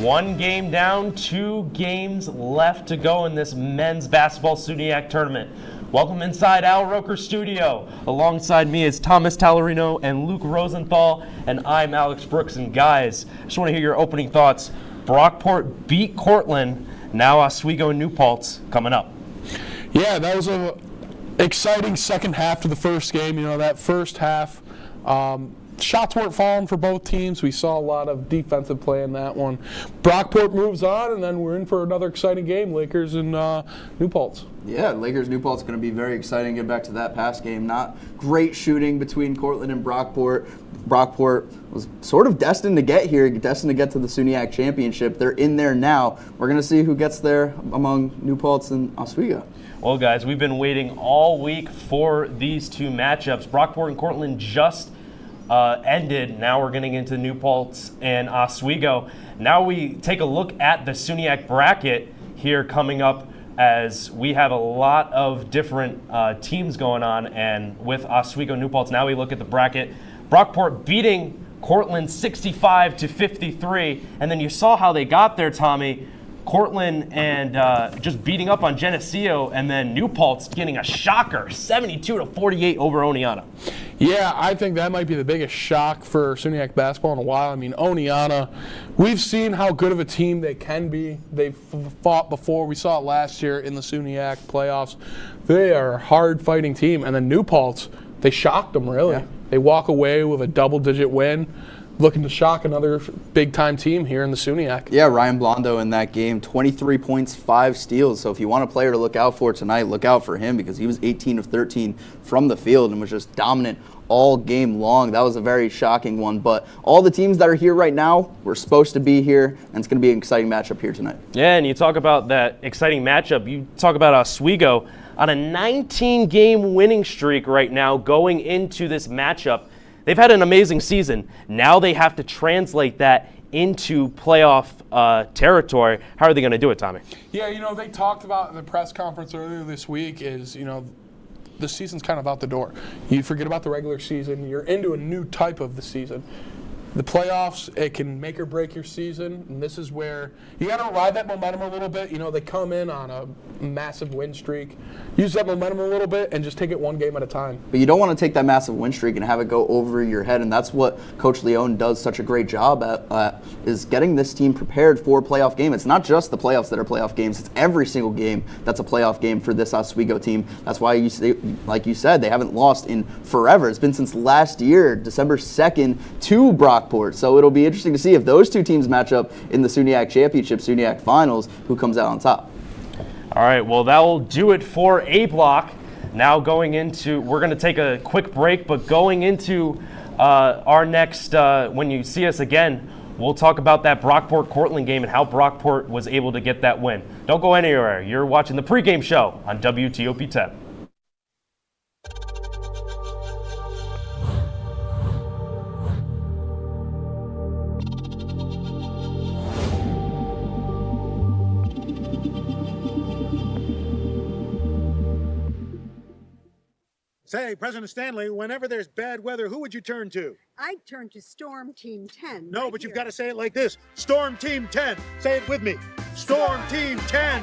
One game down, 2 games left to go in this men's basketball SUNYAC tournament. Welcome inside Al Roker Studio. Alongside me is Thomas Tallerino and Luke Rosenthal, and I'm Alex Brooks. And guys, I just want to hear your opening thoughts. Brockport beat Cortland. Now Oswego and New Paltz coming up. Yeah, that was an exciting second half to the first game. You know, that first half, shots weren't falling for both teams. We saw a lot of defensive play in that one. Brockport moves on, and then we're in for another exciting game, Lakers and New Paltz. Yeah, Lakers-New Paltz is going to be very exciting. Get back to that pass game. Not great shooting between Cortland and Brockport. Brockport was sort of destined to get here, destined to get to the SUNYAC championship. They're in there now. We're going to see who gets there among New Paltz and Oswego. Well, guys, we've been waiting all week for these two matchups. Brockport and Cortland just ended. Now we're getting into New Paltz and Oswego. Now we take a look at the SUNYAC bracket here coming up, as we have a lot of different teams going on, and with Oswego New Paltz, now we look at the bracket. Brockport beating Cortland 65-53, and then you saw how they got there, Tommy. Cortland and just beating up on Geneseo, and then New Paltz getting a shocker, 72-48 over Oneonta. Yeah, I think that might be the biggest shock for SUNYAC basketball in a while. I mean, Oneonta, we've seen how good of a team they can be. They've fought before. We saw it last year in the SUNYAC playoffs. They are a hard-fighting team. And then New Paltz, they shocked them, really. Yeah. They walk away with a double-digit win, looking to shock another big-time team here in the SUNYAC. Yeah, Ryan Blondo in that game, 23 points, 5 steals. So if you want a player to look out for tonight, look out for him, because he was 18 of 13 from the field and was just dominant all game long. That was a very shocking one. But all the teams that are here right now were supposed to be here, and it's going to be an exciting matchup here tonight. Yeah, and you talk about that exciting matchup. You talk about Oswego on a 19-game winning streak right now going into this matchup. They've had an amazing season. Now they have to translate that into playoff territory. How are they going to do it, Tommy? Yeah, you know, they talked about in the press conference earlier this week is, you know, the season's kind of out the door. You forget about the regular season. You're into a new type of the season. The playoffs, it can make or break your season, and this is where you got to ride that momentum a little bit. You know, they come in on a massive win streak. Use that momentum a little bit and just take it one game at a time. But you don't want to take that massive win streak and have it go over your head, and that's what Coach Leone does such a great job at, is getting this team prepared for a playoff game. It's not just the playoffs that are playoff games. It's every single game that's a playoff game for this Oswego team. That's why, like you said, they haven't lost in forever. It's been since last year, December 2nd, to Brockport. So it'll be interesting to see if those two teams match up in the SUNYAC Championship, SUNYAC Finals, who comes out on top. All right, well, that will do it for A block. Now going into, we're going to take a quick break, but going into our next, when you see us again, we'll talk about that Brockport-Cortland game and how Brockport was able to get that win. Don't go anywhere. You're watching the pregame show on WTOP 10. Say, President Stanley, whenever there's bad weather, who would you turn to? I'd turn to Storm Team 10. No, right but you've here. got to say it like this. Storm Team 10. Say it with me. Storm Team 10.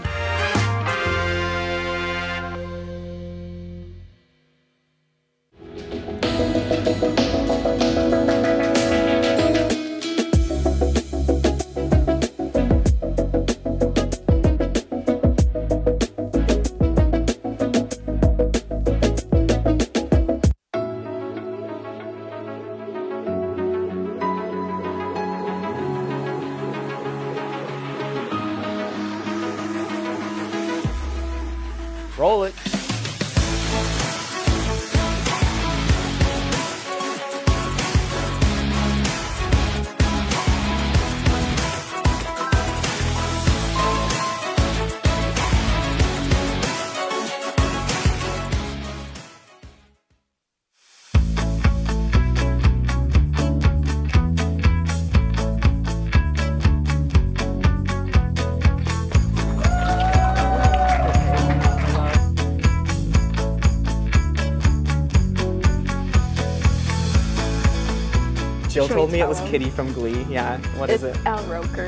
Jill Should told we me it tell was him? Kitty from Glee. Yeah, what is it? Al Roker.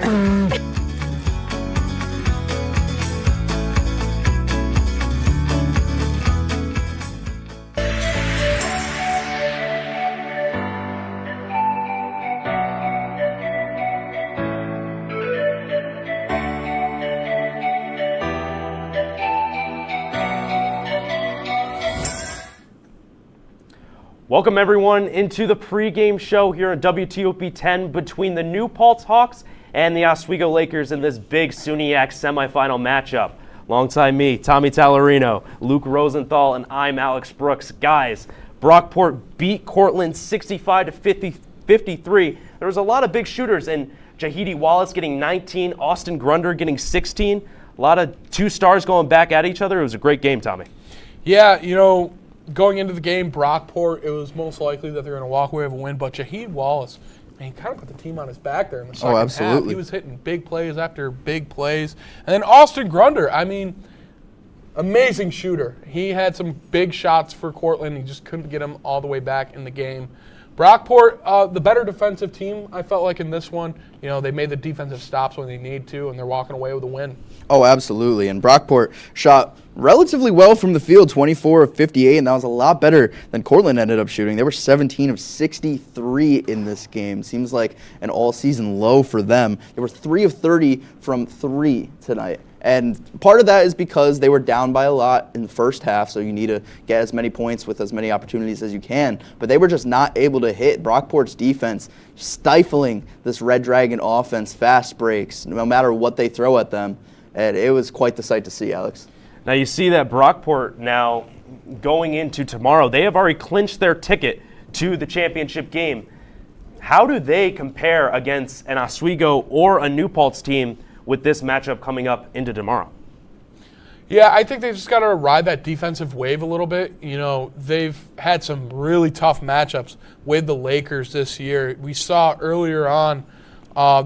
Welcome everyone into the pregame show here on WTOP 10 between the New Paltz Hawks and the Oswego Lakers in this big SUNYAC semifinal matchup. Alongside me, Tommy Tallarino, Luke Rosenthal, and I'm Alex Brooks. Guys, Brockport beat Cortland 65-53. There was a lot of big shooters, and Jahidi Wallace getting 19, Austin Grunder getting 16. A lot of two stars going back at each other. It was a great game, Tommy. Yeah, going into the game, Brockport, it was most likely that they're going to walk away with a win. But Jahid Wallace, man, he kind of put the team on his back there in the second absolutely. half. He was hitting big plays after big plays. And then Austin Grunder, amazing shooter. He had some big shots for Cortland. He just couldn't get him all the way back in the game. Brockport, the better defensive team, I felt like in this one. They made the defensive stops when they need to, and they're walking away with a win. Oh, absolutely. And Brockport shot relatively well from the field, 24 of 58, and that was a lot better than Cortland ended up shooting. They were 17 of 63 in this game. Seems like an all-season low for them. They were 3 of 30 from 3 tonight. And part of that is because they were down by a lot in the first half, so you need to get as many points with as many opportunities as you can. But they were just not able to hit. Brockport's defense stifling this Red Dragon offense, fast breaks, no matter what they throw at them. And it was quite the sight to see, Alex. Now you see that Brockport now going into tomorrow, they have already clinched their ticket to the championship game. How do they compare against an Oswego or a New Paltz team with this matchup coming up into tomorrow? Yeah, I think they've just got to ride that defensive wave a little bit. They've had some really tough matchups with the Lakers this year. We saw earlier on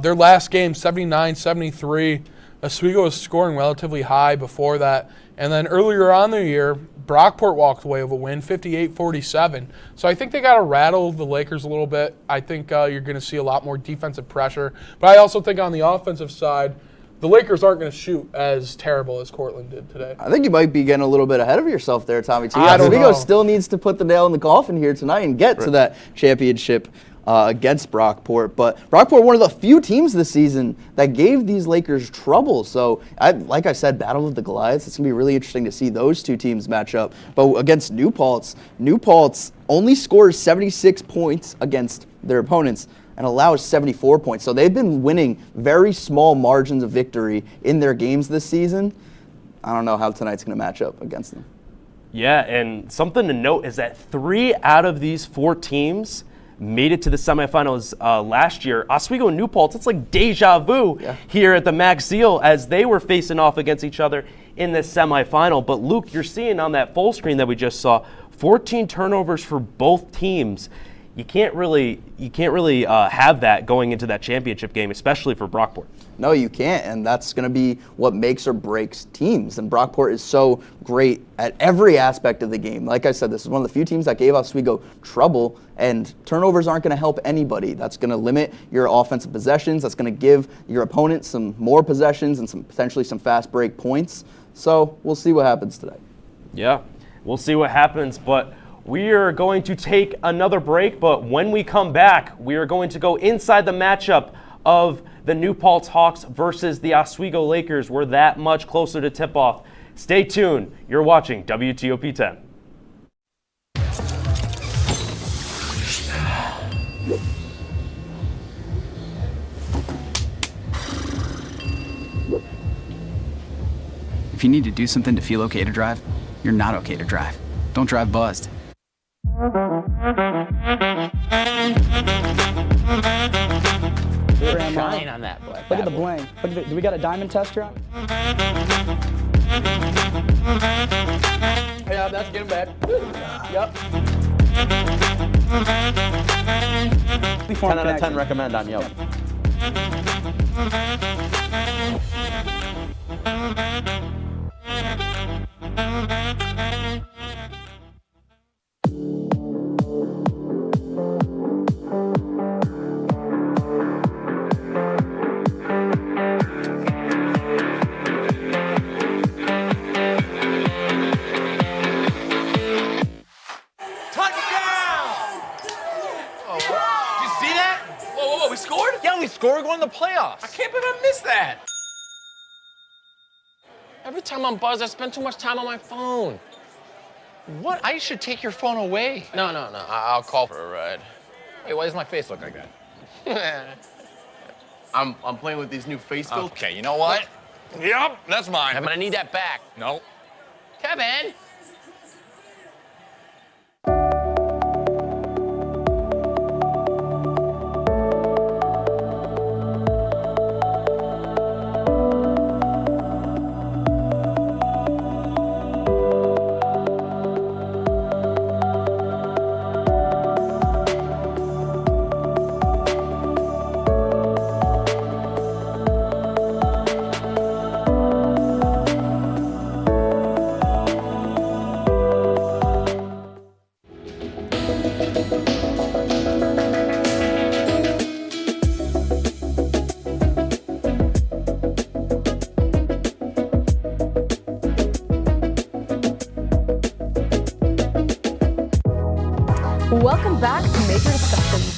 their last game, 79-73. Oswego was scoring relatively high before that. And then earlier on the year, Brockport walked away with a win, 58-47. So I think they got to rattle the Lakers a little bit. I think you're going to see a lot more defensive pressure. But I also think on the offensive side, the Lakers aren't going to shoot as terrible as Cortland did today. I think you might be getting a little bit ahead of yourself there, Tommy T. I don't know. Oswego still needs to put the nail in the coffin here tonight and get to that championship against Brockport. But Brockport, one of the few teams this season that gave these Lakers trouble. So, like I said, Battle of the Goliaths. It's going to be really interesting to see those two teams match up. But against New Paltz only scores 76 points against their opponents and allows 74 points. So they've been winning very small margins of victory in their games this season. I don't know how tonight's going to match up against them. Yeah, and something to note is that 3 out of these 4 teams made it to the semifinals last year. Oswego and New Paltz, it's like deja vu here at the Max Seal as they were facing off against each other in this semifinal. But Luke, you're seeing on that full screen that we just saw, 14 turnovers for both teams. You can't really have that going into that championship game, especially for Brockport. No, you can't, and that's going to be what makes or breaks teams. And Brockport is so great at every aspect of the game. Like I said, this is one of the few teams that gave Oswego trouble, and turnovers aren't going to help anybody. That's going to limit your offensive possessions. That's going to give your opponent some more possessions and potentially some fast break points. So we'll see what happens today. Yeah, we'll see what happens, but we are going to take another break, but when we come back, we are going to go inside the matchup of the New Paltz Hawks versus the Oswego Lakers. We're that much closer to tip-off. Stay tuned. You're watching WTOP 10. If you need to do something to feel okay to drive, you're not okay to drive. Don't drive buzzed. Shine on that boy. Look at the bling. Look at do we got a diamond tester on? Yeah, that's getting bad. Yep. 10 out of 10 recommend on Yelp. score, go in the playoffs. I can't believe I missed that. Every time I'm buzzed, I spend too much time on my phone. What? I should take your phone away. No. I'll call for a ride. Wait, why does my face look like that? I'm playing with these new face filters. Okay, you know what? Yep, that's mine. Kevin, I need that back. No. Kevin! Welcome back to Major Discussions.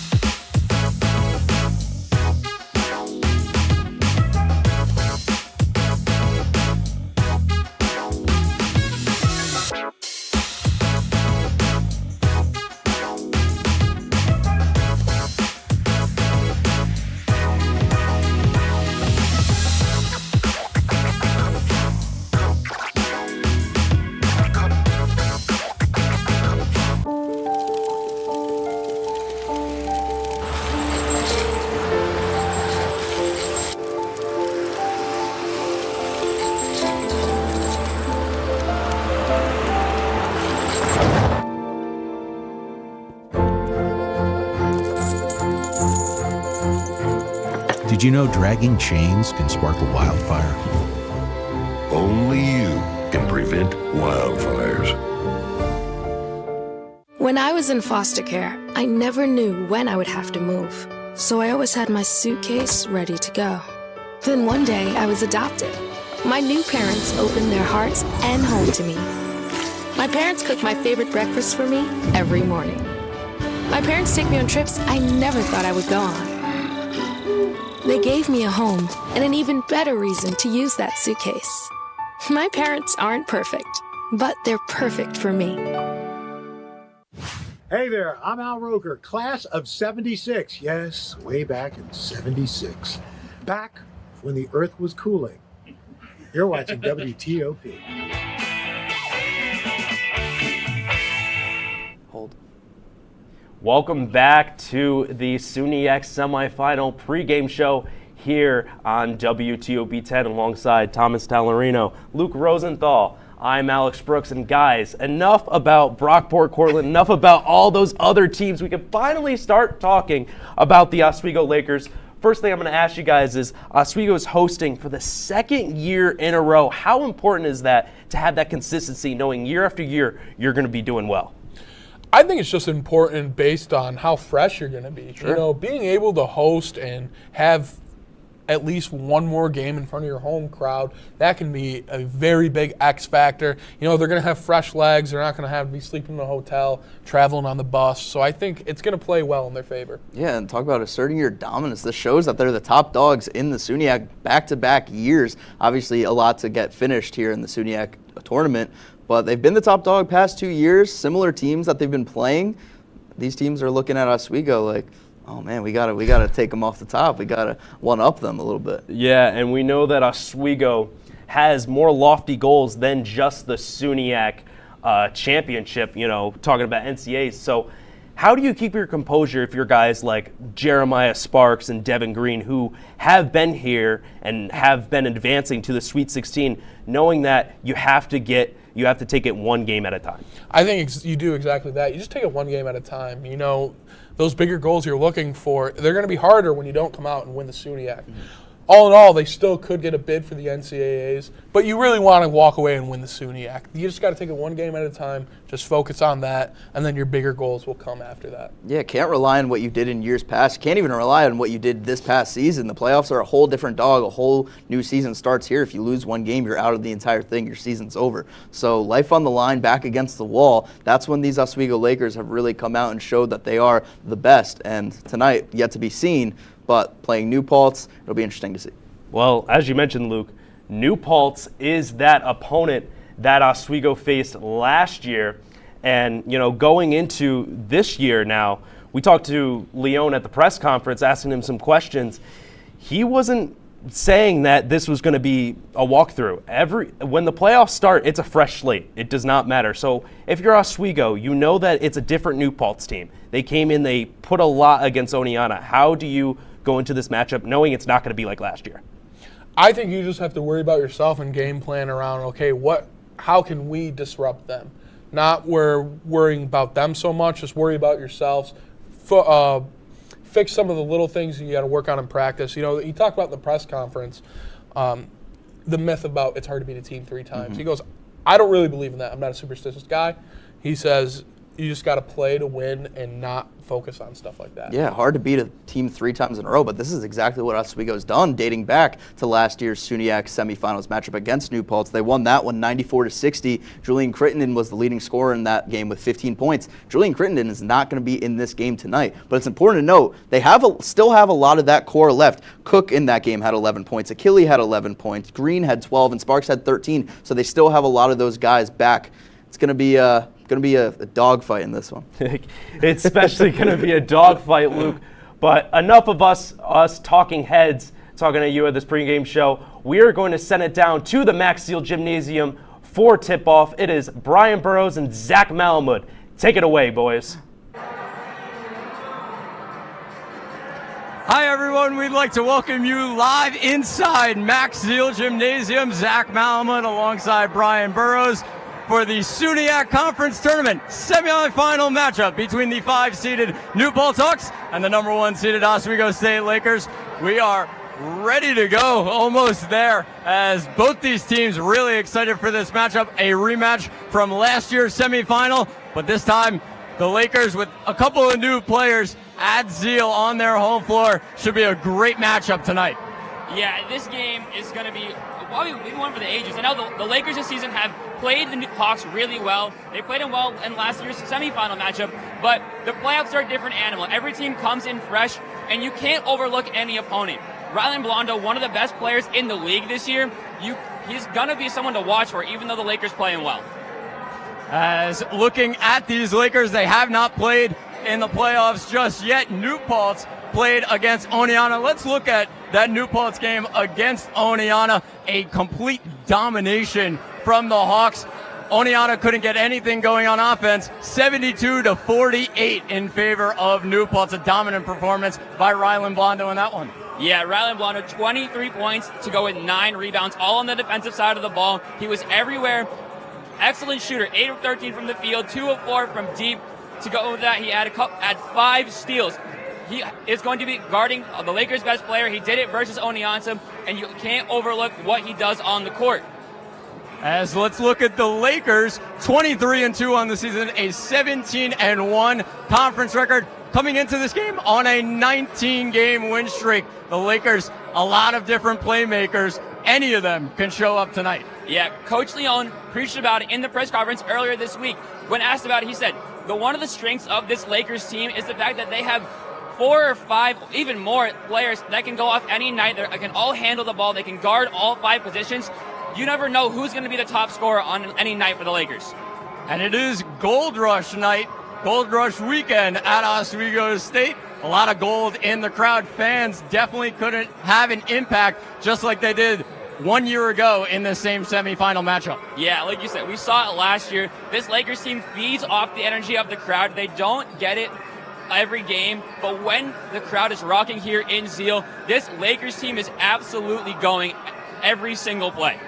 Did you know dragging chains can spark a wildfire? Only you can prevent wildfires. When I was in foster care, I never knew when I would have to move. So I always had my suitcase ready to go. Then one day, I was adopted. My new parents opened their hearts and home to me. My parents cook my favorite breakfast for me every morning. My parents take me on trips I never thought I would go on. They gave me a home and an even better reason to use that suitcase. My parents aren't perfect, but they're perfect for me. Hey there, I'm Al Roker, class of 76. Yes, way back in 76. Back when the earth was cooling. You're watching WTOP. Hold. Welcome back to the SUNY semifinal pregame show here on WTOP 10 alongside Thomas Tallarino, Luke Rosenthal. I'm Alex Brooks, and guys, enough about Brockport, Cortland, enough about all those other teams. We can finally start talking about the Oswego Lakers. First thing I'm going to ask you guys is, Oswego is hosting for the second year in a row. How important is that to have that consistency, knowing year after year you're going to be doing well? I think it's just important based on how fresh you're going to be. Sure. You know, being able to host and have at least one more game in front of your home crowd, that can be a very big X factor. You know, they're going to have fresh legs. They're not going to have to be sleeping in a hotel, traveling on the bus. So I think it's going to play well in their favor. Yeah, and talk about asserting your dominance. This shows that they're the top dogs in the SUNY back-to-back years. Obviously, a lot to get finished here in the SUNY tournament, but they've been the top dog past 2 years. Similar teams that they've been playing. These teams are looking at Oswego like, oh man, we gotta take them off the top. We gotta one-up them a little bit. Yeah, and we know that Oswego has more lofty goals than just the SUNY championship. You know, talking about NCAAs. So, how do you keep your composure if you're guys like Jeremiah Sparks and Devin Green, who have been here and have been advancing to the Sweet 16, knowing that you have to take it one game at a time? I think you do exactly that. You just take it one game at a time. You know, those bigger goals you're looking for, they're going to be harder when you don't come out and win the SUNY. Mm-hmm. All in all, they still could get a bid for the NCAAs, but you really want to walk away and win the SUNY. You just got to take it one game at a time, just focus on that, and then your bigger goals will come after that. Yeah, can't rely on what you did in years past. Can't even rely on what you did this past season. The playoffs are a whole different dog. A whole new season starts here. If you lose one game, you're out of the entire thing. Your season's over. So life on the line, back against the wall. That's when these Oswego Lakers have really come out and showed that they are the best. And tonight, yet to be seen, but playing New Paltz, it'll be interesting to see. Well, as you mentioned, Luke, New Paltz is that opponent that Oswego faced last year. And, going into this year now, we talked to Leon at the press conference, asking him some questions. He wasn't saying that this was going to be a walkthrough. When the playoffs start, it's a fresh slate. It does not matter. So if you're Oswego, you know that it's a different New Paltz team. They came in, they put a lot against Oneonta. How do you go into this matchup knowing it's not going to be like last year? I think you just have to worry about yourself and game plan around, okay, how can we disrupt them? Not worrying about them so much, just worry about yourselves. Fix some of the little things you got to work on in practice. He talked about in the press conference the myth about it's hard to beat a team 3 times. He goes, I don't really believe in that. I'm not a superstitious guy. He says you just got to play to win and not focus on stuff like that. Yeah, hard to beat a team 3 times in a row, but this is exactly what Oswego's done, dating back to last year's SUNYAC semifinals matchup against New Paltz. They won that one 94-60. Julian Crittenden was the leading scorer in that game with 15 points. Julian Crittenden is not going to be in this game tonight, but it's important to note they still have a lot of that core left. Cook in that game had 11 points. Achille had 11 points. Green had 12, and Sparks had 13, so they still have a lot of those guys back. It's going to be a dogfight in this one. It's especially going to be a dogfight, Luke. But enough of us talking heads, talking to you at this pregame show. We are going to send it down to the Max Seal Gymnasium for tip-off. It is Brian Burrows and Zach Malamud. Take it away, boys. Hi, everyone. We'd like to welcome you live inside Max Seal Gymnasium. Zach Malamud alongside Brian Burrows for the SUNYAC Conference Tournament semifinal matchup between the 5-seeded New Paltz Hawks and the number 1-seeded Oswego State Lakers. We are ready to go, almost there, as both these teams really excited for this matchup, a rematch from last year's semifinal, but this time the Lakers with a couple of new players add zeal on their home floor. Should be a great matchup tonight. Yeah, this game is going to be probably one for the ages. I know the Lakers this season have played the Hawks really well. They played them well in last year's semifinal matchup, but the playoffs are a different animal. Every team comes in fresh, and you can't overlook any opponent. Rylan Blondo, one of the best players in the league this year, he's going to be someone to watch for, even though the Lakers playing well. As looking at these Lakers, they have not played in the playoffs just yet. New Paltz played against Oneonta. Let's look at that New Paltz game against Oneonta. A complete domination from the Hawks. Oneonta couldn't get anything going on offense. 72-48 in favor of New Paltz. A dominant performance by Rylan Blondo in that one. Yeah, Rylan Blondo, 23 points to go with 9 rebounds, all on the defensive side of the ball. He was everywhere. Excellent shooter, 8 of 13 from the field, 2 of 4 from deep. To go with that, he had 5 steals. He is going to be guarding the Lakers' best player. He did it versus Oneonta, and you can't overlook what he does on the court. As let's look at the Lakers, 23-2 on the season, a 17-1 conference record. Coming into this game on a 19-game win streak. The Lakers, a lot of different playmakers. Any of them can show up tonight. Yeah, Coach Leon preached about it in the press conference earlier this week. When asked about it, he said, one of the strengths of this Lakers team is the fact that they have 4 or 5, even more players that can go off any night. They can all handle the ball. They can guard all 5 positions. You never know who's going to be the top scorer on any night for the Lakers. And it is Gold Rush night, Gold Rush weekend at Oswego State. A lot of gold in the crowd. Fans definitely couldn't have an impact just like they did 1 year ago in the same semifinal matchup. Yeah, like you said, we saw it last year. This Lakers team feeds off the energy of the crowd. They don't get it every game, but when the crowd is rocking here in Zeal, this Lakers team is absolutely going every single play.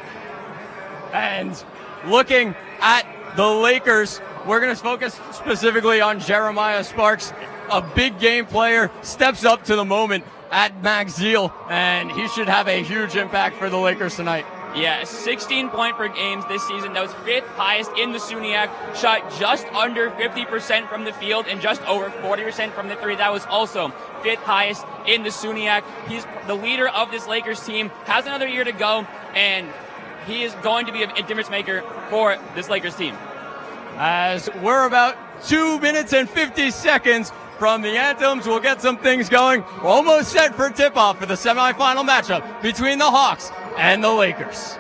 And looking at the Lakers, we're going to focus specifically on Jeremiah Sparks, a big game player, steps up to the moment at Max Zeal, and he should have a huge impact for the Lakers tonight. Yeah, 16 point per games this season. That was 5th highest in the SUNYAC. Shot just under 50% from the field and just over 40% from the 3. That was also 5th highest in the SUNYAC. He's the leader of this Lakers team, has another year to go, and he is going to be a difference maker for this Lakers team. As we're about 2 minutes and 50 seconds from the anthems. We'll get some things going. We're almost set for tip-off for the semifinal matchup between the Hawks and the Lakers.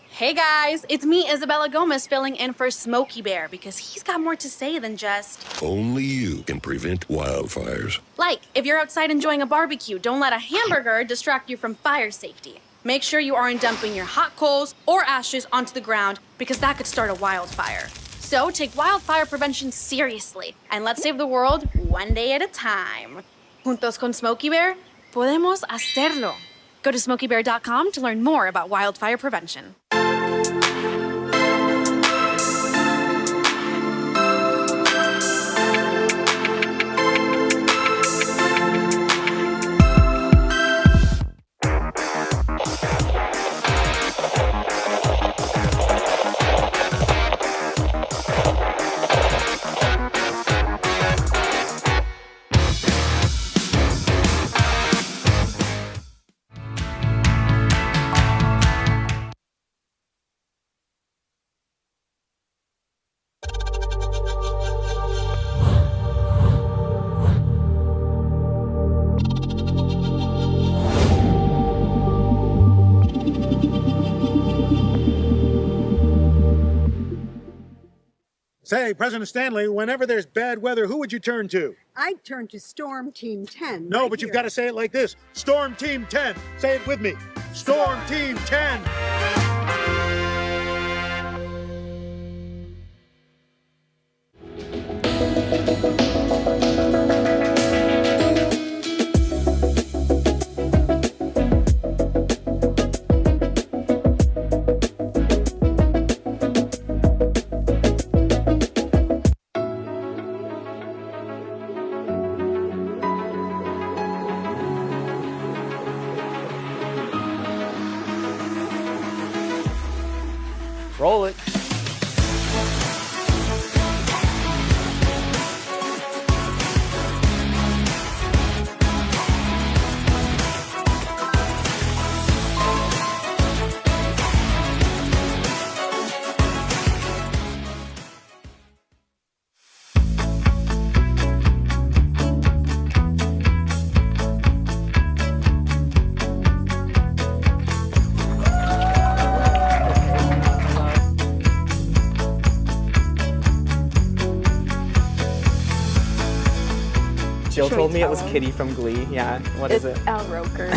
Hey guys, it's me, Isabella Gomez, filling in for Smokey Bear because he's got more to say than just... Only you can prevent wildfires. Like, if you're outside enjoying a barbecue, don't let a hamburger distract you from fire safety. Make sure you aren't dumping your hot coals or ashes onto the ground because that could start a wildfire. So take wildfire prevention seriously and let's save the world one day at a time. Juntos con Smokey Bear, podemos hacerlo. Go to smokeybear.com to learn more about wildfire prevention. Say, President Stanley, whenever there's bad weather, who would you turn to? I'd turn to Storm Team 10. No, but you've got to say it like this. Storm Team 10. Say it with me. Storm Team 10. Roll it. Jill told me it was Kitty from Glee. Yeah, what is it? Al Roker.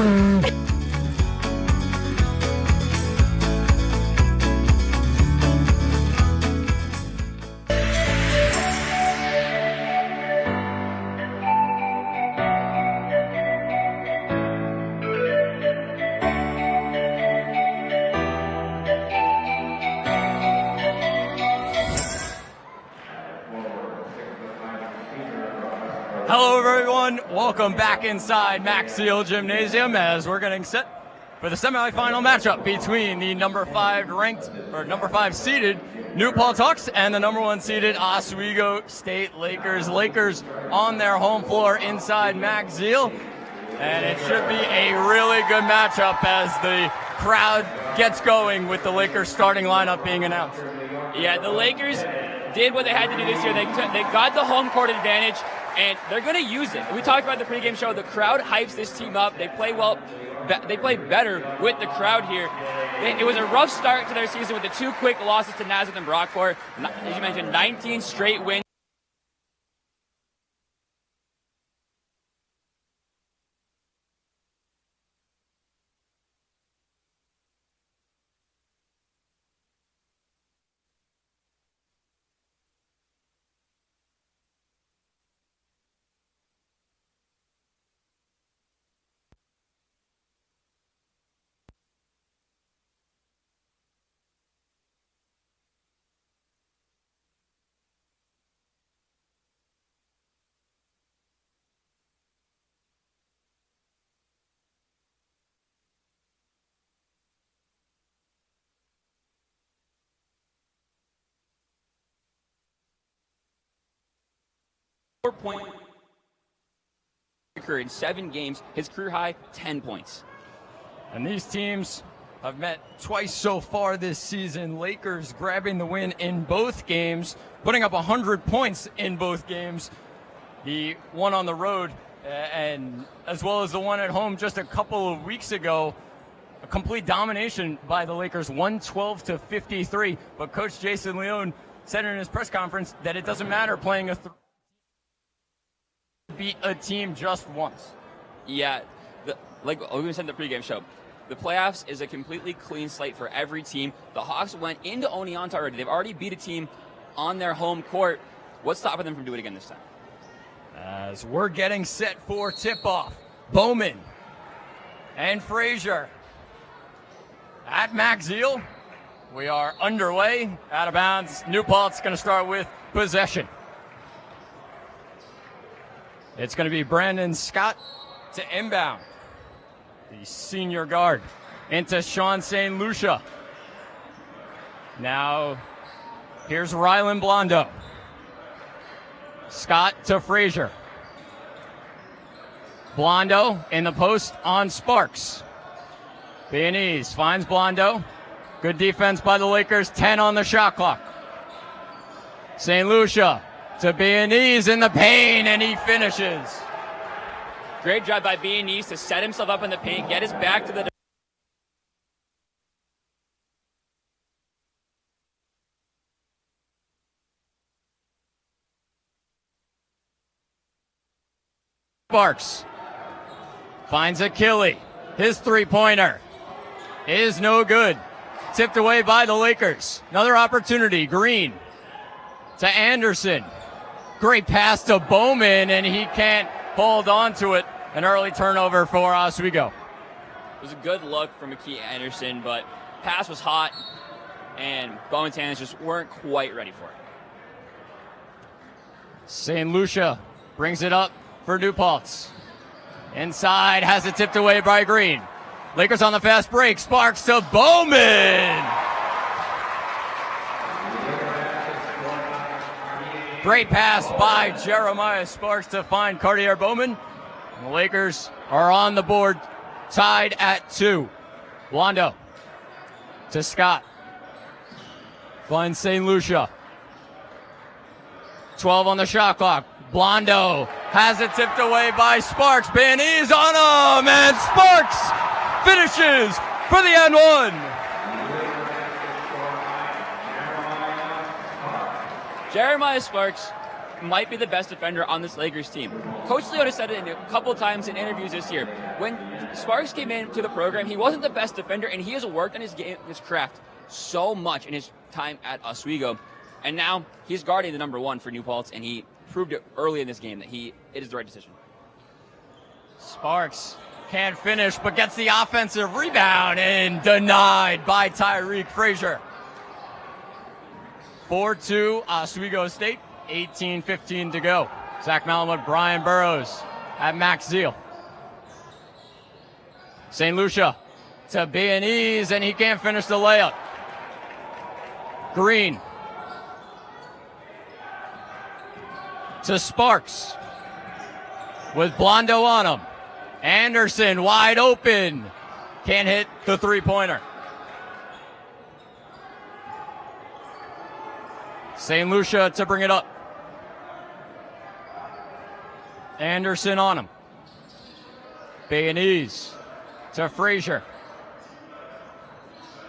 Hello, everyone. Welcome back inside Max Seal Gymnasium as we're getting set for the semifinal matchup between the number 5 seeded New Paltz Hawks and the number 1 seeded Oswego State Lakers. Lakers on their home floor inside Max Seal. And it should be a really good matchup as the crowd gets going with the Lakers starting lineup being announced. Yeah, the Lakers did what they had to do this year. They got the home court advantage, and they're going to use it. We talked about the pregame show. The crowd hypes this team up. They play well. they played better with the crowd here. It was a rough start to their season with the 2 quick losses to Nazareth and Brockport. As you mentioned, 19 straight wins. Point in 7 games, his career high 10 points. And these teams have met twice so far this season. Lakers grabbing the win in both games, putting up 100 points in both games. The one on the road and as well as the one at home just a couple of weeks ago. A complete domination by the Lakers, 112-53. But Coach Jason Leone said in his press conference that it doesn't matter playing beat a team just once. Yeah, like we said in the pregame show, the playoffs is a completely clean slate for every team. The Hawks went into Oneonta already. They've already beat a team on their home court. What's stopping them from doing it again this time? As we're getting set for tip-off, Bowman and Frazier at Max Zeal. We are underway, out of bounds. New Paltz going to start with possession. It's going to be Brandon Scott to inbound. The senior guard into Sean St. Lucia. Now, here's Rylan Blondo. Scott to Frazier. Blondo in the post on Sparks. Viennese finds Blondo. Good defense by the Lakers, 10 on the shot clock. St. Lucia to Viennese in the paint, and he finishes. Great job by Viennese to set himself up in the paint, get his back to the Sparks finds Achille. His three-pointer is no good. Tipped away by the Lakers. Another opportunity. Green to Anderson. Great pass to Bowman, and he can't hold on to it. An early turnover for Oswego. It was a good look from McKee Anderson, but pass was hot, and Bowman's hands just weren't quite ready for it. St. Lucia brings it up for New Paltz. Inside, has it tipped away by Green. Lakers on the fast break. Sparks to Bowman. Great pass by Jeremiah Sparks to find Cartier Bowman. And the Lakers are on the board, tied at 2. Blondo to Scott. Finds St. Lucia. 12 on the shot clock. Blondo has it tipped away by Sparks. Viennese on him, and Sparks finishes for the end one. Jeremiah Sparks might be the best defender on this Lakers team. Coach Leone has said it a couple times in interviews this year. When Sparks came into the program, he wasn't the best defender, and he has worked on his game, his craft so much in his time at Oswego. And now he's guarding the number 1 for New Paltz, and he proved it early in this game that it is the right decision. Sparks can't finish, but gets the offensive rebound and denied by Tyreek Frazier. 4-2 Oswego State, 18-15 to go. Zach Malamud, Brian Burrows at Max Zeal. St. Lucia to Viennese, and he can't finish the layup. Green to Sparks with Blondo on him. Anderson wide open. Can't hit the three-pointer. St. Lucia to bring it up. Anderson on him. Viennese to Frazier.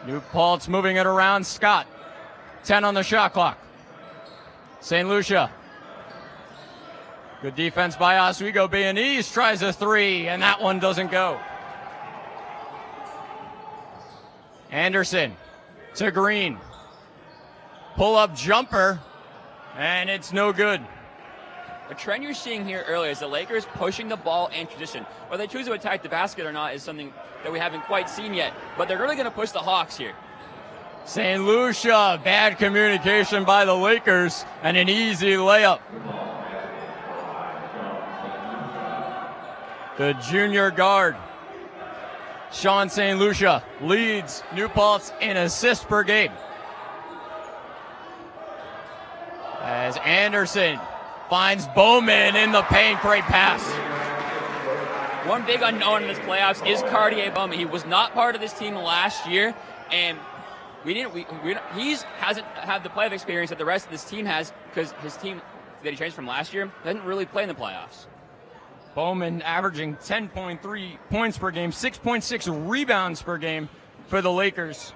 New Paltz moving it around. Scott. 10 on the shot clock. St. Lucia. Good defense by Oswego. Bayonese tries a three, and that one doesn't go. Anderson to Green. Pull-up jumper, and it's no good. A trend you're seeing here earlier is the Lakers pushing the ball in transition. Whether they choose to attack the basket or not is something that we haven't quite seen yet, but they're really going to push the Hawks here. St. Lucia, bad communication by the Lakers, and an easy layup. The junior guard, Sean St. Lucia, leads New Paltz in assists per game. As Anderson finds Bowman in the paint, great pass. One big unknown in this playoffs is Cartier Bowman. He was not part of this team last year, and he hasn't had the playoff experience that the rest of this team has, because his team that he changed from last year doesn't really play in the playoffs. Bowman averaging 10.3 points per game, 6.6 rebounds per game for the Lakers.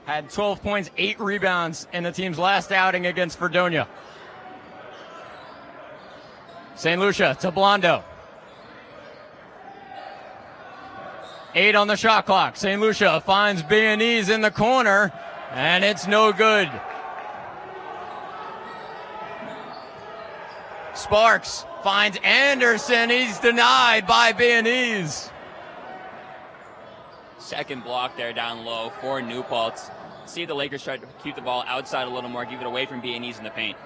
Had 12 points, 8 rebounds in the team's last outing against Fredonia. St. Lucia to Blondo. 8 on the shot clock. St. Lucia finds Bayonese in the corner, and it's no good. Sparks finds Anderson. He's denied by Bayonese. Second block there down low for New Paltz. See the Lakers try to keep the ball outside a little more, keep it away from Bayonese in the paint.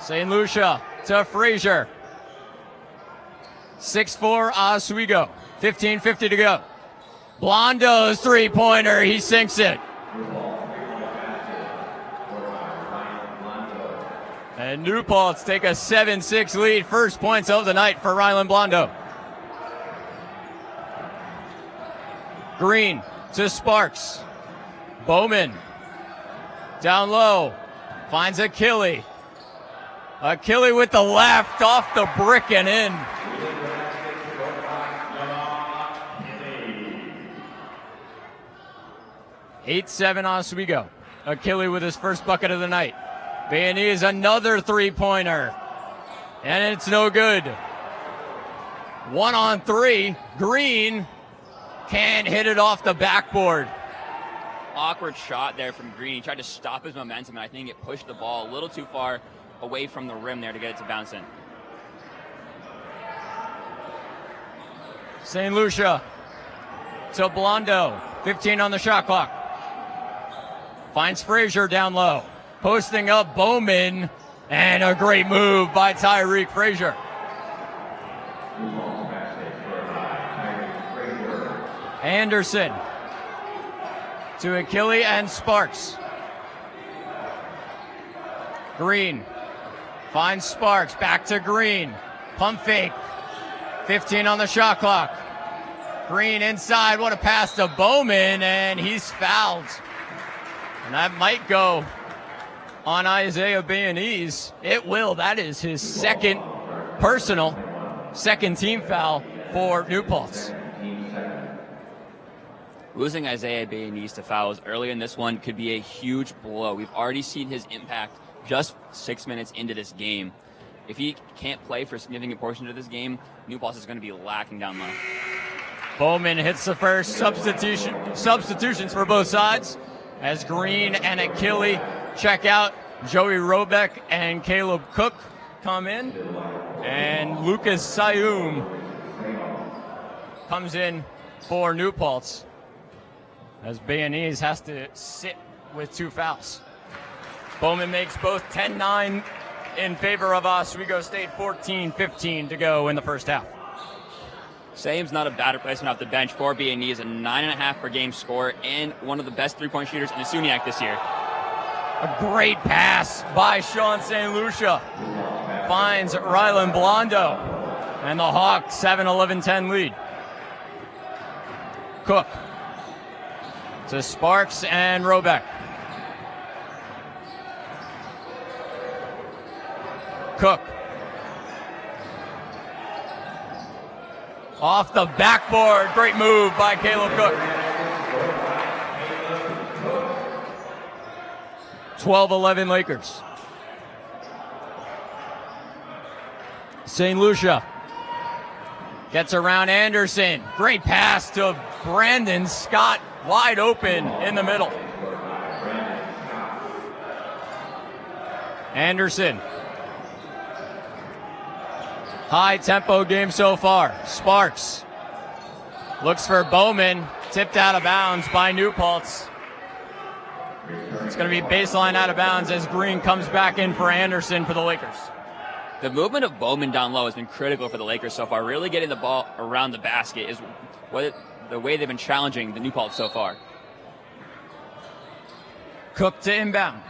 St. Lucia to Frazier. 6-4 Oswego. 15:50 to go. Blondo's three-pointer. He sinks it. And New Paltz take a 7-6 lead. First points of the night for Rylan Blondo. Green to Sparks. Bowman down low. Finds Achille. Achille with the left off the brick and in. Eight-7 Oswego. Achille with his first bucket of the night. Bayonese another three-pointer. And it's no good. 1 on 3. Green can't hit it off the backboard. Awkward shot there from Green. He tried to stop his momentum, and I think it pushed the ball a little too far away from the rim there to get it to bounce in. St. Lucia to Blondo. 15 on the shot clock. Finds Frazier down low. Posting up Bowman, and a great move by Tyreek Frazier. Anderson to Achille and Sparks. Green finds Sparks, back to Green. Pump fake. 15 on the shot clock. Green inside, what a pass to Bowman, and he's fouled. And that might go on Isaiah Bayonese. It will. That is his second team foul for New Paltz. Losing Isaiah Bayonese to fouls early in this one could be a huge blow. We've already seen his impact just 6 minutes into this game. If he can't play for a significant portion of this game, New Paltz is going to be lacking down low. Bowman hits the first substitutions for both sides as Green and Achille check out. Joey Robeck and Caleb Cook come in, and Lucas Sayum comes in for New Paltz as Bayonese has to sit with 2 fouls. Bowman makes both 10-9 in favor of Oswego State, 14-15 to go in the first half. Sayum's not a bad replacement off the bench for Bayonese, a 9.5 per game score, and one of the best three-point shooters in the SUNY this year. A great pass by Sean St. Lucia. Finds Rylan Blondo. And the Hawks 7-11-10 lead. Cook to Sparks and Robeck. Cook Off the backboard. Great move by Caleb Cook. 12-11 Lakers. St. Lucia gets around Anderson. Great pass to Brandon Scott. Wide open in the middle. Anderson. High tempo game so far. Sparks looks for Bowman. Tipped out of bounds by New Paltz. It's going to be baseline out of bounds as Green comes back in for Anderson for the Lakers. The movement of Bowman down low has been critical for the Lakers so far. Really getting the ball around the basket is the way they've been challenging the New Paltz so far. Cook to inbound.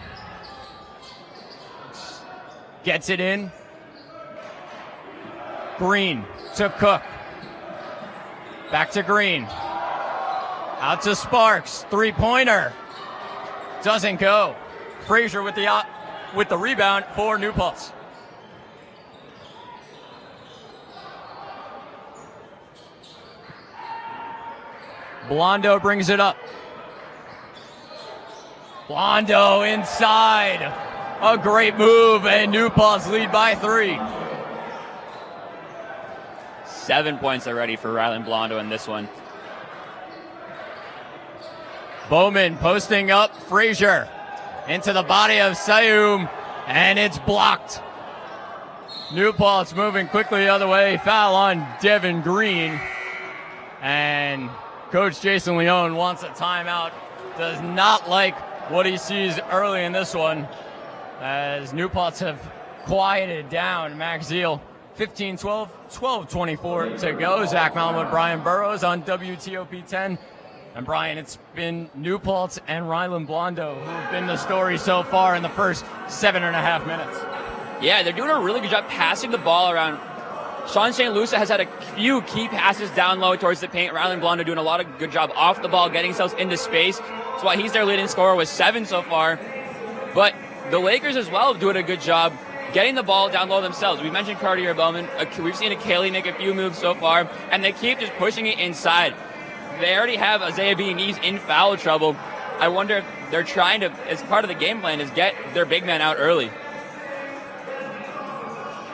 Gets it in. Green to Cook. Back to Green. Out to Sparks. Three-pointer. Doesn't go. Frazier with the rebound for New Paltz. Blondo brings it up. Blondo inside. A great move, and New Paltz lead by 3. 7 points already for Rylan Blondo in this one. Bowman posting up. Frazier into the body of Sayum, and it's blocked. New Paltz moving quickly the other way. Foul on Devin Green. And Coach Jason Leone wants a timeout. Does not like what he sees early in this one, as New Paltz have quieted down. Max Zeal, 15-12, 12-24 to go. Zach Malin with Brian Burrows on WTOP 10. And Brian, it's been New Paltz and Rylan Blondo who have been the story so far in the first 7.5 minutes. Yeah, they're doing a really good job passing the ball around. Sean St. Lucia has had a few key passes down low towards the paint. Rylan Blondo doing a lot of good job off the ball, getting himself into space. That's why he's their leading scorer with 7 so far. But the Lakers as well doing a good job getting the ball down low themselves. We mentioned Cartier Bowman. We've seen Akeli make a few moves so far, and they keep just pushing it inside. They already have Isaiah Beaniz in foul trouble. I wonder if they're trying to, as part of the game plan, is get their big man out early.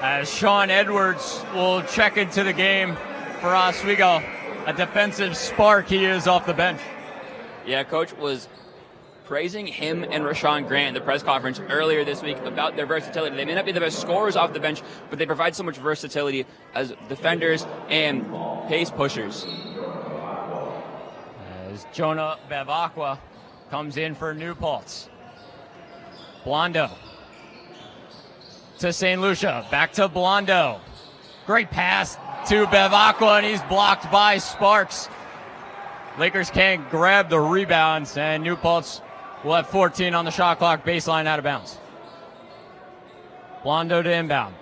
As Sean Edwards will check into the game for Oswego. A defensive spark he is off the bench. Yeah, Coach was praising him and Rashawn Grant in the press conference earlier this week about their versatility. They may not be the best scorers off the bench, but they provide so much versatility as defenders and pace pushers. As Jonah Bevacqua comes in for New Paltz. Blondo to St. Lucia. Back to Blondo. Great pass to Bevacqua, and he's blocked by Sparks. Lakers can't grab the rebounds, and New Paltz will have 14 on the shot clock, baseline out of bounds. Blondo to inbound.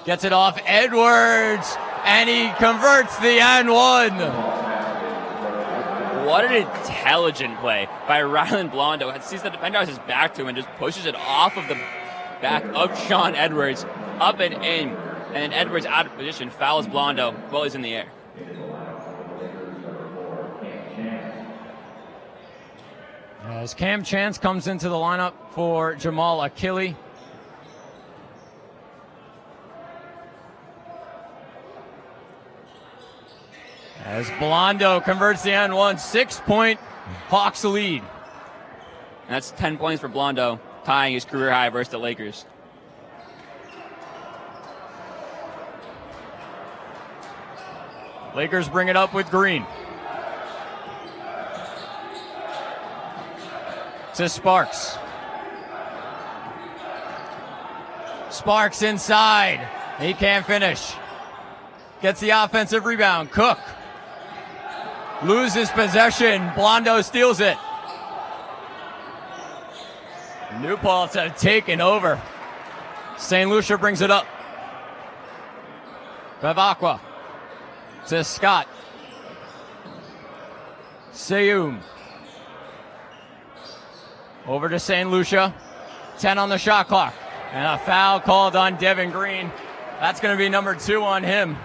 Gets it off Edwards, and he converts the N1. What an intelligent play by Rylan Blondo. It sees the defender has his back to him and just pushes it off of the back of Sean Edwards, up and in. And then Edwards out of position, fouls Blondo while he's in the air. As Cam Chance comes into the lineup for Jamal Akili. As Blondo converts the N1, 6-point Hawks lead. And that's 10 points for Blondo, tying his career high versus the Lakers. Lakers bring it up with Green. To Sparks. Sparks inside. He can't finish. Gets the offensive rebound. Cook loses possession. Blondo steals it. New Paltz have taken over. St. Lucia brings it up. Bevacqua to Scott. Sayum. Over to St. Lucia. 10 on the shot clock. And a foul called on Devin Green. That's going to be number 2 on him.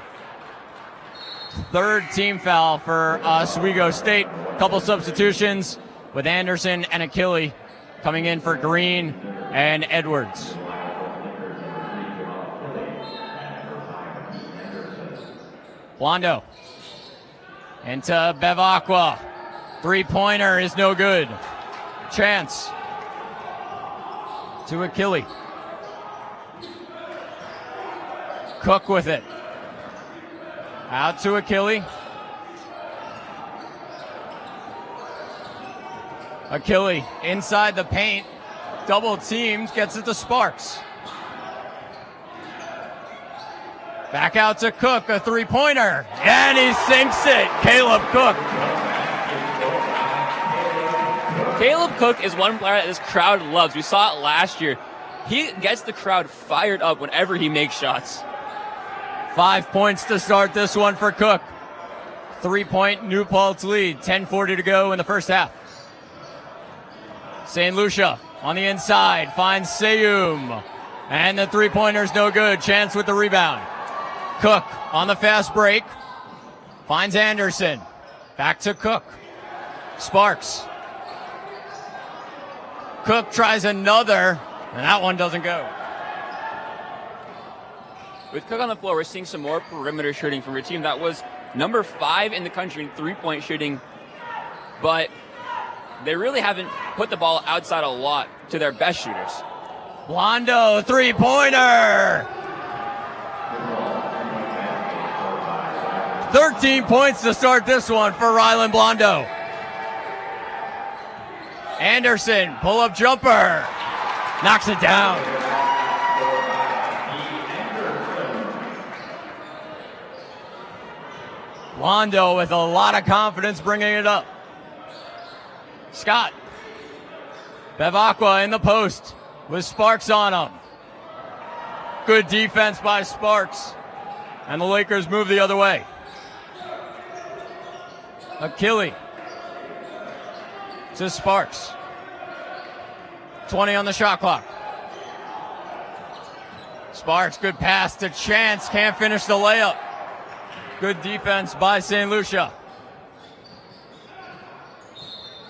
third team foul for Oswego State. Couple substitutions with Anderson and Achille coming in for Green and Edwards. Blondo into Bevacqua. Three-pointer is no good. Chance to Achille. Cook with it. Out to Achille. Achille inside the paint. Double teams, gets it to Sparks. Back out to Cook, a three-pointer. And he sinks it. Caleb Cook. Caleb Cook is one player that this crowd loves. We saw it last year. He gets the crowd fired up whenever he makes shots. 5 points to start this one for Cook. 3-point New Paltz lead. 10:40 to go in the first half. St. Lucia on the inside finds Seyum. And the three-pointer's no good. Chance with the rebound. Cook on the fast break. Finds Anderson. Back to Cook. Sparks. Cook tries another, and that one doesn't go. With Cook on the floor, we're seeing some more perimeter shooting from a team that was number 5 in the country in three-point shooting, but they really haven't put the ball outside a lot to their best shooters. Blondo, three-pointer! 13 points to start this one for Rylan Blondo. Anderson, pull-up jumper. Knocks it down. Blondo with a lot of confidence bringing it up. Scott. Bevacqua in the post with Sparks on him. Good defense by Sparks. And the Lakers move the other way. Achille to Sparks. 20 on the shot clock. Sparks, good pass to Chance. Can't finish the layup. Good defense by St. Lucia.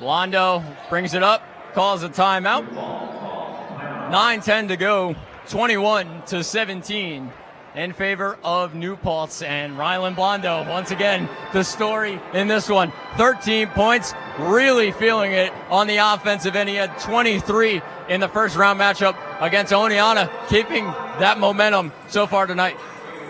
Blondo brings it up, calls a timeout. 9:10 to go, 21-17 in favor of New Paltz. And Rylan Blondo, once again, the story in this one. 13 points, really feeling it on the offensive end. He had 23 in the first round matchup against Oneonta, keeping that momentum so far tonight.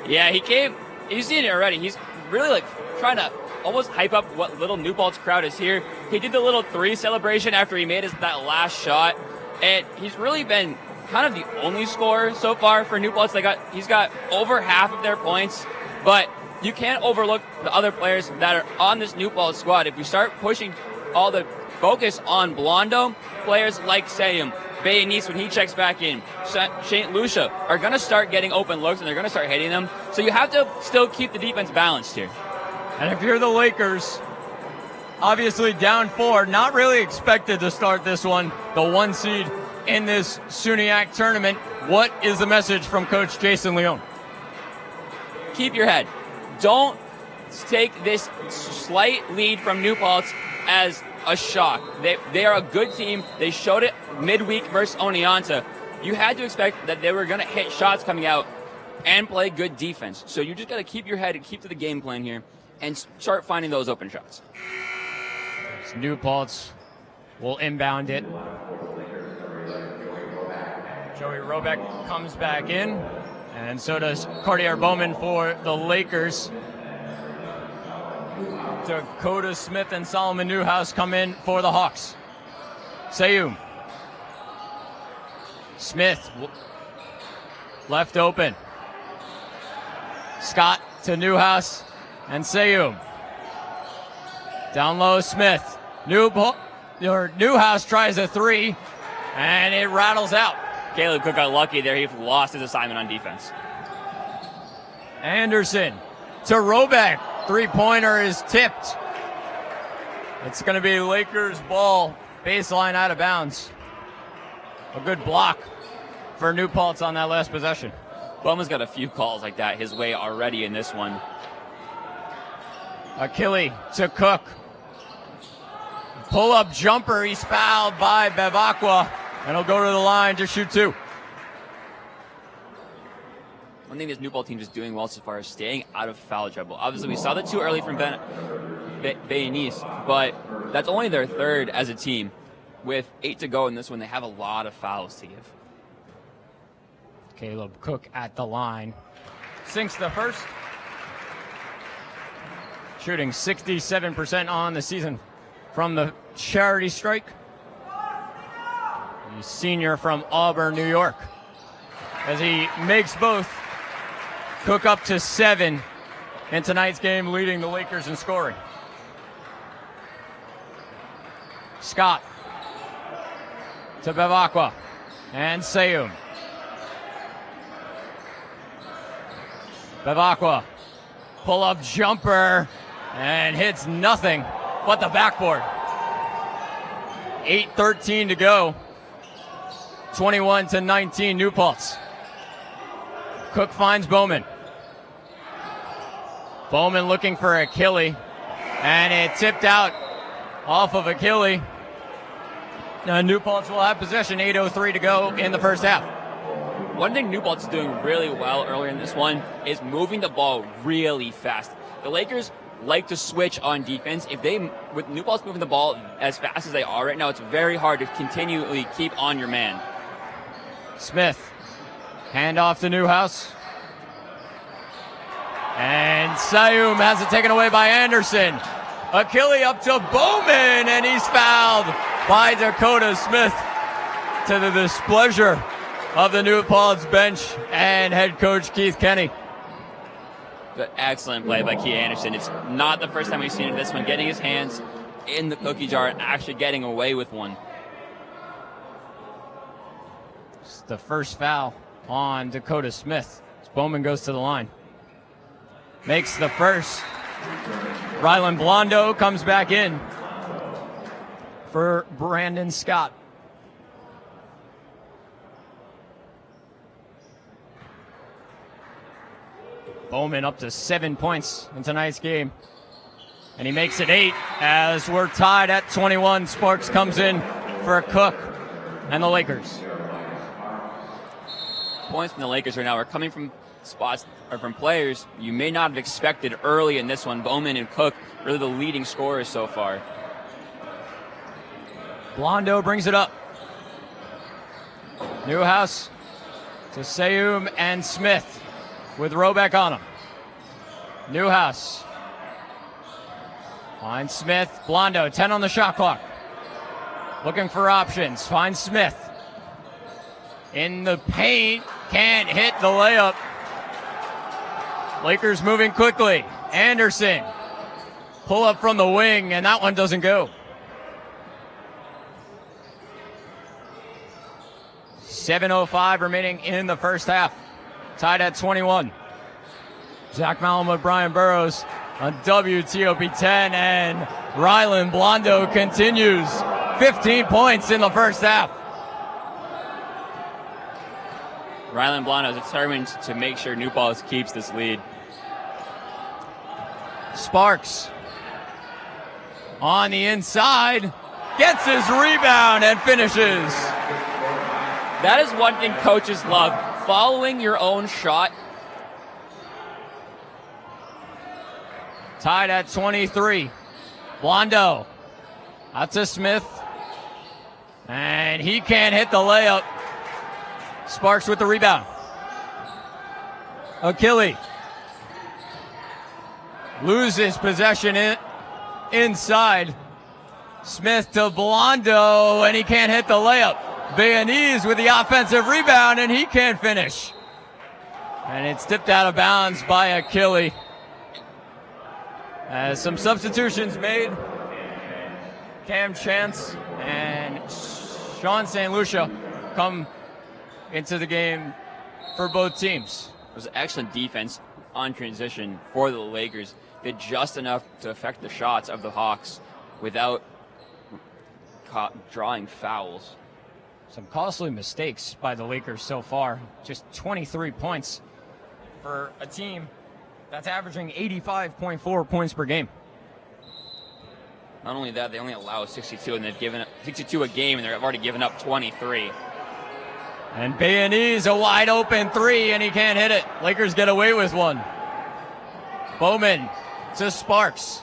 Yeah, he's seen it already. He's really trying to almost hype up what little New Paltz crowd is here. He did the little 3 celebration after he made that last shot, and he's really been kind of the only scorer so far for New Paltz. He's got over half of their points, but you can't overlook the other players that are on this New Paltz squad. If you start pushing all the focus on Blondo, players like Sayum, Bayanice when he checks back in, St. Lucia are going to start getting open looks and they're going to start hitting them. So you have to still keep the defense balanced here. And if you're the Lakers, obviously down 4, not really expected to start this one, the 1 seed in this SUNYAC tournament. What is the message from Coach Jason Leone? Keep your head. Don't take this slight lead from New Paltz as a shock. They are a good team. They showed it midweek versus Oneonta. You had to expect that they were going to hit shots coming out and play good defense. So you just got to keep your head and keep to the game plan here and start finding those open shots. New Paltz will inbound it. Joey Robeck comes back in, and so does Cartier Bowman for the Lakers. Dakota Smith and Solomon Newhouse come in for the Hawks. Seyum. Smith left open. Scott to Newhouse and Seyum. Down low, Smith. Newhouse tries a 3, and it rattles out. Caleb Cook got lucky there. He lost his assignment on defense. Anderson to Robeck. Three-pointer is tipped. It's going to be Lakers ball, baseline out of bounds. A good block for New Paltz on that last possession. Bowman's got a few calls like that his way already in this one. Achille to Cook. Pull-up jumper. He's fouled by Bevacqua, and he'll go to the line to shoot 2. One thing this New Paltz team is doing well so far is staying out of foul trouble. Obviously, we saw the 2 early from Bayonese, but that's only their 3rd as a team. With 8 to go in this one, they have a lot of fouls to give. Caleb Cook at the line. Sinks the first. Shooting 67% on the season from the charity stripe. The senior from Auburn, New York. As he makes both. Cook up to 7 in tonight's game, leading the Lakers in scoring. Scott to Bevacqua and Seyum. Bevacqua, pull-up jumper, and hits nothing but the backboard. 8:13 to go. 21-19, New Paltz. Cook finds Bowman. Bowman looking for Achille, and it tipped out off of Achille. New Paltz will have possession, 8:03 to go in the first half. One thing New Paltz is doing really well earlier in this one is moving the ball really fast. The Lakers like to switch on defense. With New Paltz moving the ball as fast as they are right now, it's very hard to continually keep on your man. Smith, hand off to Newhouse. And Seyum has it taken away by Anderson. Achille up to Bowman, and he's fouled by Dakota Smith, to the displeasure of the New Paltz bench and head coach Keith Kenny. But excellent play by Keith Anderson. It's not the first time we've seen this one, getting his hands in the cookie jar and actually getting away with one. It's the first foul on Dakota Smith. As Bowman goes to the line. Makes the first. Rylan Blondo comes back in for Brandon Scott. Bowman up to 7 points in tonight's game. And he makes it 8 as we're tied at 21. Sparks comes in for Cook and the Lakers. Points from the Lakers right now are coming from spots or from players you may not have expected early in this one. Bowman and Cook really the leading scorers so far. Blondo brings it up. Newhouse to Seyum and Smith with Robeck on him. Newhouse finds Smith. Blondo, 10 on the shot clock. Looking for options. Finds Smith. In the paint. Can't hit the layup. Lakers moving quickly. Anderson. Pull up from the wing, and that one doesn't go. 7:05 remaining in the first half. Tied at 21. Zach Malama, Brian Burrows on WTOP 10, and Rylan Blondo continues. 15 points in the first half. Rylan Blondo is determined to make sure New Paltz keeps this lead. Sparks on the inside, gets his rebound and finishes. That is one thing coaches love, following your own shot. Tied at 23. Blondo out to Smith, and he can't hit the layup. Sparks with the rebound. Achille loses possession inside. Smith to Blondo, and he can't hit the layup. Bayonese with the offensive rebound, and he can't finish. And it's tipped out of bounds by Achille. As some substitutions made, Cam Chance and Sean St. Lucia come into the game for both teams. It was excellent defense on transition for the Lakers. Did just enough to affect the shots of the Hawks without drawing fouls. Some costly mistakes by the Lakers so far. Just 23 points for a team that's averaging 85.4 points per game. Not only that, they only allow 62, and they've given up 62 a game, and they've already given up 23. And Bayonese, a wide open three, and he can't hit it. Lakers get away with one. Bowman to Sparks.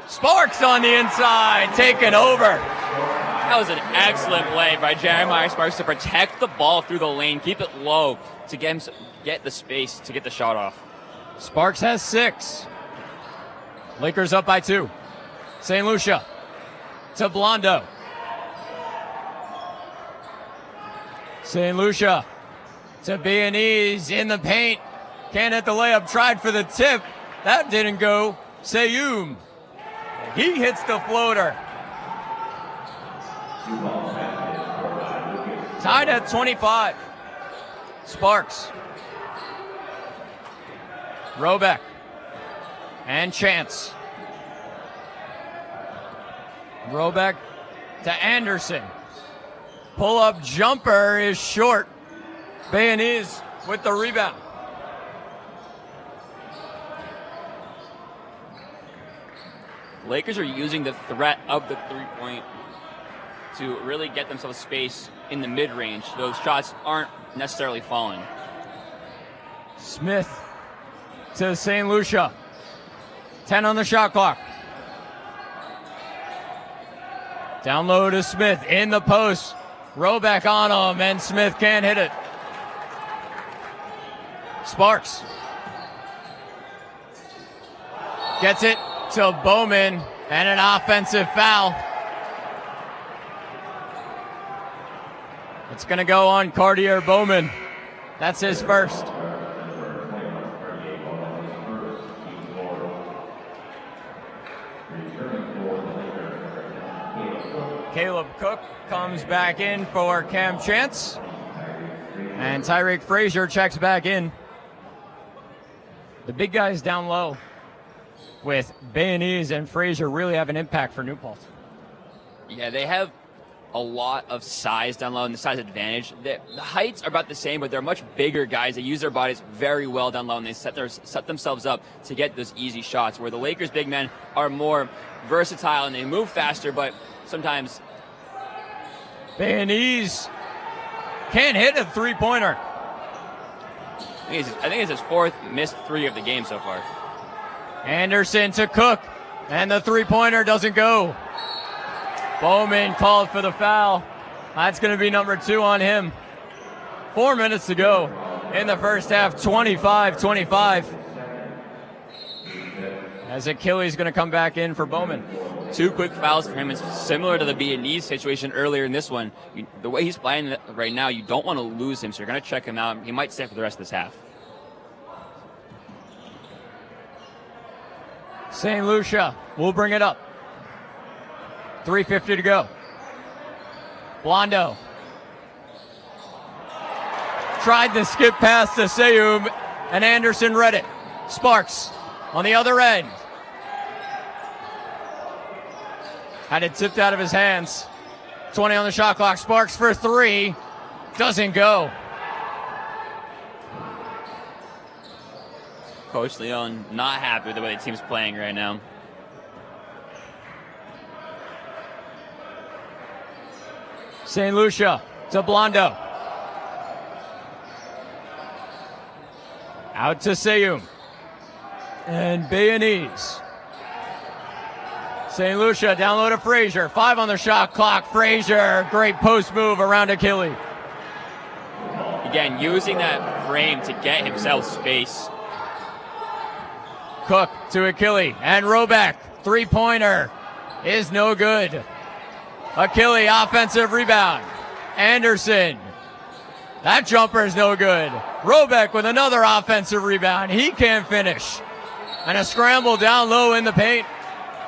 Sparks on the inside, taken over. That was an excellent play by Jeremiah Sparks to protect the ball through the lane, keep it low to get the space to get the shot off. Sparks has 6. Lakers up by 2. St. Lucia to Blondo. St. Lucia to Bayonese in the paint. Can't hit the layup, tried for the tip. That didn't go. Seyum. He hits the floater. Tied at 25. Sparks. Robeck. And Chance. Robeck to Anderson. Pull-up jumper is short. Bayonese with the rebound. Lakers are using the threat of the three-point to really get themselves space in the mid-range. Those shots aren't necessarily falling. Smith to St. Lucia. 10 on the shot clock. Down low to Smith in the post. Robeck on him, and Smith can't hit it. Sparks gets it to Bowman, and an offensive foul. It's going to go on Cartier Bowman. That's his first. Caleb Cook comes back in for Cam Chance. And Tyreek Frazier checks back in. The big guys down low with Bayonese and Frazier really have an impact for New Paltz. Yeah, they have a lot of size down low and the size advantage. The heights are about the same, but they're much bigger guys. They use their bodies very well down low, and they set themselves up to get those easy shots, where the Lakers' big men are more versatile and they move faster, but sometimes Bayonese can't hit a three-pointer. I think it's his 4th missed 3 of the game so far. Anderson to Cook, and the three-pointer doesn't go. Bowman called for the foul. That's going to be number 2 on him. 4 minutes to go in the first half, 25-25. As Achilles going to come back in for Bowman. 2 quick fouls for him. It's similar to the B&E situation earlier in this one. The way he's playing right now, you don't want to lose him, so you're going to check him out. He might stay for the rest of this half. St. Lucia will bring it up. 3:50 to go. Blondo tried the skip pass to Seyum, and Anderson read it. Sparks on the other end. Had it tipped out of his hands. 20 on the shot clock. Sparks for 3. Doesn't go. Coach Leon not happy with the way the team's playing right now. St. Lucia to Blondo. Out to Seyum. And Bayonese. St. Lucia down low to Frazier. 5 on the shot clock. Frazier, great post move around Achilles. Again, using that frame to get himself space. Cook to Achilles. And Robeck, three-pointer is no good. Achilles, offensive rebound. Anderson. That jumper is no good. Robeck with another offensive rebound. He can't finish. And a scramble down low in the paint.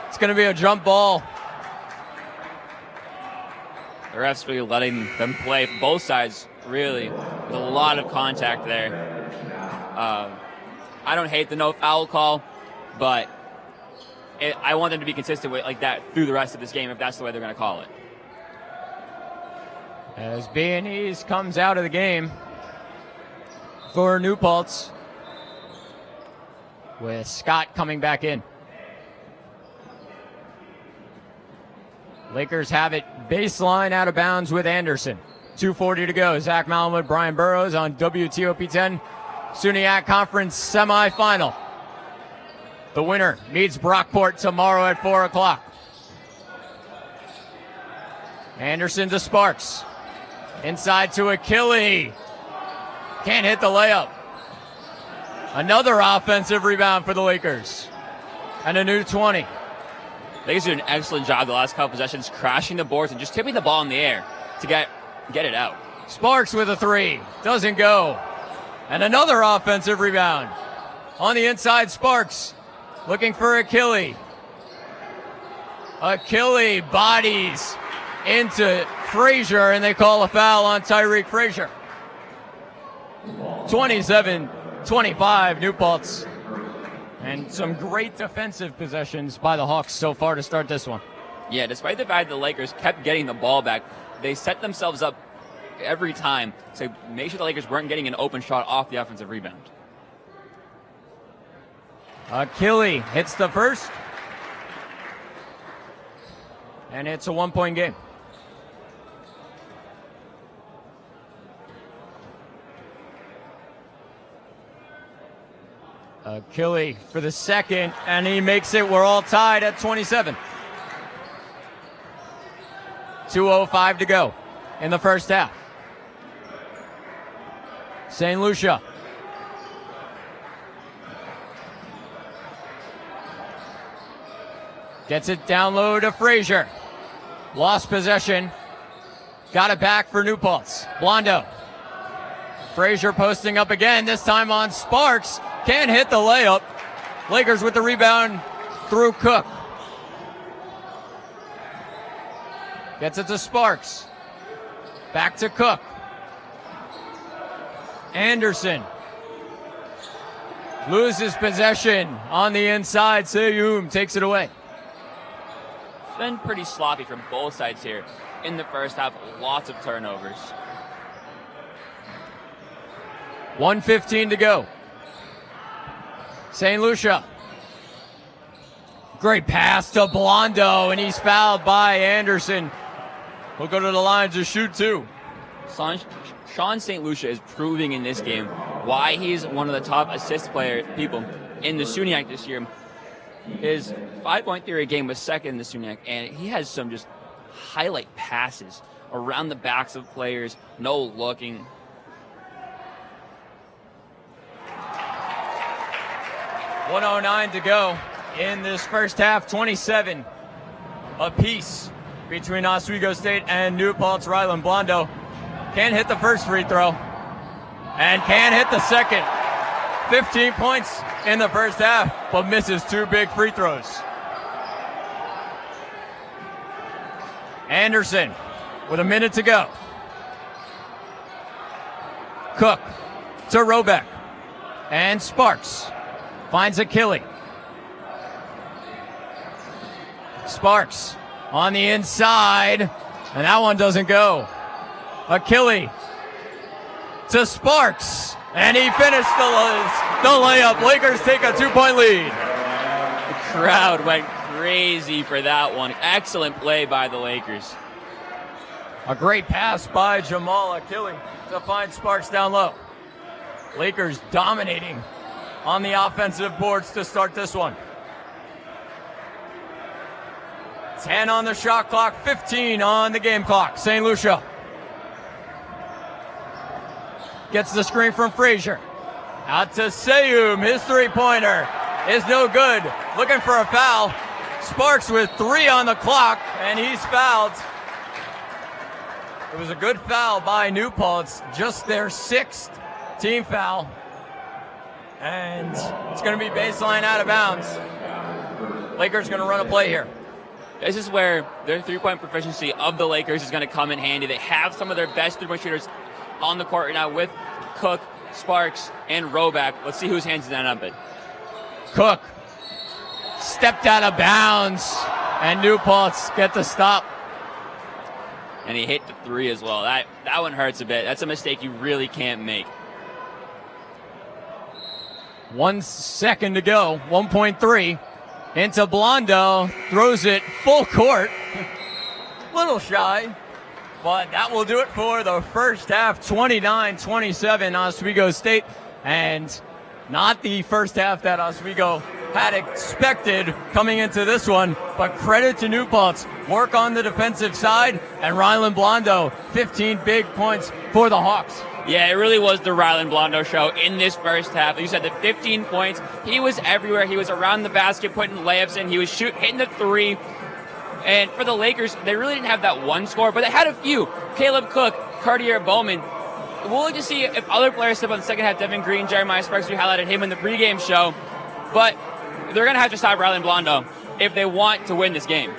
It's going to be a jump ball. The refs really letting them play both sides, really, with a lot of contact there. I don't hate the no foul call, but I want them to be consistent with like that through the rest of this game if that's the way they're going to call it. As Bayonese comes out of the game for New Paltz, with Scott coming back in. Lakers have it baseline out of bounds with Anderson. 2:40 to go. Zach Malamud, Brian Burrows on WTOP 10. SUNYAC Conference semifinal. The winner meets Brockport tomorrow at 4 o'clock. Anderson to Sparks. Inside to Achille. Can't hit the layup. Another offensive rebound for the Lakers. And a new 20. Lakers did an excellent job the last couple possessions, crashing the boards and just tipping the ball in the air to get it out. Sparks with a 3. Doesn't go. And another offensive rebound. On the inside, Sparks looking for Achille. Achille bodies into Frazier, and they call a foul on Tyreek Frazier. 27-25, New Paltz. And some great defensive possessions by the Hawks so far to start this one. Yeah, despite the fact that the Lakers kept getting the ball back, they set themselves up every time to make sure the Lakers weren't getting an open shot off the offensive rebound. Achille hits the first. And it's a 1-point game. Achille for the second, and he makes it. We're all tied at 27. 2:05 to go in the first half. St. Lucia. Gets it down low to Frazier. Lost possession. Got it back for New Paltz. Blondo. Frazier posting up again, this time on Sparks. Can't hit the layup. Lakers with the rebound through Cook. Gets it to Sparks. Back to Cook. Anderson. Loses possession on the inside. Seyum takes it away. It's been pretty sloppy from both sides here in the first half. Lots of turnovers. 1:15 to go. St. Lucia. Great pass to Blondo, and he's fouled by Anderson. He'll go to the line to shoot two. Sean St. Lucia is proving in this game why he's one of the top assist people in the SUNYAC this year. His 5.3 a game was second in the SUNYAC, and he has some just highlight passes around the backs of players, no looking. .109 to go in this first half. 27 apiece between Oswego State and New Paltz. Rylan Blondo can't hit the first free throw and can't hit the second. 15 points in the first half, but misses two big free throws. Anderson with a minute to go. Cook to Robeck, and Sparks finds Achille. Sparks on the inside, and that one doesn't go. Achille to Sparks, and he finished the layup. Lakers take a 2-point lead. The crowd went crazy for that one. Excellent play by the Lakers. A great pass by Jamal Achille to find Sparks down low. Lakers dominating on the offensive boards to start this one. 10 on the shot clock, 15 on the game clock. St. Lucia gets the screen from Frazier. Out to Seyum. His three-pointer is no good. Looking for a foul. Sparks with 3 on the clock, and he's fouled. It was a good foul by New Paltz, just their 6th team foul. And it's going to be baseline out of bounds. Lakers going to run a play here. This is where their three-point proficiency of the Lakers is going to come in handy. They have some of their best three-point shooters on the court right now with Cook, Sparks, and Roback. Let's see whose hands that up in. Cook stepped out of bounds, and New Paltz get the stop. And he hit the 3 as well. That one hurts a bit. That's a mistake you really can't make. 1 second to go. 1.3 into Blondo. Throws it full court. little shy. But that will do it for the first half, 29-27 Oswego State. And not the first half that Oswego had expected coming into this one, but credit to New Paltz. Work on the defensive side, and Rylan Blondo, 15 big points for the Hawks. Yeah, it really was the Rylan Blondo show in this first half. You said the 15 points. He was everywhere. He was around the basket, putting layups in. He was hitting the three. And for the Lakers, they really didn't have that one score, but they had a few. Caleb Cook, Cartier Bowman. We'll look to see if other players step on the second half. Devin Green, Jeremiah Sparks, we highlighted him in the pregame show. But they're going to have to stop Rylan Blondo if they want to win this game.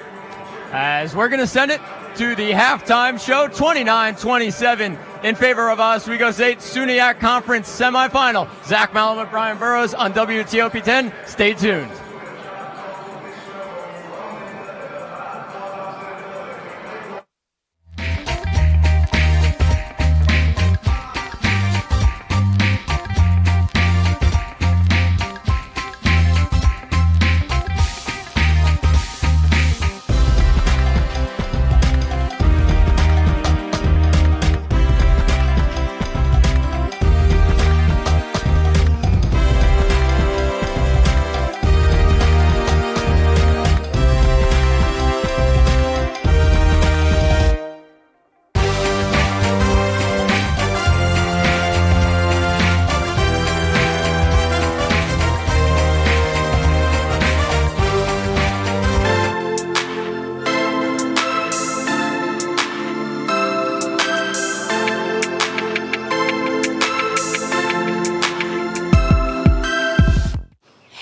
As we're going to send it to the halftime show, 29-27 in favor of Oswego State SUNY Conference semifinal. Zach Malamuth, Brian Burrows on WTOP 10. Stay tuned.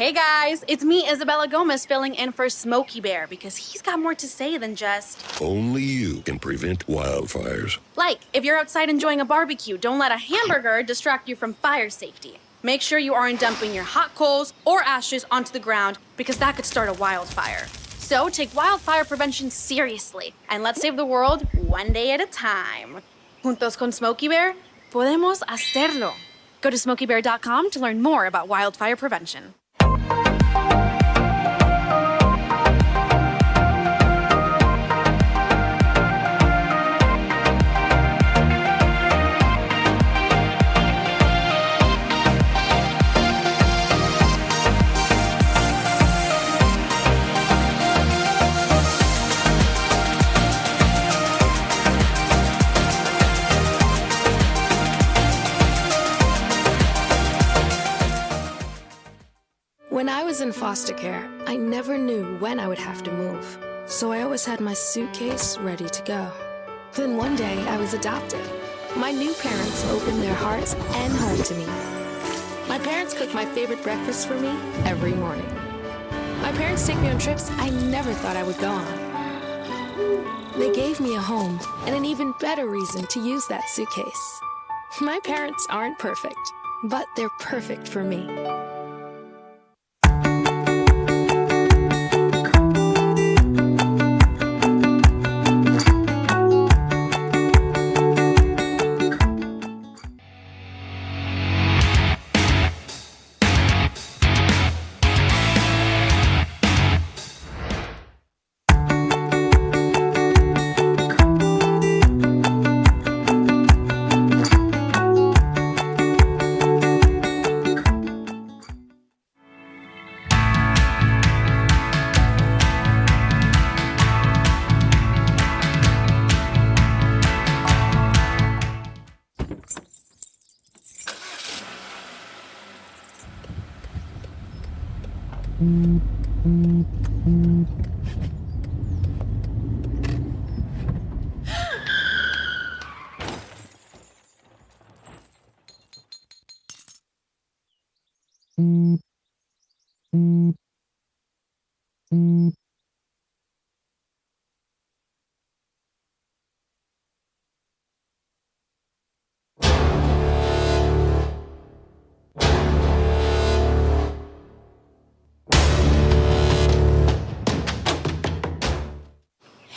Hey guys, it's me, Isabella Gomez, filling in for Smokey Bear because he's got more to say than just... Only you can prevent wildfires. Like, if you're outside enjoying a barbecue, don't let a hamburger distract you from fire safety. Make sure you aren't dumping your hot coals or ashes onto the ground because that could start a wildfire. So take wildfire prevention seriously and let's save the world one day at a time. Juntos con Smokey Bear, podemos hacerlo. Go to smokeybear.com to learn more about wildfire prevention. When I was in foster care, I never knew when I would have to move. So I always had my suitcase ready to go. Then one day I was adopted. My new parents opened their hearts and home to me. My parents cook my favorite breakfast for me every morning. My parents take me on trips I never thought I would go on. They gave me a home and an even better reason to use that suitcase. My parents aren't perfect, but they're perfect for me.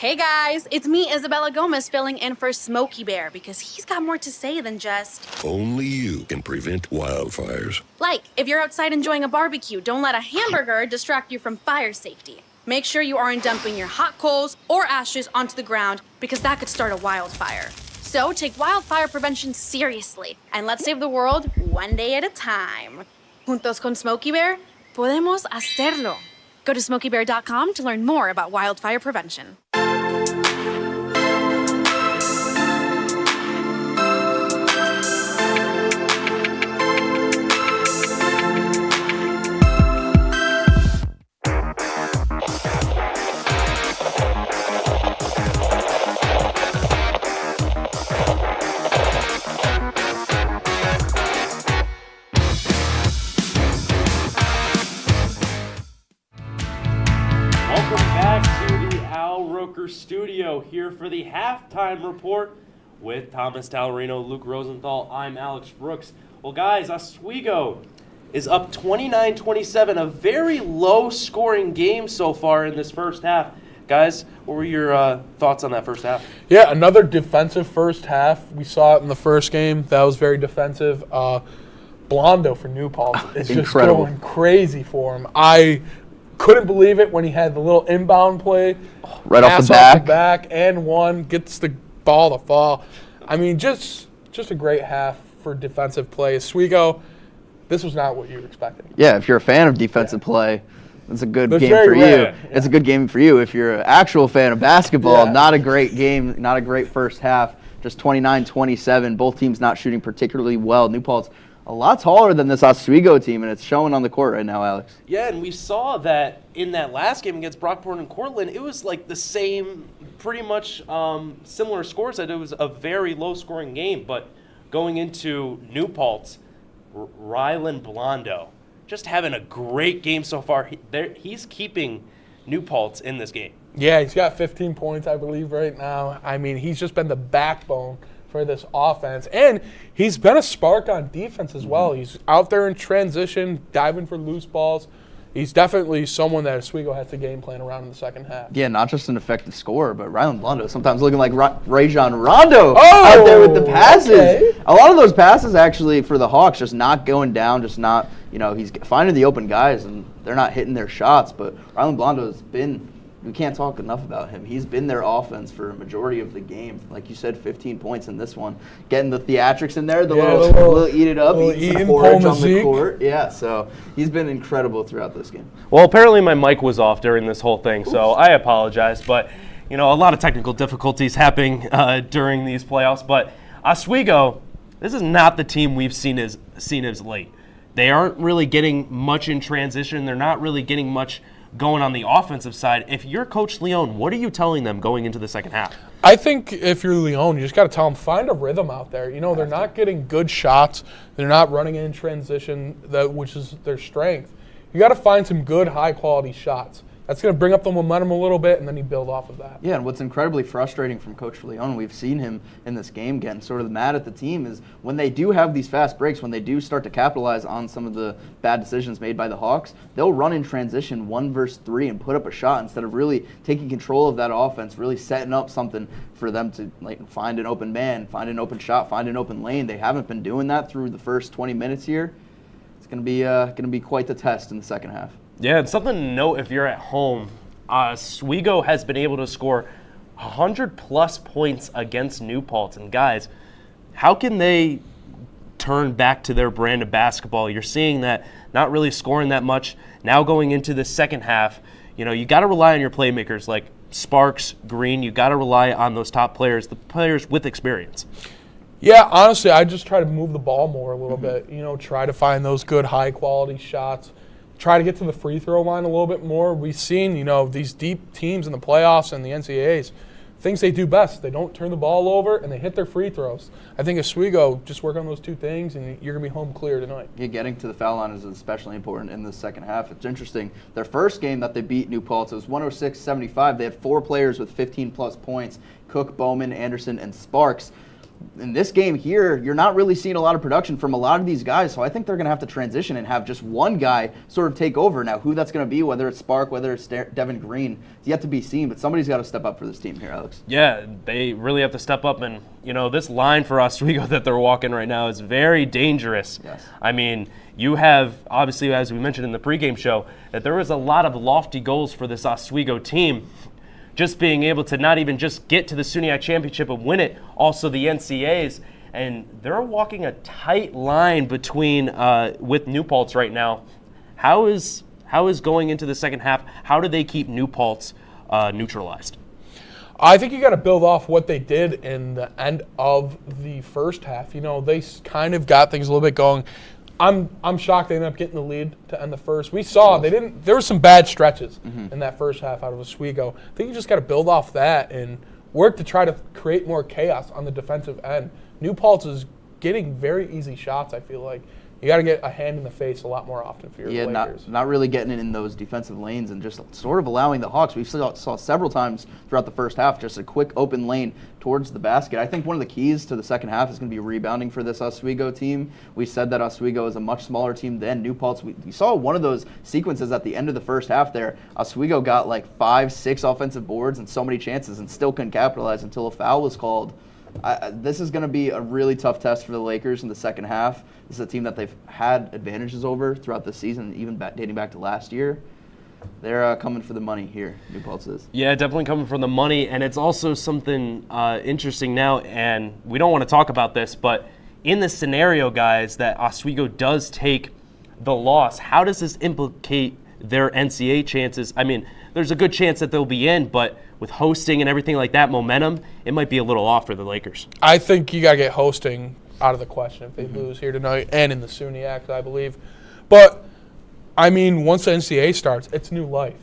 Hey guys, it's me, Isabella Gomez, filling in for Smokey Bear because he's got more to say than just... Only you can prevent wildfires. Like, if you're outside enjoying a barbecue, don't let a hamburger distract you from fire safety. Make sure you aren't dumping your hot coals or ashes onto the ground because that could start a wildfire. So take wildfire prevention seriously and let's save the world one day at a time. Juntos con Smokey Bear, podemos hacerlo. Go to smokeybear.com to learn more about wildfire prevention. Studio here for the halftime report with Thomas Tallarino, Luke Rosenthal. I'm Alex Brooks. Well, guys, Oswego is up 29-27, a very low-scoring game so far in this first half. Guys, what were your thoughts on that first half? Yeah, another defensive first half. We saw it in the first game. That was very defensive. Blondo for New Paltz is just going crazy for him. I couldn't believe it when he had the little inbound play. Right off the back and one, gets the ball to fall. I mean, just a great half for defensive play. Oswego, this was not what you were expecting. Yeah, if you're a fan of defensive play, it's a good That's game very for rare. you. Yeah. It's a good game for you. If you're an actual fan of basketball, not a great game, not a great first half, just 29-27. Both teams not shooting particularly well. New Paltz a lot taller than this Oswego team, and it's showing on the court right now, Alex. Yeah, and we saw that in that last game against Brockport and Cortland, it was like the same, pretty much similar scores. That it was a very low-scoring game, but going into New Paltz, Rylan Blondo, just having a great game so far. He's keeping New Paltz in this game. Yeah, he's got 15 points, I believe, right now. I mean, he's just been the backbone for this offense. And he's been a spark on defense as well. He's out there in transition, diving for loose balls. He's definitely someone that Oswego has to game plan around in the second half. Yeah, not just an effective scorer, but Rylan Blondo sometimes looking like Rajon Rondo out there with the passes. Okay. A lot of those passes actually for the Hawks just not going down, just not, he's finding the open guys and they're not hitting their shots. But Rylan Blondo has been, we can't talk enough about him. He's been their offense for a majority of the game. Like you said, 15 points in this one. Getting the theatrics in there, the little eat it up, eating some porridge on the court. Yeah, so he's been incredible throughout this game. Well, apparently my mic was off during this whole thing, so I apologize. But, a lot of technical difficulties happening during these playoffs. But Oswego, this is not the team we've seen as late. They aren't really getting much in transition. They're not really getting much going on the offensive side. If you're Coach Leone, what are you telling them going into the second half? I think if you're Leone, you just got to tell them, find a rhythm out there. They're not getting good shots. They're not running in transition, which is their strength. You got to find some good, high-quality shots. That's going to bring up the momentum a little bit, and then you build off of that. Yeah, and what's incredibly frustrating from Coach Leone, we've seen him in this game getting sort of mad at the team, is when they do have these fast breaks, when they do start to capitalize on some of the bad decisions made by the Hawks, they'll run in transition 1 versus 3 and put up a shot instead of really taking control of that offense, really setting up something for them to find an open man, find an open shot, find an open lane. They haven't been doing that through the first 20 minutes here. It's going to be quite the test in the second half. Yeah, and something to note if you're at home, Oswego has been able to score 100-plus points against New Paltz. And guys, how can they turn back to their brand of basketball? You're seeing that not really scoring that much. Now going into the second half, you got to rely on your playmakers like Sparks, Green. You got to rely on those top players, the players with experience. Yeah, honestly, I just try to move the ball more a little bit. Try to find those good, high-quality shots. Try to get to the free throw line a little bit more. We've seen, these deep teams in the playoffs and the NCAAs, things they do best. They don't turn the ball over, and they hit their free throws. I think Oswego, just work on those two things, and you're going to be home clear tonight. Yeah, getting to the foul line is especially important in the second half. It's interesting. Their first game that they beat New Paltz, it was 106-75. They had 4 players with 15-plus points, Cook, Bowman, Anderson, and Sparks. in this game here, you're not really seeing a lot of production from a lot of these guys, so I think they're going to have to transition and have just one guy sort of take over. Now, who that's going to be, whether it's Spark, whether it's Devin Green, it's yet to be seen, but somebody's got to step up for this team here, Alex. Yeah, they really have to step up, and, this line for Oswego that they're walking right now is very dangerous. Yes. I mean, you have, obviously, as we mentioned in the pregame show, that there was a lot of lofty goals for this Oswego team. Just being able to not even just get to the SUNYAC championship and win it, also the NCAAs, and they're walking a tight line between with New Paltz right now. How is going into the second half? How do they keep New Paltz neutralized? I think you got to build off what they did in the end of the first half. They kind of got things a little bit going. I'm shocked they ended up getting the lead to end the first. We saw there were some bad stretches in that first half out of Oswego. I think you just got to build off that and work to try to create more chaos on the defensive end. New Paltz is getting very easy shots, I feel like. You got to get a hand in the face a lot more often for your Lakers. Not really getting it in those defensive lanes and just sort of allowing the Hawks. We saw several times throughout the first half just a quick open lane towards the basket. I think one of the keys to the second half is going to be rebounding for this Oswego team. We said that Oswego is a much smaller team than New Paltz. We saw one of those sequences at the end of the first half there. Oswego got like 5-6 offensive boards and so many chances and still couldn't capitalize until a foul was called. This is going to be a really tough test for the Lakers in the second half. This is a team that they've had advantages over throughout the season, even dating back to last year. They're coming for the money here, New Paltz is. Yeah, definitely coming for the money, and it's also something interesting now, and we don't want to talk about this, but in the scenario, guys, that Oswego does take the loss, how does this implicate their NCAA chances? I mean, there's a good chance that they'll be in, but with hosting and everything like that, momentum, it might be a little off for the Lakers. I think you got to get hosting out of the question if they lose here tonight and in the SUNYAC, I believe. But, I mean, once the NCAA starts, it's new life.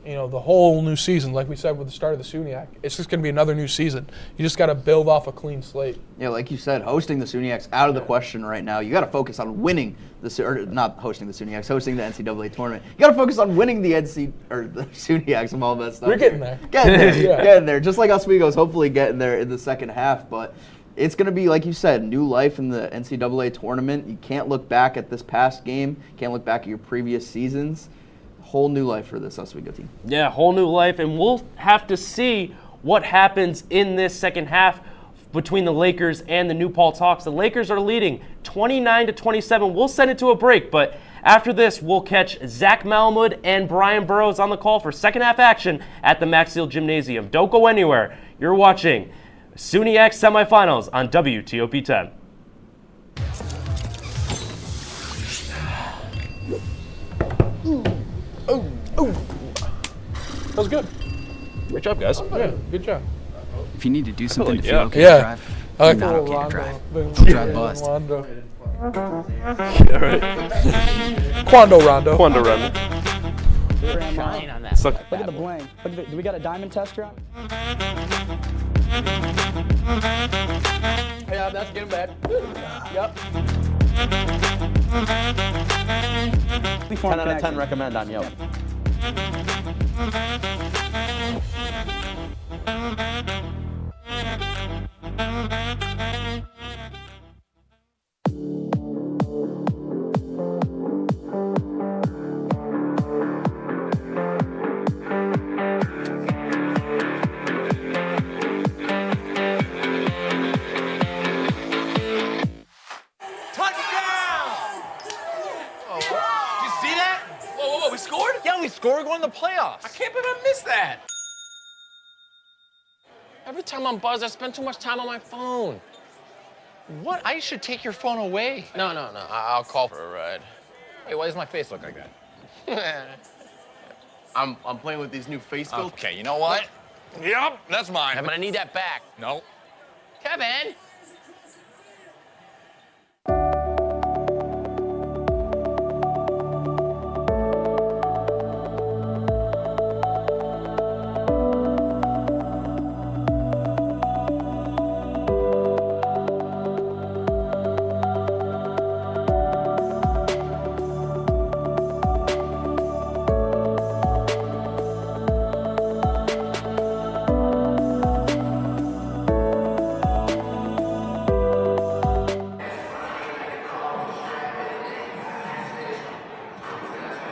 The whole new season, like we said with the start of the SUNYAC, it's just going to be another new season. You just got to build off a clean slate. Yeah, like you said, hosting the SUNYAC's out of the question right now. You got to focus on winning not hosting the SUNYAC's, hosting the NCAA tournament. You got to focus on winning the SUNYAC's and all that stuff. We're getting there. Getting there. Getting there. Just like Oswego's hopefully getting there in the second half, but it's going to be, like you said, new life in the NCAA tournament. You can't look back at this past game. Can't look back at your previous seasons. Whole new life for this Oswego team. Yeah, whole new life, and we'll have to see what happens in this second half between the Lakers and the New Paltz Hawks. The Lakers are leading 29-27. We'll send it to a break, but after this, we'll catch Zach Malamud and Brian Burrows on the call for second half action at the Max Seal Gymnasium. Don't go anywhere. You're watching SUNYAC semifinals on WTOP 10. That was good. Great job, guys. Yeah, good job. If you need to do something to feel okay yeah. to drive, I like you're not the okay to drive. Rondo. Don't drive bust. Yeah, right. Quando Rondo. Shine on that. Look at the bling. Do we got a diamond tester on? Yeah, that's getting bad. Yep. 10 out of 10 recommend on Yelp. We're going to the playoffs. I can't believe I missed that. Every time I'm buzzed, I spend too much time on my phone. What? I should take your phone away. No. I'll call for a ride. Hey, why does my face look like that? I'm playing with these new face filters. Okay, you know what? Yep, that's mine. I'm gonna need that back. No. Kevin.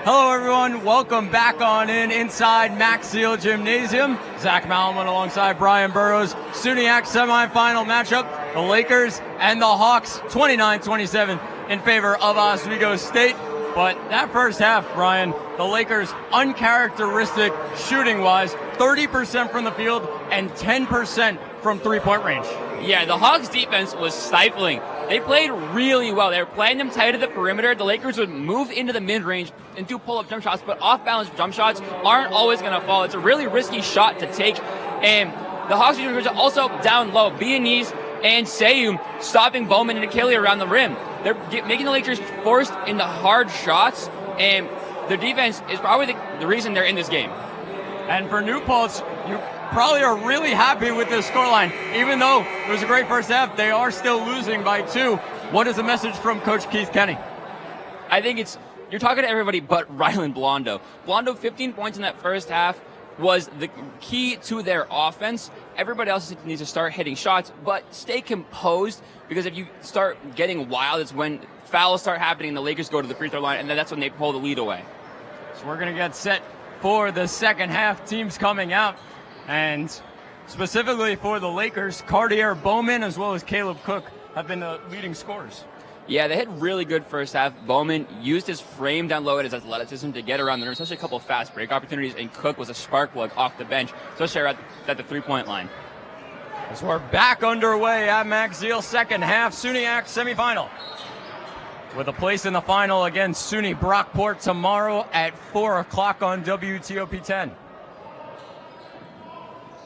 Hello, everyone. Welcome back on inside Max Seal Gymnasium. Zach Malman alongside Brian Burrows. SUNYAC semifinal matchup. The Lakers and the Hawks, 29-27 in favor of Oswego State. But that first half, Brian, the Lakers uncharacteristic shooting-wise, 30% from the field and 10% from three-point range. Yeah, the Hawks defense was stifling. They played really well. They were playing them tight at the perimeter. The Lakers would move into the mid-range and do pull-up jump shots, but off-balance jump shots aren't always going to fall. It's a really risky shot to take. And the Hawks defense are also down low. Bianese and Seyu stopping Bowman and Achille around the rim. They're making the Lakers forced into hard shots, and their defense is probably the reason they're in this game. And for New Paltz, you probably are really happy with this scoreline. Even though it was a great first half, they are still losing by 2. What is the message from Coach Keith Kenny? I think you're talking to everybody but Rylan Blondo. Blondo, 15 points in that first half, was the key to their offense. Everybody else needs to start hitting shots, but stay composed, because if you start getting wild, it's when fouls start happening and the Lakers go to the free throw line, and then that's when they pull the lead away. So we're going to get set for the second half. Teams coming out, and specifically for the Lakers, Cartier Bowman as well as Caleb Cook have been the leading scorers. Yeah, they had really good first half. Bowman used his frame down low at his athleticism to get around the rim, especially a couple of fast break opportunities, and Cook was a spark plug off the bench, especially at the three-point line. As we're back underway at Max Seal, second half, SUNYAC semifinal. With a place in the final against SUNY Brockport tomorrow at 4 o'clock on WTOP 10.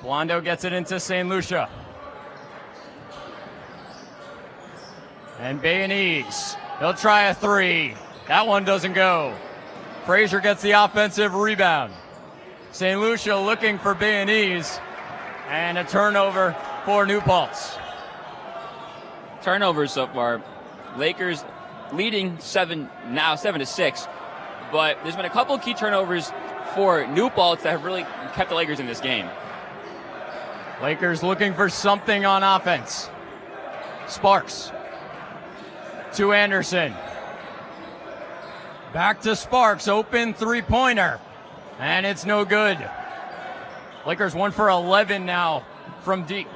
Blondo gets it into St. Lucia. And Bianese, he'll try a 3. That one doesn't go. Frazier gets the offensive rebound. St. Lucia looking for Bianese, and a turnover for New Paltz. Turnovers so far. Lakers leading 7-6. But there's been a couple of key turnovers for New Paltz that have really kept the Lakers in this game. Lakers looking for something on offense. Sparks to Anderson. Back to Sparks, open three-pointer. And it's no good. Lakers 1 for 11 now from deep.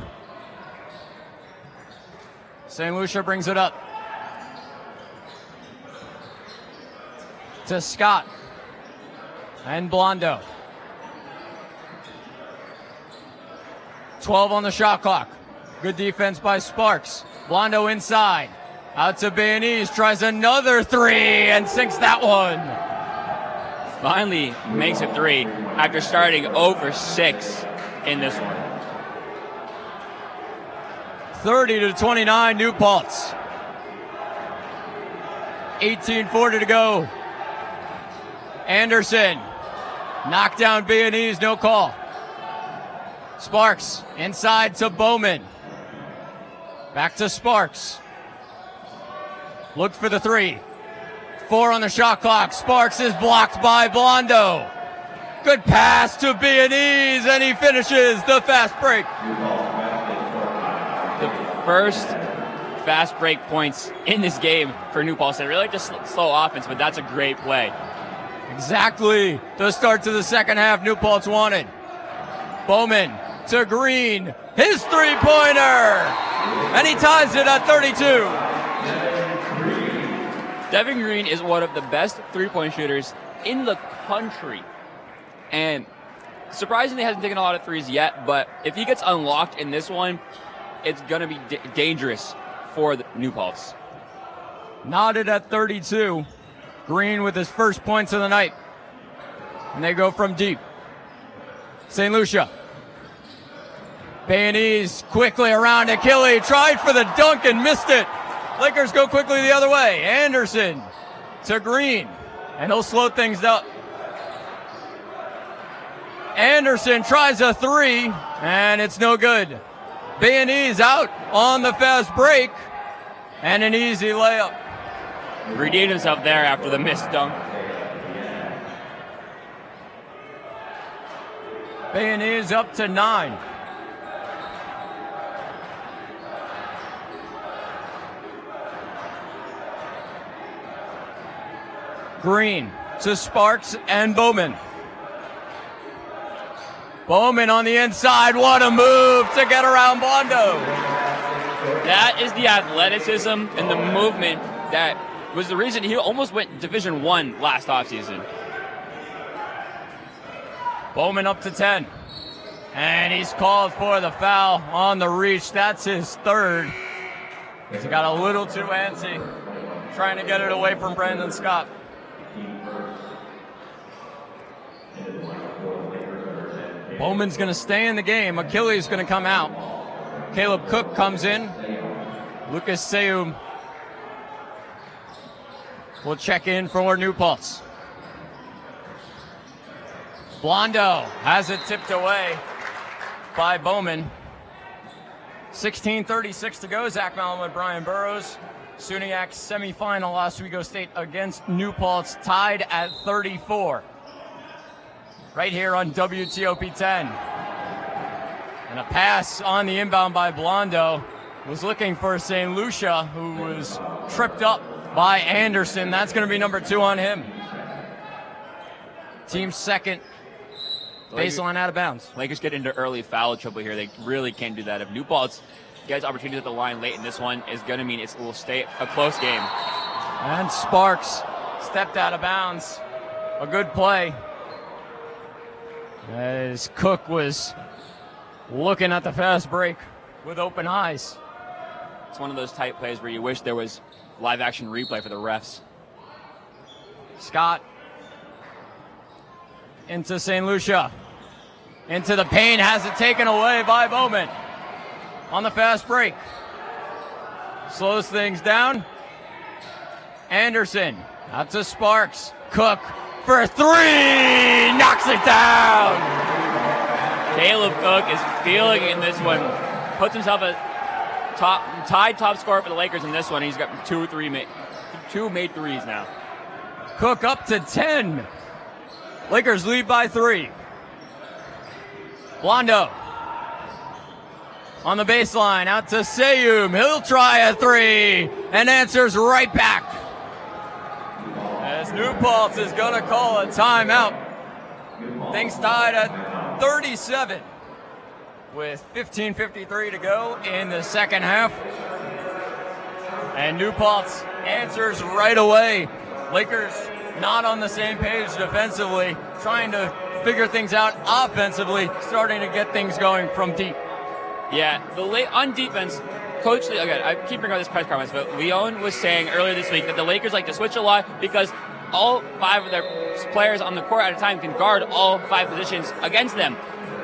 St. Lucia brings it up to Scott and Blondo. 12 on the shot clock. Good defense by Sparks. Blondo inside. Out to Bianese, tries another 3 and sinks that one. Finally makes it 3 after starting 0 for 6 in this one. 30-29 New Paltz. 18:40 to go. Anderson knocked down Bianese, no call. Sparks inside to Bowman. Back to Sparks. Looked for the 3. 4 on the shot clock. Sparks is blocked by Blondo. Good pass to Bianese, and he finishes the fast break. The first fast break points in this game for New Paltz. They really just slow offense, but that's a great play. Exactly the start to the second half New Paltz wanted. Bowman to Green, his three-pointer, and he ties it at 32. Devin Green is one of the best three-point shooters in the country. And surprisingly, hasn't taken a lot of threes yet, but if he gets unlocked in this one, it's going to be dangerous for the New Paltz. Knotted at 32. Green with his first points of the night. And they go from deep. St. Lucia. Bianese quickly around Achille. Tried for the dunk and missed it. Lakers go quickly the other way. Anderson to Green. And he'll slow things up. Anderson tries a 3. And it's no good. Bianese out on the fast break. And an easy layup. Redeemed himself there after the missed dunk. Bianese up to 9. Green to Sparks and Bowman. Bowman on the inside. What a move to get around Blondo. That is the athleticism and the movement that was the reason he almost went Division I last offseason. Bowman up to 10. And he's called for the foul on the reach. That's his third. He got a little too antsy, trying to get it away from Brandon Scott. Bowman's going to stay in the game. Achilles going to come out. Caleb Cook comes in. Lucas Seum will check in for New Paltz. Blondo has it tipped away by Bowman. 16:36 to go. Zach Mallon with Brian Burrows. SUNYAC semifinal, Oswego State against New Paltz, tied at 34. Right here on WTOP 10. And a pass on the inbound by Blondo. Was looking for St. Lucia, who was tripped up by Anderson. That's going to be number 2 on him. Team second. Baseline out of bounds. Lakers get into early foul trouble here. They really can't do that. If New Paltz gets opportunities at the line late in this one, is going to mean it will stay a close game. And Sparks stepped out of bounds. A good play. As Cook was looking at the fast break with open eyes. It's one of those tight plays where you wish there was live action replay for the refs. Scott into St. Lucia. Into the paint, has it taken away by Bowman. On the fast break. Slows things down. Anderson out to Sparks. Cook for 3, knocks it down. Caleb Cook is feeling in this one. Puts himself at tied top scorer for the Lakers in this one. He's got two made threes now. Cook up to 10. Lakers lead by 3. Blondo on the baseline, out to Seum. He'll try a 3 and answers right back. As New Paltz is going to call a timeout. Things tied at 37 with 15:53 to go in the second half. And New Paltz answers right away. Lakers not on the same page defensively, trying to figure things out offensively, starting to get things going from deep. Yeah, on defense, Coach Lee, again, I keep bringing up this press conference, but Leon was saying earlier this week that the Lakers like to switch a lot because all 5 of their players on the court at a time can guard all 5 positions against them.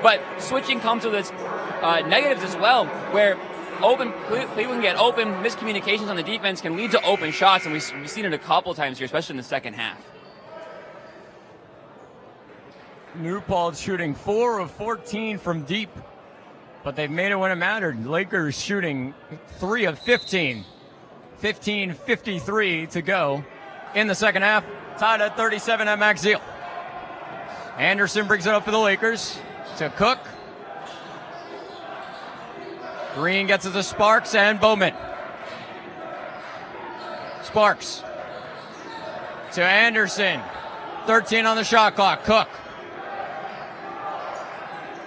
But switching comes with its negatives as well, where Cleveland get open, miscommunications on the defense can lead to open shots, and we've seen it a couple times here, especially in the second half. New Paltz shooting 4 of 14 from deep, but they've made it when it mattered. Lakers shooting 3 of 15. 15:53 to go in the second half, tied at 37 at Max Zeal. Anderson brings it up for the Lakers to Cook. Green gets it to Sparks and Bowman. Sparks to Anderson. 13 on the shot clock.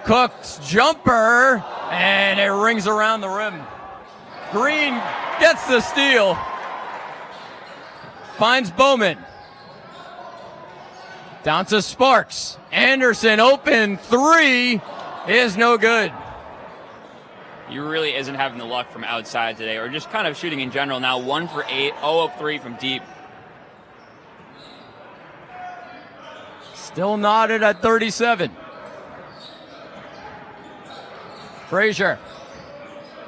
Cook's jumper, and it rings around the rim. Green gets the steal. Finds Bowman. Down to Sparks. Anderson open 3 is no good. He really isn't having the luck from outside today, or just kind of shooting in general. Now 1 for 8, 0 of 3 from deep. Still knotted at 37. Frazier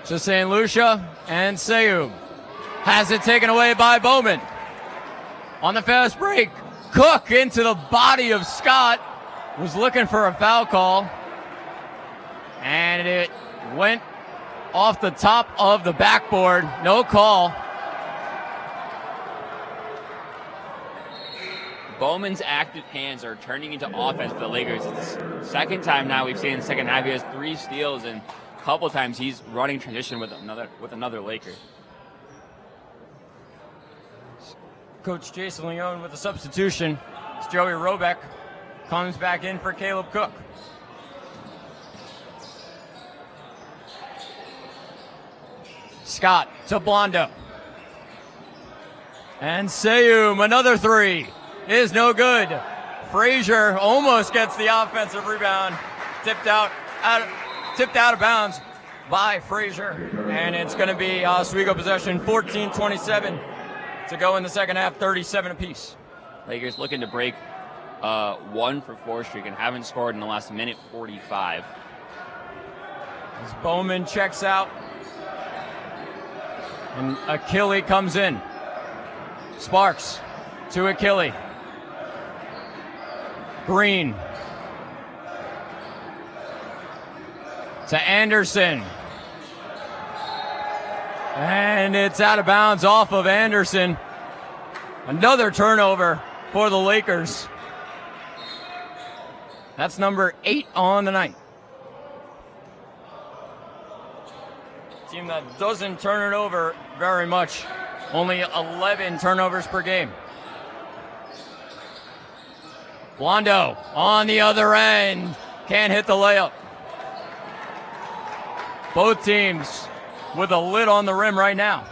to St. Lucia, and Seum has it taken away by Bowman. On the fast break, Cook into the body of Scott. Was looking for a foul call, and it went off the top of the backboard. No call. Bowman's active hands are turning into offense for the Lakers. It's the second time now we've seen in the second half he has 3 steals, and a couple times he's running transition with another Laker. Coach Jason Leone with a substitution. Joey Robeck comes back in for Caleb Cook. Scott to Blondo. And Seyum, another three, is no good. Frazier almost gets the offensive rebound. Tipped out of bounds by Frazier. And it's going to be Oswego possession, 14-27 to go in the second half, 37 apiece. Lakers looking to break 1-for-4 streak and haven't scored in the last minute 45. As Bowman checks out. And Achille comes in. Sparks to Achille. Green to Anderson. And it's out of bounds off of Anderson. Another turnover for the Lakers. That's number 8 on the night. Team that doesn't turn it over very much. Only 11 turnovers per game. Blondo on the other end. Can't hit the layup. Both teams with a lid on the rim right now.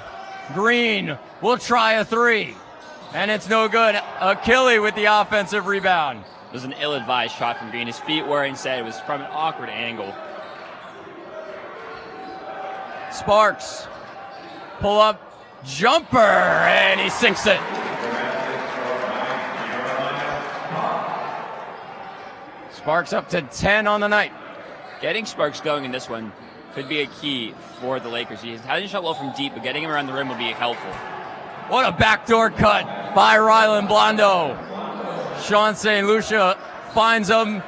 Green will try a three. And it's no good. Achille with the offensive rebound. It was an ill-advised shot from Green. His feet were instead. It was from an awkward angle. Sparks, pull up, jumper, and he sinks it. Sparks up to 10 on the night. Getting Sparks going in this one could be a key for the Lakers. He hasn't shot well from deep, but getting him around the rim will be helpful. What a backdoor cut by Rylan Blondo. Sean St. Lucia finds him,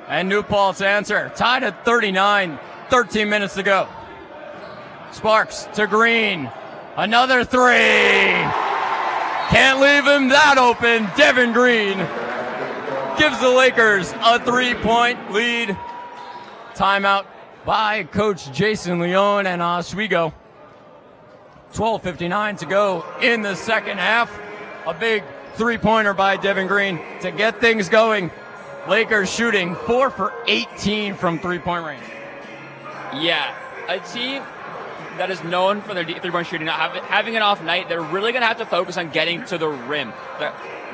and New Paltz answer. Tied at 39, 13 minutes to go. Sparks to Green. Another three. Can't leave him that open. Devin Green gives the Lakers a 3-point lead. Timeout by Coach Jason Leone and Oswego. 12:59 to go in the second half. A big three-pointer by Devin Green to get things going. Lakers shooting 4 for 18 from three-point range. Yeah, a team that is known for their three-point shooting, not having an off night, they're really going to have to focus on getting to the rim.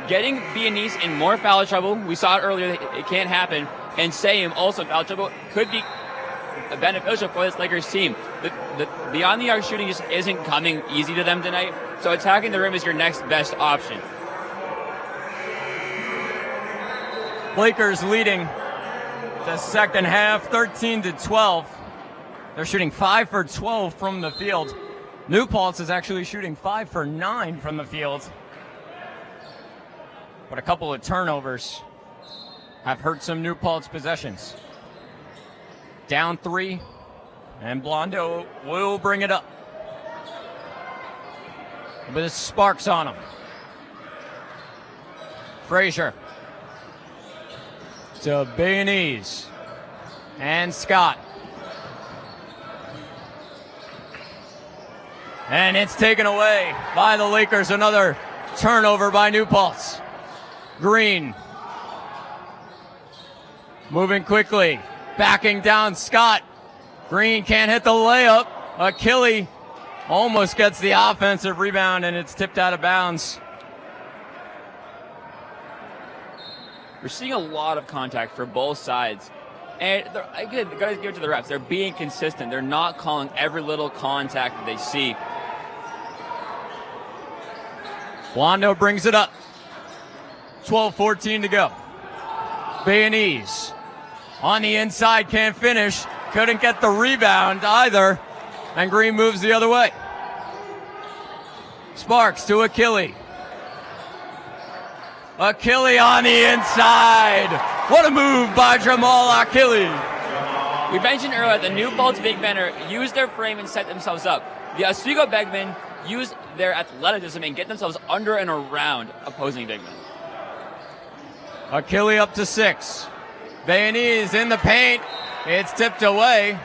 Getting Bianese in more foul trouble, we saw it earlier, it can't happen, and Seyum also foul trouble, could be beneficial for this Lakers team. The beyond the arc shooting just isn't coming easy to them tonight, so attacking the rim is your next best option. Lakers leading the second half, 13-12. They're shooting 5 for 12 from the field. New Paltz is actually shooting 5 for 9 from the field. But a couple of turnovers have hurt some New Paltz possessions. Down 3, and Blondo will bring it up. With Sparks on him. Frazier to Bianese and Scott. And it's taken away by the Lakers. Another turnover by New Paltz. Green moving quickly, backing down Scott. Green can't hit the layup. Achille almost gets the offensive rebound, and it's tipped out of bounds. We're seeing a lot of contact for both sides. And again, the guys give it to the refs. They're being consistent. They're not calling every little contact that they see. Blondo brings it up. 12:14 to go. Bianese on the inside, can't finish. Couldn't get the rebound either. And Green moves the other way. Sparks to Achille. Achille on the inside. What a move by Jamal Achille. We mentioned earlier the New Paltz big men use their frame and set themselves up. The Oswego big men use their athleticism and get themselves under and around opposing big men. Achille up to 6. Bianese in the paint. It's tipped away.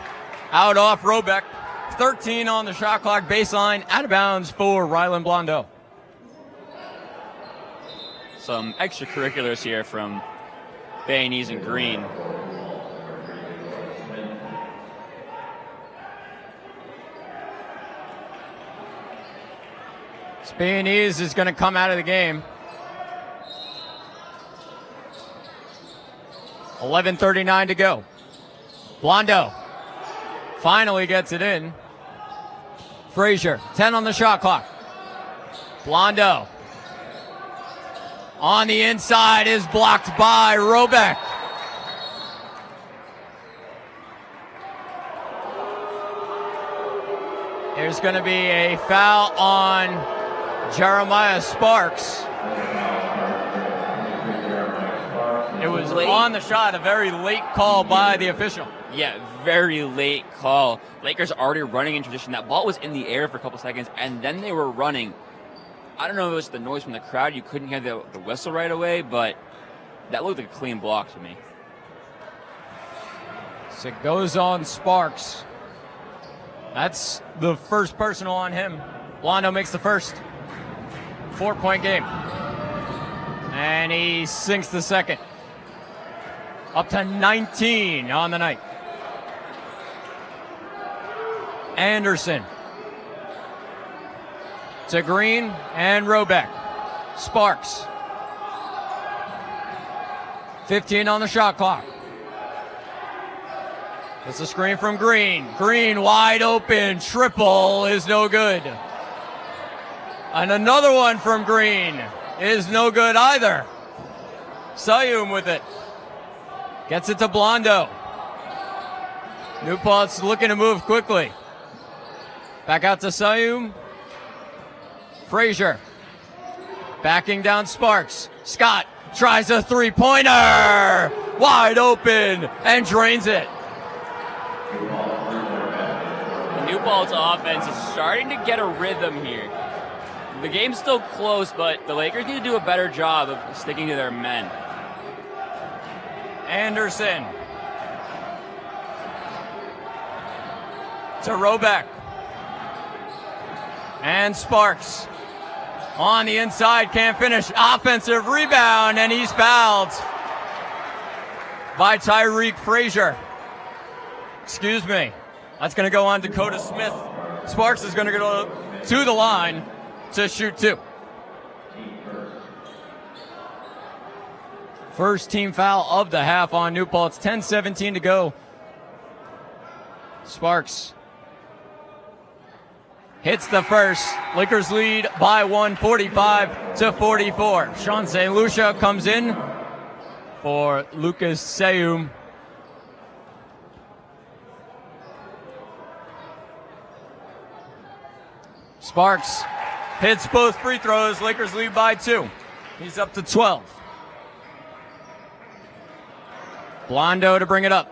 Out off Robeck. 13 on the shot clock, baseline, out of bounds for Rylan Blondo. some extracurriculars here from Bayonese and Green. Bayonese is going to come out of the game. 11:39 to go. Blondo finally gets it in. Frazier, 10 on the shot clock. Blondo on the inside is blocked by Robeck. There's going to be a foul on Jeremiah Sparks. It was late on the shot, a very late call by the official. Yeah, very late call. Lakers already running in transition. That ball was in the air for a couple seconds, and then they were running. I don't know if it was the noise from the crowd. You couldn't hear the whistle right away, but that looked like a clean block to me. So it goes on Sparks. That's the first personal on him. Blondo makes the first. 4-point game. And he sinks the second. Up to 19 on the night. Anderson to Green and Robeck. Sparks. 15 on the shot clock. It's a screen from Green. Green wide open. Triple is no good. And another one from Green is no good either. Sayum with it. Gets it to Blondo. New Paltz looking to move quickly. Back out to Sayum. Frazier. Backing down Sparks. Scott tries a three-pointer. Wide open and drains it. The New Paltz offense is starting to get a rhythm here. The game's still close, but the Lakers need to do a better job of sticking to their men. Anderson to Robeck. And Sparks on the inside, can't finish. Offensive rebound, and he's fouled by Tyreek Frazier. Excuse me. That's going to go on Dakota Smith. Sparks is going to go to the line to shoot two. First team foul of the half on New Paltz. 10-17 to go. Sparks hits the first. Lakers lead by 1, 45-44. Sean St. Lucia comes in for Lucas Sayum. Sparks hits both free throws. Lakers lead by 2. He's up to 12. Blondo to bring it up.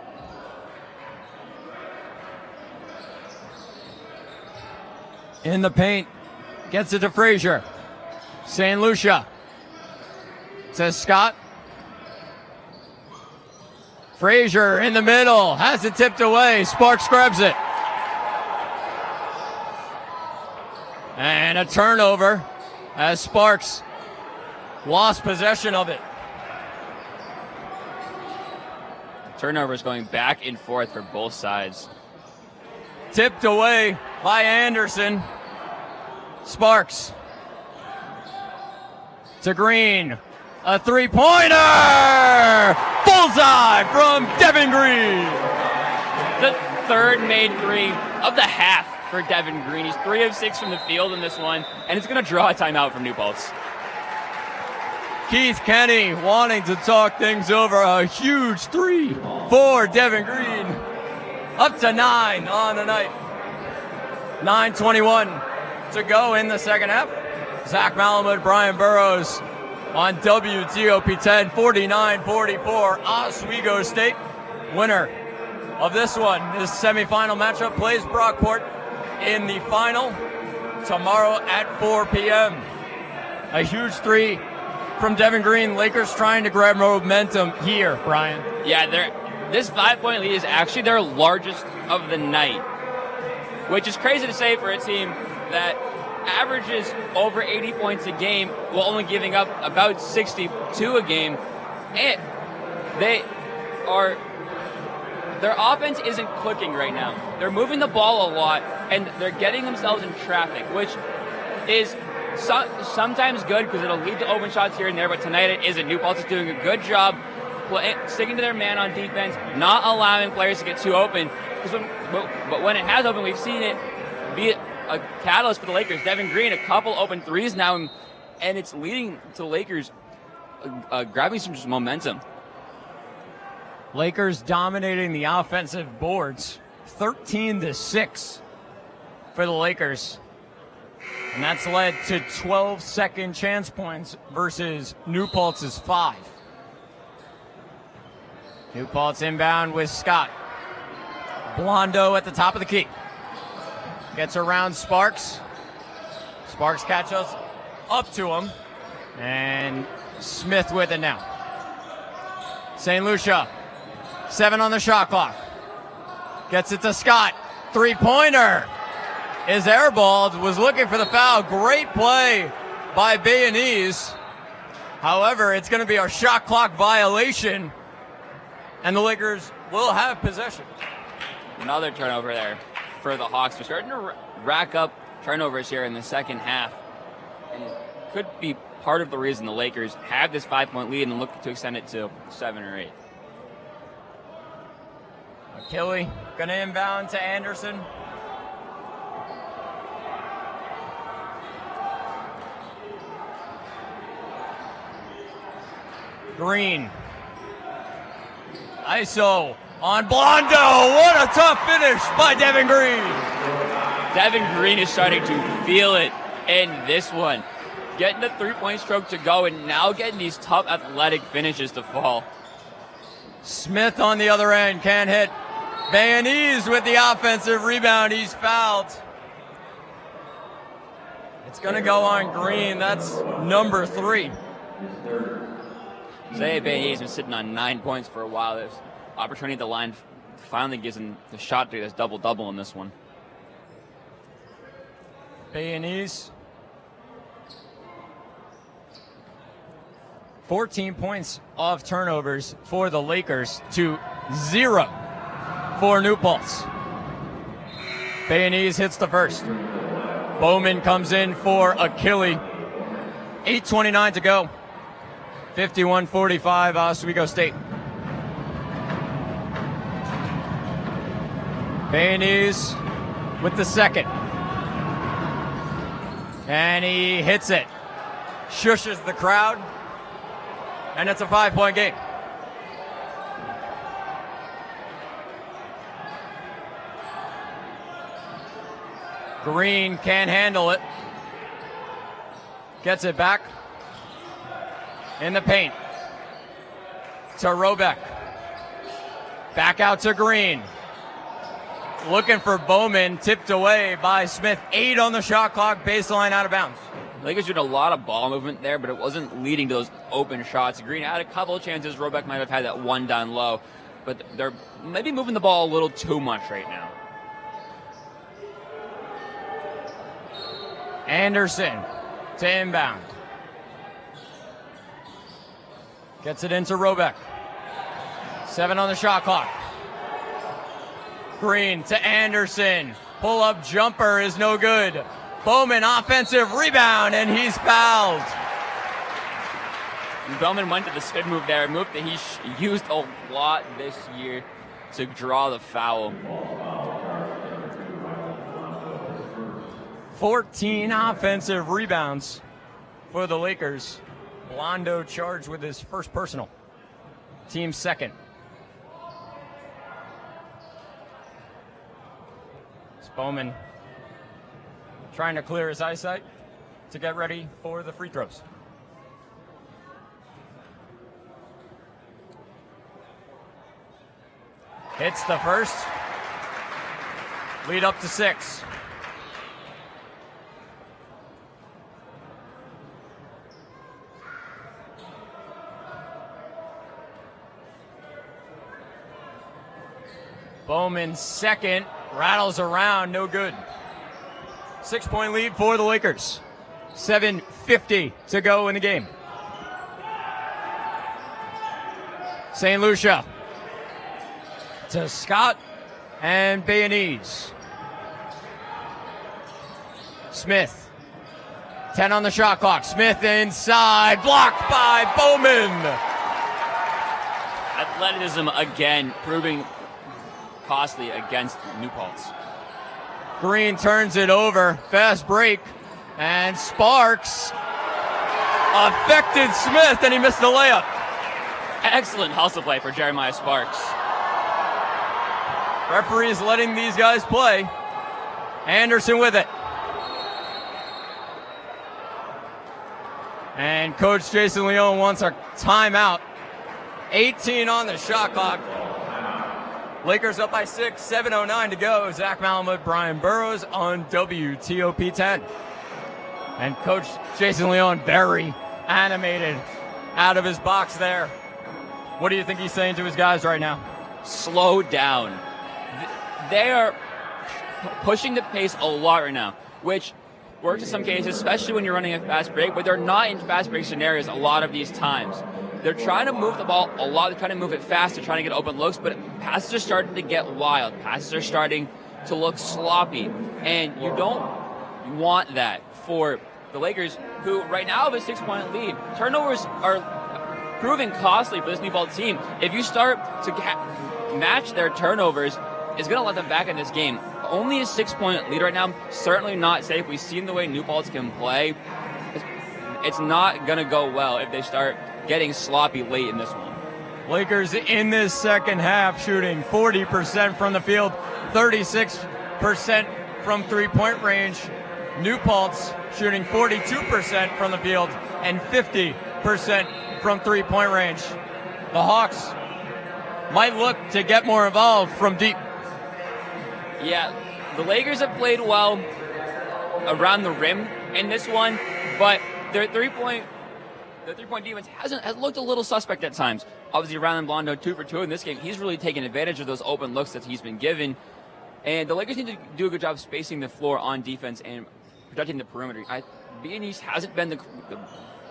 In the paint. Gets it to Frazier. St. Lucia. Says Scott. Frazier in the middle. Has it tipped away. Sparks grabs it. And a turnover as Sparks lost possession of it. Turnovers going back and forth for both sides. Tipped away by Anderson. Sparks to Green. A three-pointer! Bullseye from Devin Green. The third made three of the half for Devin Green. He's 3 of 6 from the field in this one, and it's going to draw a timeout from New Paltz. Keith Kenny wanting to talk things over. A huge three for Devin Green. Up to 9 on the night. 9:21 to go in the second half. Zach Malamud, Brian Burrows on WTOP 10, 49-44. Oswego State, winner of this one. This semifinal matchup plays Brockport in the final tomorrow at 4 p.m. A huge three from Devin Green. Lakers trying to grab momentum here, Brian. Yeah, this 5-point lead is actually their largest of the night, which is crazy to say for a team that averages over 80 points a game while only giving up about 62 a game. And their offense isn't clicking right now. They're moving the ball a lot, and they're getting themselves in traffic, which is sometimes good because it'll lead to open shots here and there, but tonight it isn't. New Paltz is doing a good job sticking to their man on defense, not allowing players to get too open. But when it has opened, we've seen it be a catalyst for the Lakers. Devin Green, a couple open threes now, and it's leading to the Lakers grabbing some momentum. Lakers dominating the offensive boards, 13-6 for the Lakers. And that's led to 12 second chance points versus New Paltz's 5. New Paltz inbound with Scott. Blondo at the top of the key. Gets around Sparks. Sparks catches up to him. And Smith with it now. St. Lucia, 7 on the shot clock. Gets it to Scott. Three-pointer is airballed. Was looking for the foul. Great play by Bayonese. However, it's going to be a shot clock violation. And the Lakers will have possession. Another turnover there for the Hawks. We're starting to rack up turnovers here in the second half. And it could be part of the reason the Lakers have this 5-point lead and look to extend it to 7 or 8. Achille going to inbound to Anderson. Green. ISO on Blondo. What a tough finish by Devin Green. Devin Green is starting to feel it in this one. Getting the three-point stroke to go and now getting these tough athletic finishes to fall. Smith on the other end can't hit. Bayonese with the offensive rebound. He's fouled. It's going to go on Green. That's number 3. Say Bayonese been sitting on 9 points for a while. This opportunity at the line finally gives him the shot to get his double-double in this one. Bayonese. 14 points off turnovers for the Lakers to 0 for New Paltz. Bayonese hits the first. Bowman comes in for Achille. 8:29 to go. 51-45 Oswego State. Bayonese with the second. And he hits it. Shushes the crowd. And it's a 5-point game. Green can't handle it. Gets it back. In the paint. To Robeck. Back out to Green. Looking for Bowman. Tipped away by Smith. 8 on the shot clock. Baseline out of bounds. Lakers did a lot of ball movement there, but it wasn't leading to those open shots. Green had a couple of chances. Robeck might have had that one down low, but they're maybe moving the ball a little too much right now. Anderson to inbound. Gets it into Robeck. 7 on the shot clock. Green to Anderson. Pull-up jumper is no good. Bowman offensive rebound, and he's fouled. And Bowman went to the spin move there, a move that he used a lot this year to draw the foul. 14 offensive rebounds for the Lakers. Blondo charged with his first personal. Team second. It's Bowman trying to clear his eyesight to get ready for the free throws. Hits the first. Lead up to 6. Bowman second. Rattles around, no good. 6-point lead for the Lakers. 7:50 to go in the game. St. Lucia to Scott and Bayonese. Smith, 10 on the shot clock. Smith inside, blocked by Bowman. Athleticism again, proving costly against New Paltz. Green turns it over, fast break, and Sparks affected Smith, and he missed the layup. Excellent hustle play for Jeremiah Sparks. Referees letting these guys play. Anderson with it. And Coach Jason Leone wants a timeout. 18 on the shot clock. Lakers up by 6, 7:09 to go. Zach Malamud, Brian Burrows on WTOP 10. And Coach Jason Leone very animated out of his box there. What do you think he's saying to his guys right now? Slow down. They are pushing the pace a lot right now, which works in some cases, especially when you're running a fast break, but they're not in fast break scenarios a lot of these times. They're trying to move the ball a lot. They're trying to move it fast. They're trying to get open looks, but passes are starting to get wild. Passes are starting to look sloppy, and you don't want that for the Lakers, who right now have a 6-point lead. Turnovers are proving costly for this New Paltz team. If you start to match their turnovers, it's going to let them back in this game. Only a 6-point lead right now, certainly not safe. We've seen the way New Paltz can play. It's not going to go well if they start getting sloppy late in this one. Lakers in this second half shooting 40% from the field, 36% from three-point range. New Paltz shooting 42% from the field and 50% from three-point range. The Hawks might look to get more involved from deep. Yeah, the Lakers have played well around the rim in this one, but their three-point defense has looked a little suspect at times. Obviously, Rylan Blondo 2 for 2 in this game. He's really taken advantage of those open looks that he's been given. And the Lakers need to do a good job spacing the floor on defense and protecting the perimeter. Bayonese hasn't been the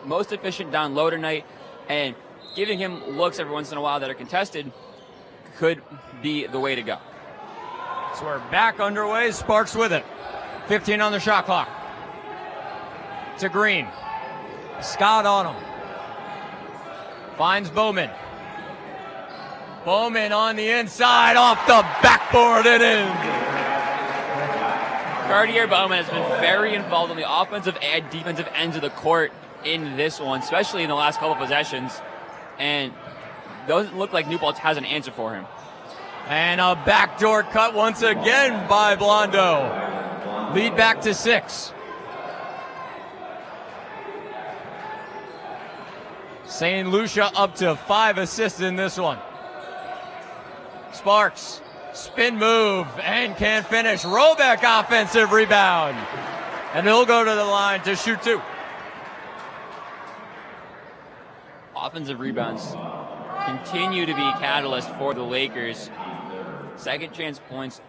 most efficient down low tonight, and giving him looks every once in a while that are contested could be the way to go. So we're back underway. Sparks with it. 15 on the shot clock. To Green. Scott on him. Finds Bowman. Bowman on the inside, off the backboard and in. Cartier Bowman has been very involved on the offensive and defensive ends of the court in this one, especially in the last couple possessions. And doesn't look like New Paltz has an answer for him. And a backdoor cut once again by Blondo. Lead back to 6. St. Lucia up to 5 assists in this one. Sparks, spin move, and can't finish. Robeck offensive rebound. And he'll go to the line to shoot 2. Offensive rebounds continue to be a catalyst for the Lakers. Second chance points,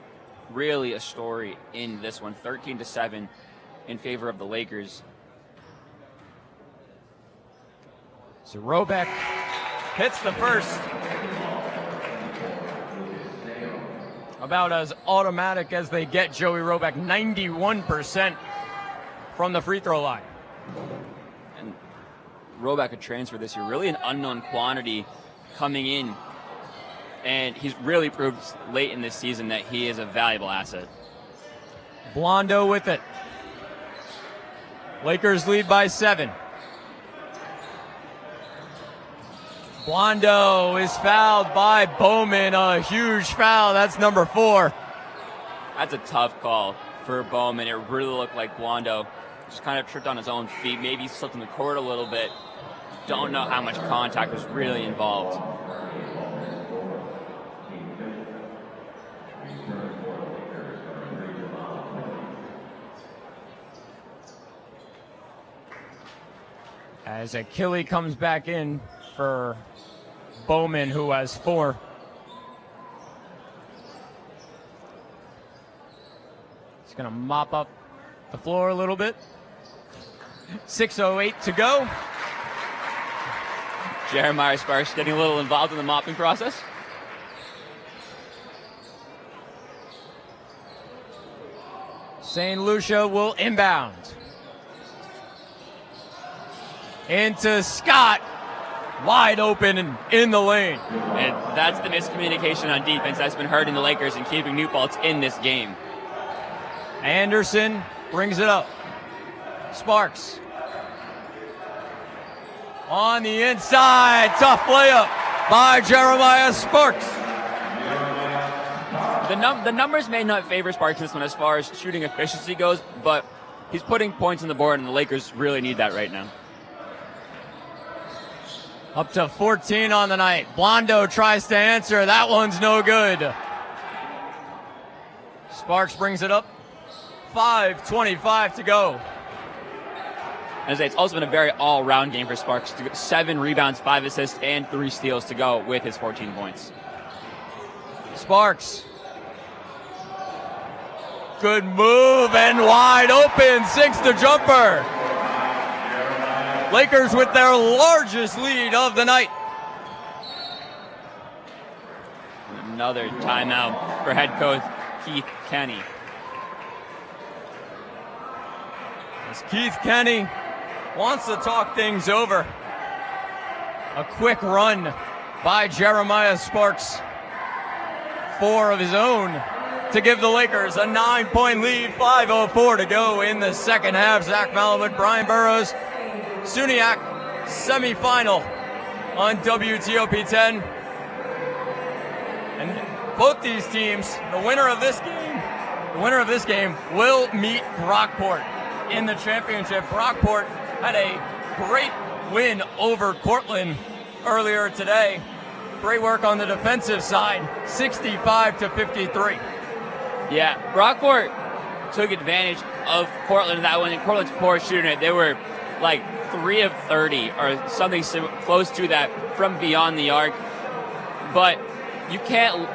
really a story in this one. 13-7 in favor of the Lakers. So Robeck hits the first. About as automatic as they get. Joey Robeck, 91% from the free throw line. And Robeck, a transfer this year, really an unknown quantity coming in. And he's really proved late in this season that he is a valuable asset. Blondo with it. Lakers lead by 7. Blondo is fouled by Bowman, a huge foul. That's number 4. That's a tough call for Bowman. It really looked like Blondo just kind of tripped on his own feet, maybe slipped in the court a little bit. Don't know how much contact was really involved. As Achille comes back in for Bowman, who has 4. He's going to mop up the floor a little bit. 6:08 to go. Jeremiah Sparks getting a little involved in the mopping process. St. Lucia will inbound. Into Scott. Wide open and in the lane. And that's the miscommunication on defense that's been hurting the Lakers and keeping New Paltz in this game. Anderson brings it up. Sparks. On the inside. Tough layup by Jeremiah Sparks. The numbers may not favor Sparks in this one as far as shooting efficiency goes, but he's putting points on the board, and the Lakers really need that right now. Up to 14 on the night. Blondo tries to answer. That one's no good. Sparks brings it up. 5:25 to go. As I say, it's also been a very all-round game for Sparks. 7 rebounds, 5 assists, and 3 steals to go with his 14 points. Sparks. Good move and wide open. Sinks the jumper. Lakers with their largest lead of the night. Another timeout for head coach Keith Kenny. As Keith Kenny wants to talk things over. A quick run by Jeremiah Sparks. 4 of his own to give the Lakers a 9-point lead. 5:04 to go in the second half. Zach Malamud, Brian Burrows. SUNYAC semifinal on WTOP 10. And both these teams, the winner of this game will meet Brockport in the championship. Brockport had a great win over Cortland earlier today. Great work on the defensive side, 65-53. Yeah, Brockport took advantage of Cortland in that one, and Cortland's poor shooting it. They were like 3 of 30 or something close to that from beyond the arc. But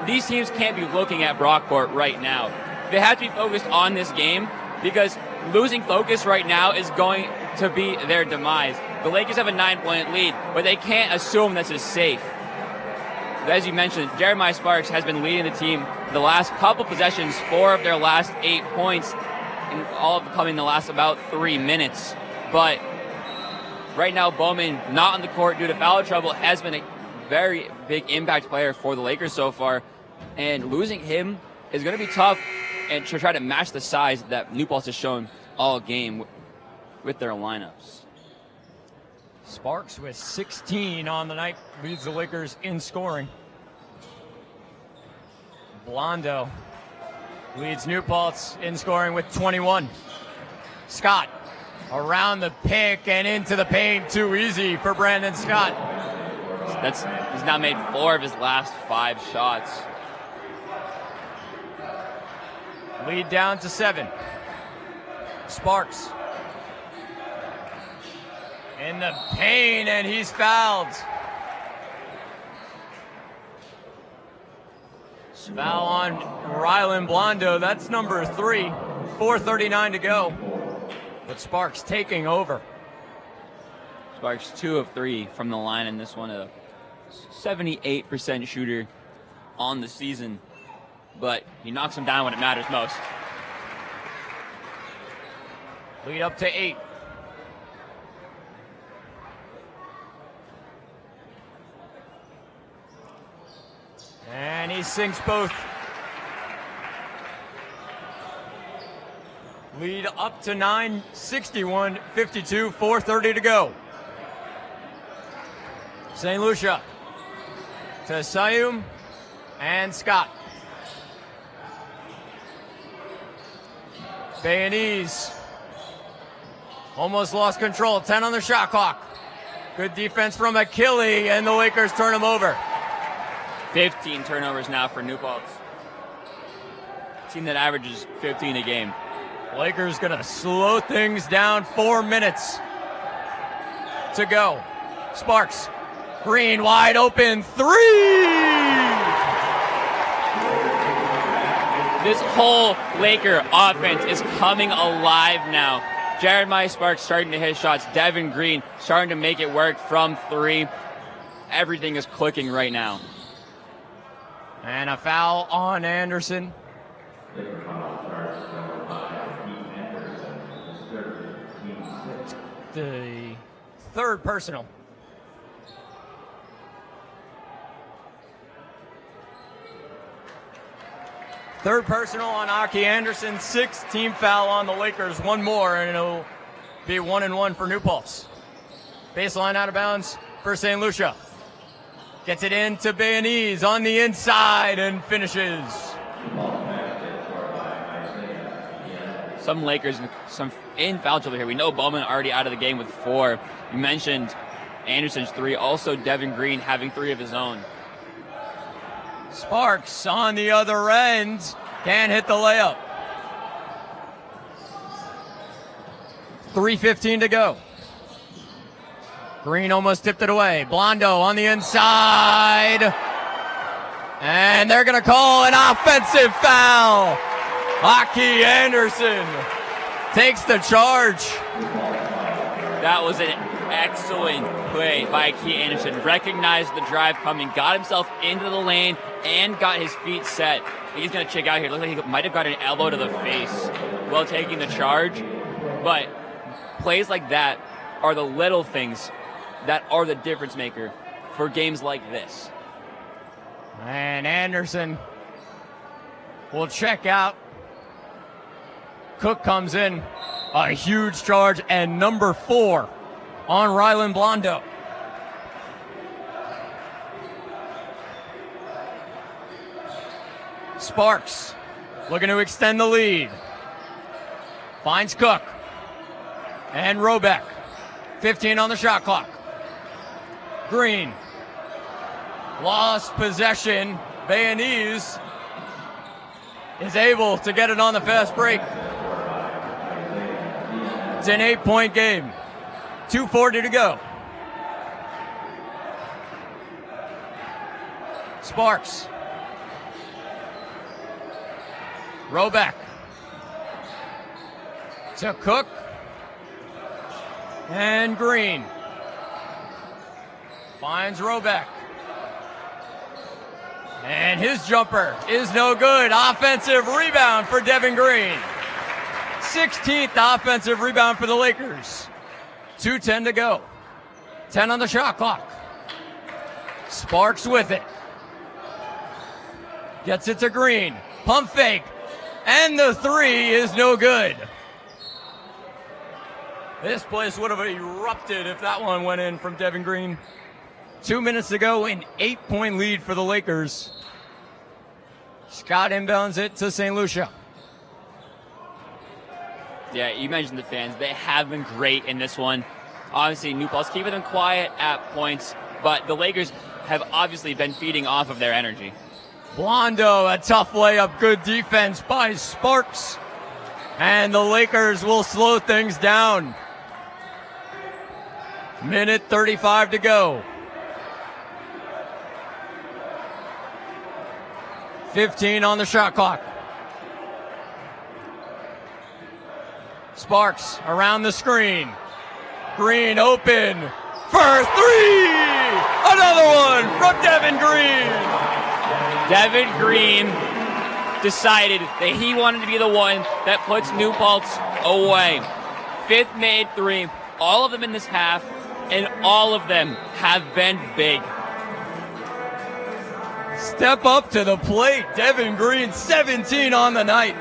these teams can't be looking at Brockport right now. They have to be focused on this game, because losing focus right now is going to be their demise. The Lakers have a 9-point lead, but they can't assume this is safe. As you mentioned, Jeremiah Sparks has been leading the team the last couple possessions, 4 of their last 8 points, and all of them coming in the last about 3 minutes. But right now, Bowman, not on the court due to foul trouble, has been a very big impact player for the Lakers so far. And losing him is going to be tough, and to try to match the size that New Paltz has shown all game with their lineups. Sparks with 16 on the night leads the Lakers in scoring. Blondo leads New Paltz in scoring with 21. Scott around the pick and into the paint. Too easy for Brandon Scott. He's now made 4 of his last 5 shots. Lead down to 7. Sparks in the paint, and he's fouled. Foul on Rylan Blondo. That's number 3. 4:39 to go. But Sparks taking over. Sparks 2 of 3 from the line in this one. A 78% shooter on the season. But he knocks him down when it matters most. Lead up to 8. And he sinks both. Lead up to 9, 61-52, 4:30 to go. St. Lucia to Sayum and Scott. Bayanese almost lost control. 10 on the shot clock. Good defense from Achille, and the Lakers turn him over. 15 turnovers now for New Paltz. Team that averages 15 a game. Lakers gonna slow things down. 4 minutes to go. Sparks, Green wide open 3. This whole Laker offense is coming alive now. Jeremiah Sparks starting to hit shots. Devin Green starting to make it work from 3. Everything is clicking right now. And a foul on Anderson. The third personal. Third personal on Aki Anderson. 6th team foul on the Lakers. One more, and it'll be 1-1 for New Paltz. Baseline out of bounds for St. Lucia. Gets it into Bayonese on the inside and finishes. Some Lakers, some in foul trouble here. We know Bowman already out of the game with 4. You mentioned Anderson's 3. Also, Devin Green having 3 of his own. Sparks on the other end. Can't hit the layup. 3:15 to go. Green almost tipped it away. Blondo on the inside. And they're going to call an offensive foul. Aki Anderson takes the charge. That was an excellent play by Aki Anderson. Recognized the drive coming, got himself into the lane, and got his feet set. He's going to check out here. Looks like he might have got an elbow to the face while taking the charge. But plays like that are the little things that are the difference maker for games like this. And Anderson will check out. Cook comes in, a huge charge, and number 4 on Rylan Blondo. Sparks looking to extend the lead. Finds Cook and Robeck. 15 on the shot clock. Green lost possession. Bayonese is able to get it on the fast break. It's an 8-point game. 2:40 to go. Sparks. Robeck. To Cook. And Green. Finds Robeck. And his jumper is no good. Offensive rebound for Devin Green. 16th offensive rebound for the Lakers. 2:10 to go. 10 on the shot clock. Sparks with it. Gets it to Green. Pump fake. And the 3 is no good. This place would have erupted if that one went in from Devin Green. 2 minutes to go, an 8-point lead for the Lakers. Scott inbounds it to St. Lucia. Yeah, you mentioned the fans. They have been great in this one. Obviously, New Paltz keeping them quiet at points, but the Lakers have obviously been feeding off of their energy. Blondo, a tough layup, good defense by Sparks. And the Lakers will slow things down. Minute 35 to go. 15 on the shot clock. Sparks around the screen. Green open for 3! Another one from Devin Green! Devin Green decided that he wanted to be the one that puts New Paltz away. 5th made 3, all of them in this half, and all of them have been big. Step up to the plate, Devin Green, 17 on the night.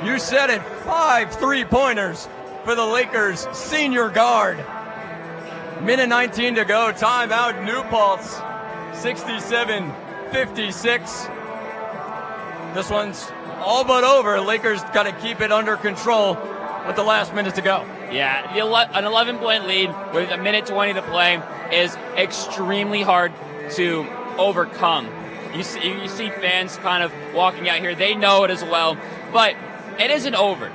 You said it, 5 3-pointers for the Lakers senior guard. Minute 19 to go, timeout, New Paltz, 67-56. This one's all but over. Lakers got to keep it under control with the last minute to go. Yeah, an 11-point lead with a minute 20 to play is extremely hard to overcome. You see fans kind of walking out here. They know it as well, but it isn't over.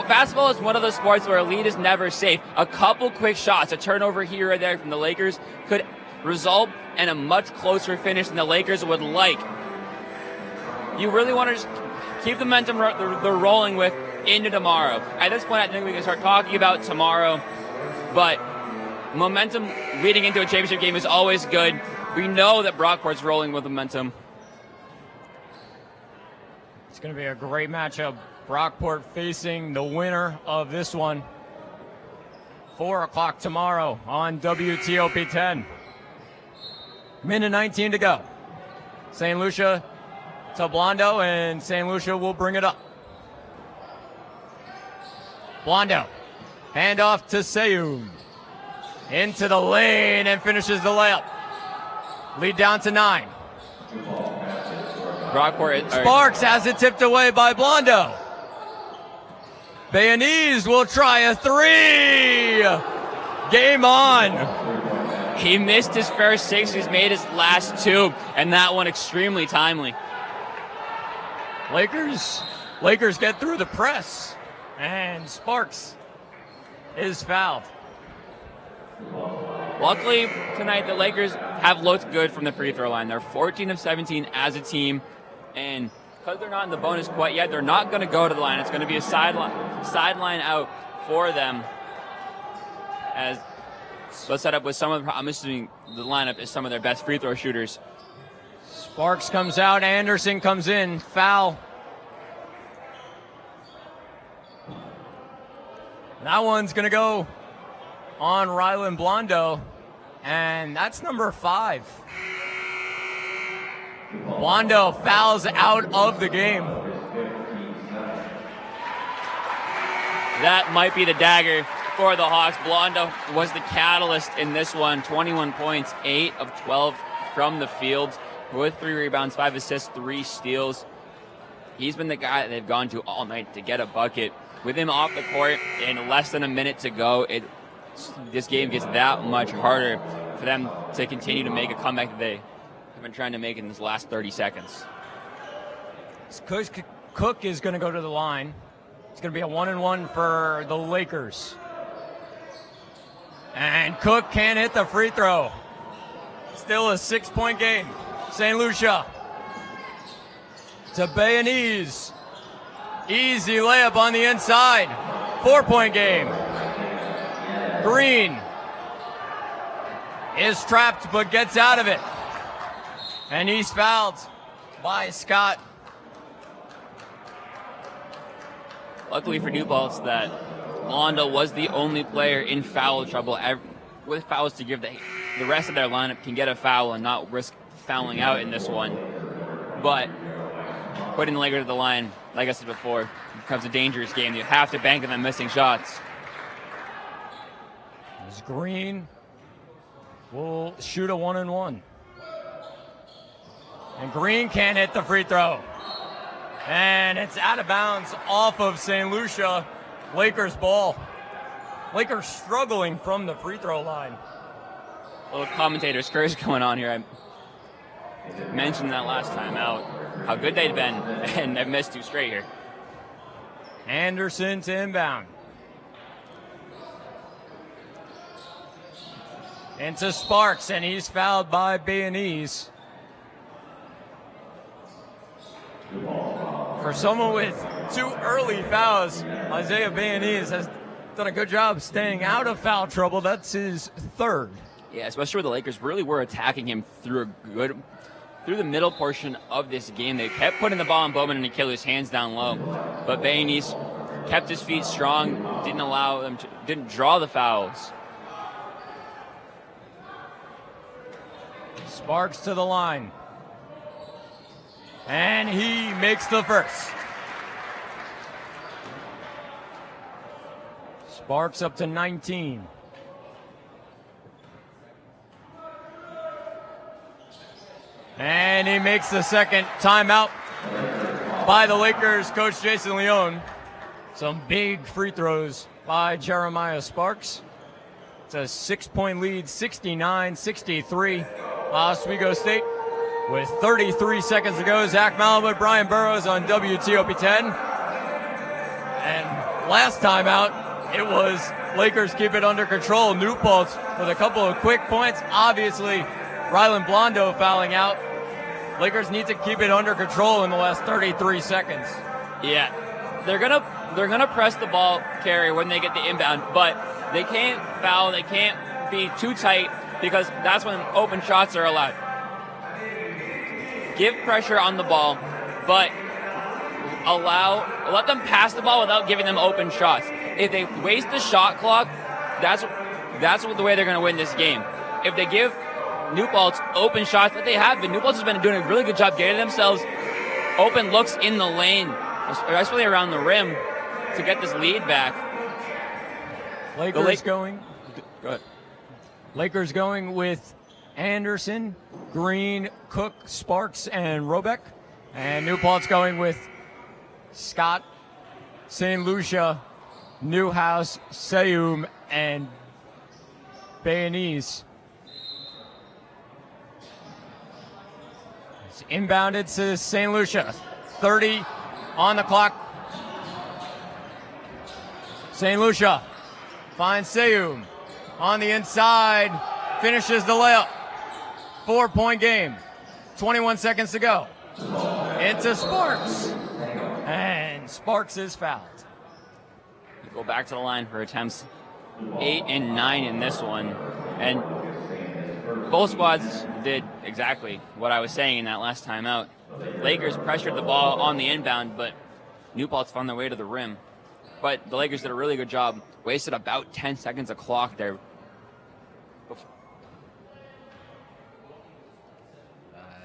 Basketball is one of those sports where a lead is never safe. A couple quick shots, a turnover here or there from the Lakers could result in a much closer finish than the Lakers would like. you really want to just keep the momentum they're rolling with into tomorrow. At this point, I think we can start talking about tomorrow, but momentum leading into a championship game is always good. We know that Brockport's rolling with momentum. It's going to be a great matchup. Brockport facing the winner of this one. 4 o'clock tomorrow on WTOP 10. Minute 19 to go. St. Lucia to Blondo, and St. Lucia will bring it up. Blondo, handoff to Seyum. Into the lane and finishes the layup. Lead down to 9. Sparks has it tipped away by Blondo. Bayonese will try a 3. Game on. He missed his first 6. He's made his last 2, and that one extremely timely. Lakers get through the press, and Sparks is fouled. Luckily, tonight, the Lakers have looked good from the free throw line. They're 14 of 17 as a team, and because they're not in the bonus quite yet, they're not going to go to the line. It's going to be a sideline out for them. As let's set up with some of I'm assuming the lineup is some of their best free throw shooters. Sparks comes out, Anderson comes in, foul. That one's going to go on Rylan Blondo, and that's number 5. Blondo fouls out of the game. That might be the dagger for the Hawks. Blondo was the catalyst in this one. 21 points, 8 of 12 from the field, with 3 rebounds, 5 assists, 3 steals. He's been the guy that they've gone to all night to get a bucket. With him off the court in less than a minute to go, this game gets that much harder for them to continue to make a comeback that they have been trying to make in this last 30 seconds. Cook is going to go to the line. It's going to be a 1-and-1 for the Lakers. And Cook can't hit the free throw. Still a 6-point game. St. Lucia to Bayonese. Easy layup on the inside. 4-point game. Green is trapped but gets out of it. And he's fouled by Scott. Luckily for New Paltz that Blondo was the only player in foul trouble. With fouls to give, the rest of their lineup can get a foul and not risk fouling out in this one. But putting the Lakers to the line, like I said before, becomes a dangerous game. You have to bank on them missing shots. As Green will shoot a 1-and-1. And Green can't hit the free throw. And it's out of bounds off of St. Lucia. Lakers ball. Lakers struggling from the free throw line. A little commentator's curse going on here. I mentioned that last time out, how good they'd been, and they've missed 2 straight here. Anderson to inbound. Into Sparks, and he's fouled by Bayonese. For someone with 2 early fouls, Isaiah Bayonese has done a good job staying out of foul trouble. That's his 3rd. Yeah, especially where the Lakers really were attacking him through the middle portion of this game. They kept putting the ball on Bowman and Achilles' hands down low, but Bayonese kept his feet strong, didn't draw the fouls. Sparks to the line. And he makes the first. Sparks up to 19. And he makes the second. Timeout by the Lakers, Coach Jason Leone. Some big free throws by Jeremiah Sparks. It's a 6-point lead, 69-63. Oswego State. With 33 seconds to go, Zach Malamud, Brian Burrows on WTOP 10. And last time out, it was Lakers keep it under control. New Paltz with a couple of quick points. Obviously, Rylan Blondo fouling out. Lakers need to keep it under control in the last 33 seconds. Yeah, they're gonna press the ball carrier when they get the inbound, but they can't foul. They can't be too tight because that's when open shots are allowed. Give pressure on the ball, but let them pass the ball without giving them open shots. If they waste the shot clock, that's the way they're going to win this game. If they give New Paltz open shots that they have been, New Paltz has been doing a really good job getting themselves open looks in the lane, especially around the rim, to get this lead back. Lakers going. Go ahead. Lakers going with Anderson, Green, Cook, Sparks, and Robeck. And New Paltz going with Scott, St. Lucia, Newhouse, Seyum, and Bayonese. It's inbounded to St. Lucia. 30 on the clock. St. Lucia finds Seyum on the inside, finishes the layup. 4-point game. 21 seconds to go. Into Sparks. And Sparks is fouled. Go back to the line for attempts 8 and 9 in this one. And both squads did exactly what I was saying in that last timeout. Lakers pressured the ball on the inbound, but New Paltz found their way to the rim. But the Lakers did a really good job. Wasted about 10 seconds of clock there.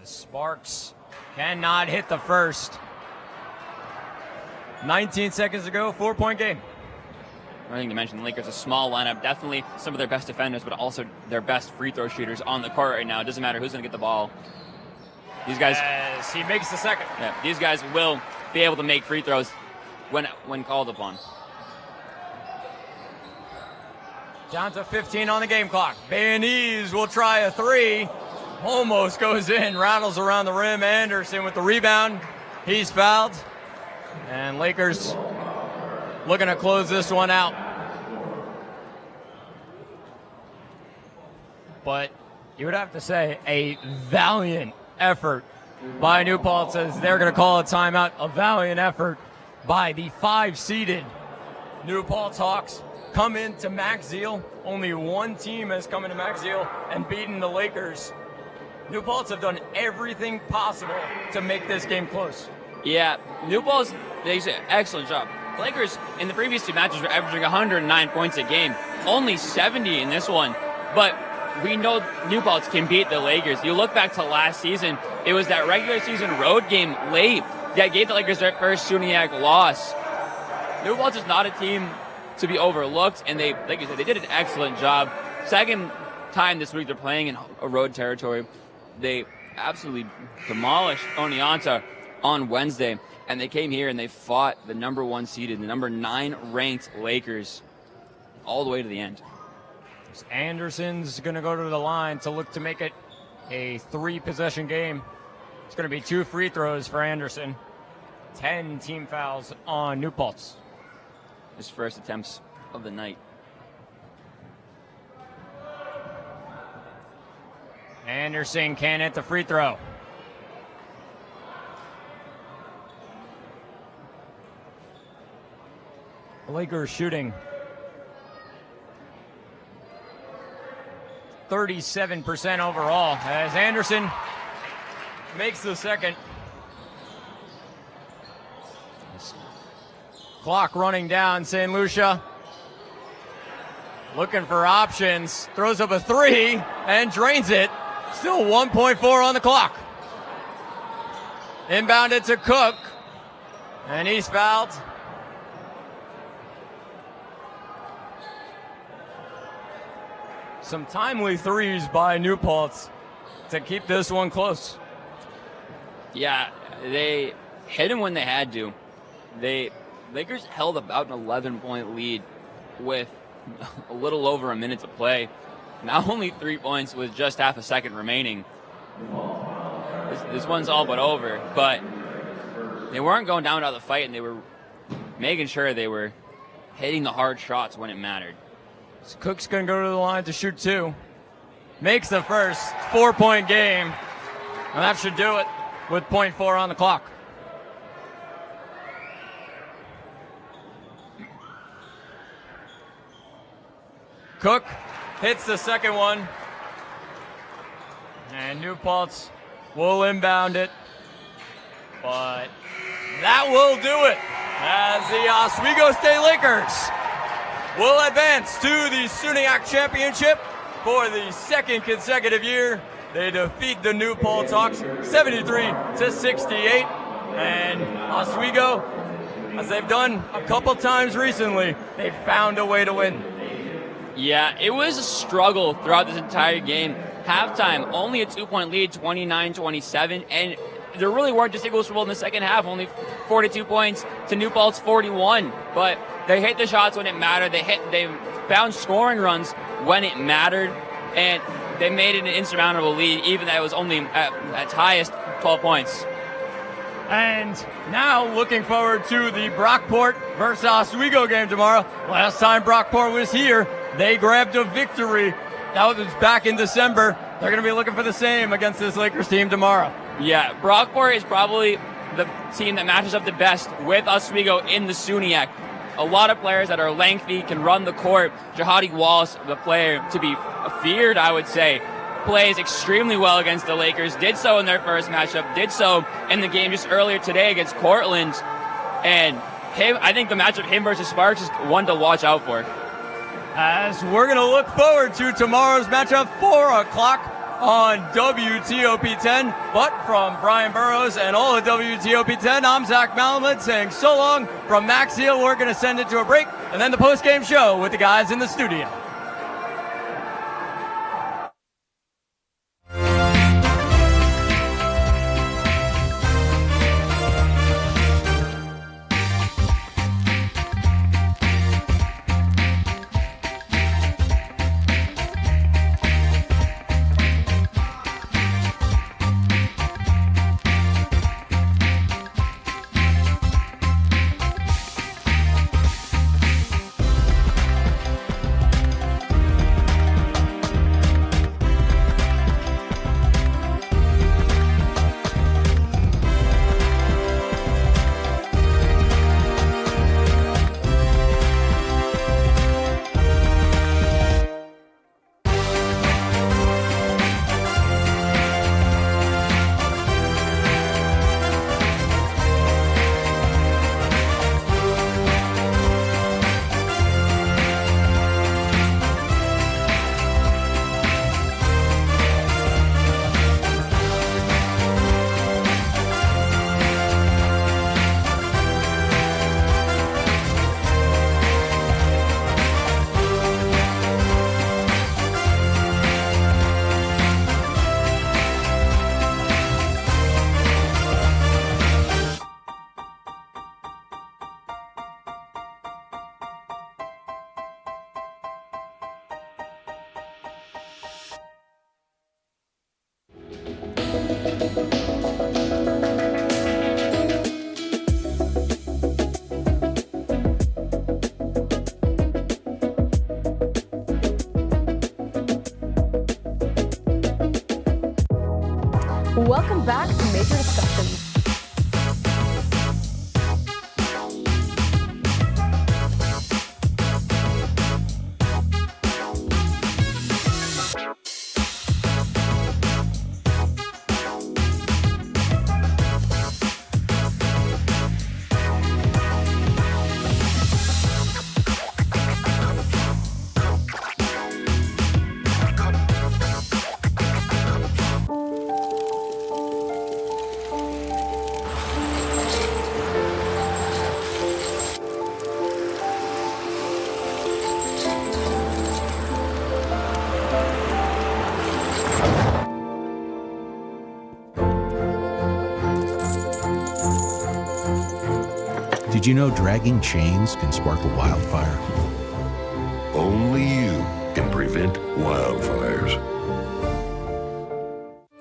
Sparks cannot hit the first. 19 seconds to go, 4-point game. I think you mentioned the Lakers, a small lineup, definitely some of their best defenders, but also their best free throw shooters on the court right now. It doesn't matter who's going to get the ball. These guys, as he makes the second. Yeah, these guys will be able to make free throws when called upon. Down to 15 on the game clock. Bayonese will try a three. Almost goes in, rattles around the rim. Anderson with the rebound. He's fouled. And Lakers looking to close this one out. But you would have to say a valiant effort by New Paltz, as they're going to call a timeout. A valiant effort by the 5-seeded New Paltz Hawks. Come into Max Zeal. Only one team has come into Max Zeal and beaten the Lakers. New Paltz have done everything possible to make this game close. Yeah, New Paltz, they did an excellent job. The Lakers in the previous two matches were averaging 109 points a game, only 70 in this one. But we know New Paltz can beat the Lakers. You look back to last season, it was that regular season road game late that gave the Lakers their first SUNYAC loss. New Paltz is not a team to be overlooked, and they, like you said, they did an excellent job. Second time this week they're playing in a road territory. They absolutely demolished Oneonta on Wednesday, and they came here and they fought the number 1 seeded, the number 9 ranked Lakers all the way to the end. Anderson's going to go to the line to look to make it a 3-possession game. It's going to be 2 free throws for Anderson. 10 team fouls on New Paltz. His first attempts of the night. Anderson can't hit the free throw. The Lakers shooting 37% overall as Anderson makes the second. Clock running down. St. Lucia looking for options. Throws up a 3 and drains it. Still 1.4 on the clock. Inbounded to Cook. And he's fouled. Some timely threes by New Paltz to keep this one close. Yeah, they hit him when they had to. Lakers held about an 11-point lead with a little over a minute to play. Now only 3 points with just half a second remaining. This one's all but over, but they weren't going down without the fight, and they were making sure they were hitting the hard shots when it mattered. So Cook's going to go to the line to shoot 2. Makes the first 4-point game, and that should do it. with .4 on the clock. Cook hits the second one. And New Paltz will inbound it. But that will do it as the Oswego State Lakers will advance to the SUNY Championship for the second consecutive year. They defeat the New Paltz Hawks 73-68. And Oswego, as they've done a couple times recently, they found a way to win. Yeah, it was a struggle throughout this entire game. Halftime, only a 2-point lead, 29-27, and there really weren't distinguishable in the second half. Only 42 points to New Paltz 41, but they hit the shots when it mattered. They found scoring runs when it mattered, and they made it an insurmountable lead, even though it was only at highest 12 points. And now looking forward to the Brockport versus Oswego game tomorrow. Last time Brockport was here, they grabbed a victory. That was back in December. They're going to be looking for the same against this Lakers team tomorrow. Yeah, Brockport is probably the team that matches up the best with Oswego in the SUNY. A lot of players that are lengthy, can run the court. Jahadi Wallace, the player to be feared, I would say, plays extremely well against the Lakers. Did so in their first matchup. Did so in the game just earlier today against Cortland. And I think the matchup him versus Sparks is one to watch out for. As we're going to look forward to tomorrow's matchup, 4 o'clock on WTOP 10. But from Brian Burrows and all of WTOP 10, I'm Zach Malamud saying so long from Max Hill. We're going to send it to a break and then the post-game show with the guys in the studio. Welcome back to Major Discussions. Did you know dragging chains can spark a wildfire? Only you can prevent wildfires.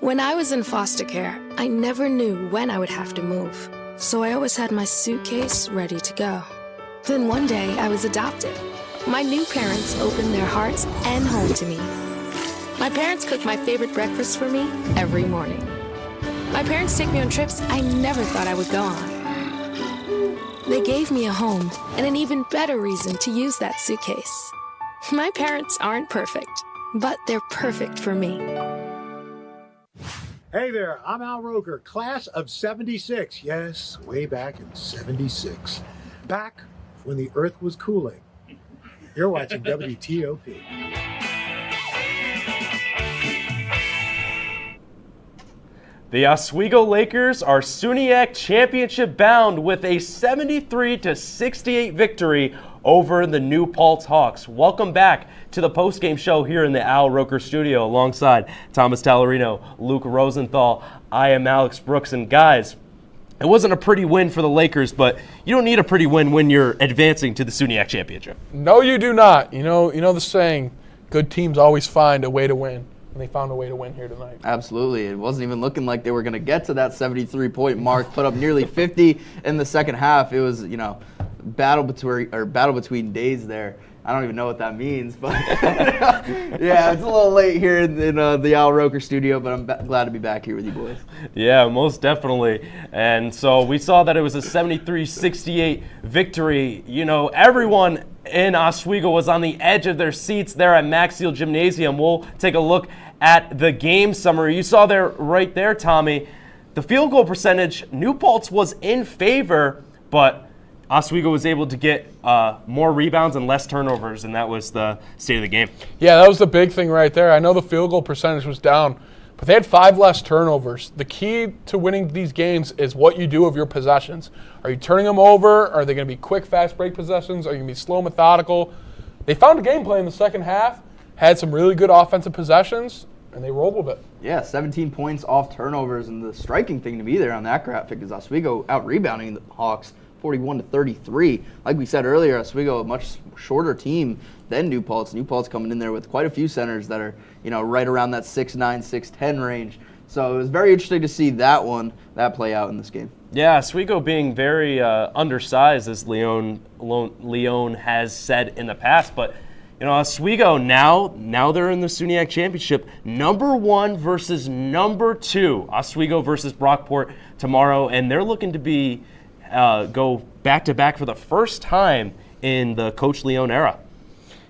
When I was in foster care, I never knew when I would have to move. So I always had my suitcase ready to go. Then one day I was adopted. My new parents opened their hearts and home to me. My parents cook my favorite breakfast for me every morning. My parents take me on trips I never thought I would go on. They gave me a home and an even better reason to use that suitcase. My parents aren't perfect, but they're perfect for me. Hey there, I'm Al Roker, class of 76. Yes, way back in 76. Back when the earth was cooling. You're watching WTOP. The Oswego Lakers are SUNYAC championship bound with a 73-68 victory over the New Paltz Hawks. Welcome back to the postgame show here in the Al Roker studio alongside Thomas Tallarino, Luke Rosenthal. I am Alex Brooks, and guys, it wasn't a pretty win for the Lakers, but you don't need a pretty win when you're advancing to the SUNYAC championship. No, you do not. You know the saying, good teams always find a way to win. And they found a way to win here tonight. Absolutely. It wasn't even looking like they were going to get to that 73-point mark, put up nearly 50 in the second half. It was, battle between days there. I don't even know what that means, but yeah, it's a little late here in the Al Roker studio, but I'm glad to be back here with you boys. Yeah, most definitely. And so we saw that it was a 73-68 victory. Everyone in Oswego was on the edge of their seats there at Max Seal Gymnasium. We'll take a look at the game summary. You saw there right there, Tommy, the field goal percentage, New Paltz was in favor, but Oswego was able to get more rebounds and less turnovers, and that was the state of the game. Yeah, that was the big thing right there. I know the field goal percentage was down, but they had 5 less turnovers. The key to winning these games is what you do with your possessions. Are you turning them over? Are they going to be quick, fast break possessions? Are you going to be slow, methodical? They found a game plan in the second half, had some really good offensive possessions, and they rolled with it. Yeah, 17 points off turnovers, and the striking thing to me there on that graphic is Oswego out-rebounding the Hawks 41-33. Like we said earlier, Oswego a much shorter team than New Paltz. New Paltz coming in there with quite a few centers that are, right around that 6'9", 6'10" range. So it was very interesting to see that play out in this game. Yeah, Oswego being very undersized, as Leon has said in the past, but Oswego now they're in the SUNYAC championship, number 1 versus number 2. Oswego versus Brockport tomorrow, and they're looking to be go back-to-back for the first time in the Coach Leon era.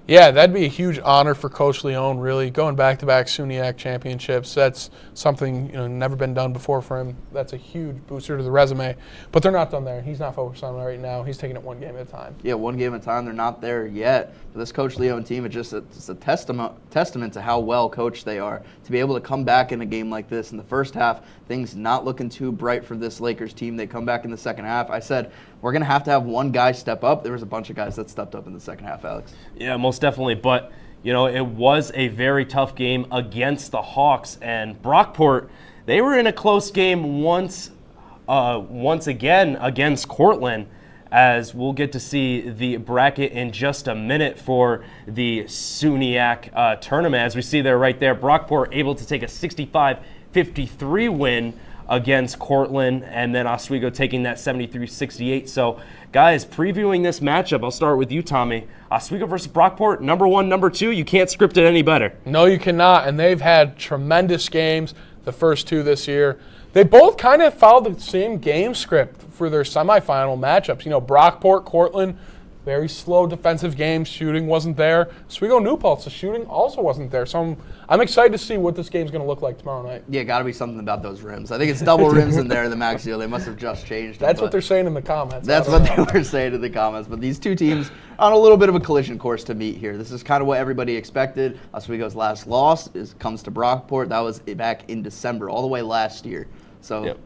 Yeah, that'd be a huge honor for Coach Leon, really. Going back-to-back SUNYAC championships, that's something never been done before for him. That's a huge booster to the resume. But they're not done there. He's not focused on it right now. He's taking it one game at a time. Yeah, one game at a time. They're not there yet. But this Coach Leon team, it's a testament to how well coached they are. To be able to come back in a game like this in the first half, things not looking too bright for this Lakers team. They come back in the second half. I said, we're going to have one guy step up. There was a bunch of guys that stepped up in the second half, Alex. Yeah, most definitely. But, it was a very tough game against the Hawks. And Brockport, they were in a close game once again against Cortland, as we'll get to see the bracket in just a minute for the SUNYAC tournament. As we see there right there, Brockport able to take a 65-53 win against Cortland, and then Oswego taking that 73-68. So, guys, previewing this matchup, I'll start with you, Tommy. Oswego versus Brockport, number 1, number 2. You can't script it any better. No, you cannot, and they've had tremendous games, the first 2 this year. They both kind of followed the same game script for their semifinal matchups. Brockport, Cortland, very slow defensive games. Shooting wasn't there. Oswego New Paltz, the shooting also wasn't there. So I'm excited to see what this game's going to look like tomorrow night. Yeah, got to be something about those rims. I think it's double rims in there, the Max Seal. They must have just changed them. That's what they're saying in the comments. That's what they were saying in the comments. But these two teams on a little bit of a collision course to meet here. This is kind of what everybody expected. Oswego's last loss comes to Brockport. That was back in December, all the way last year. So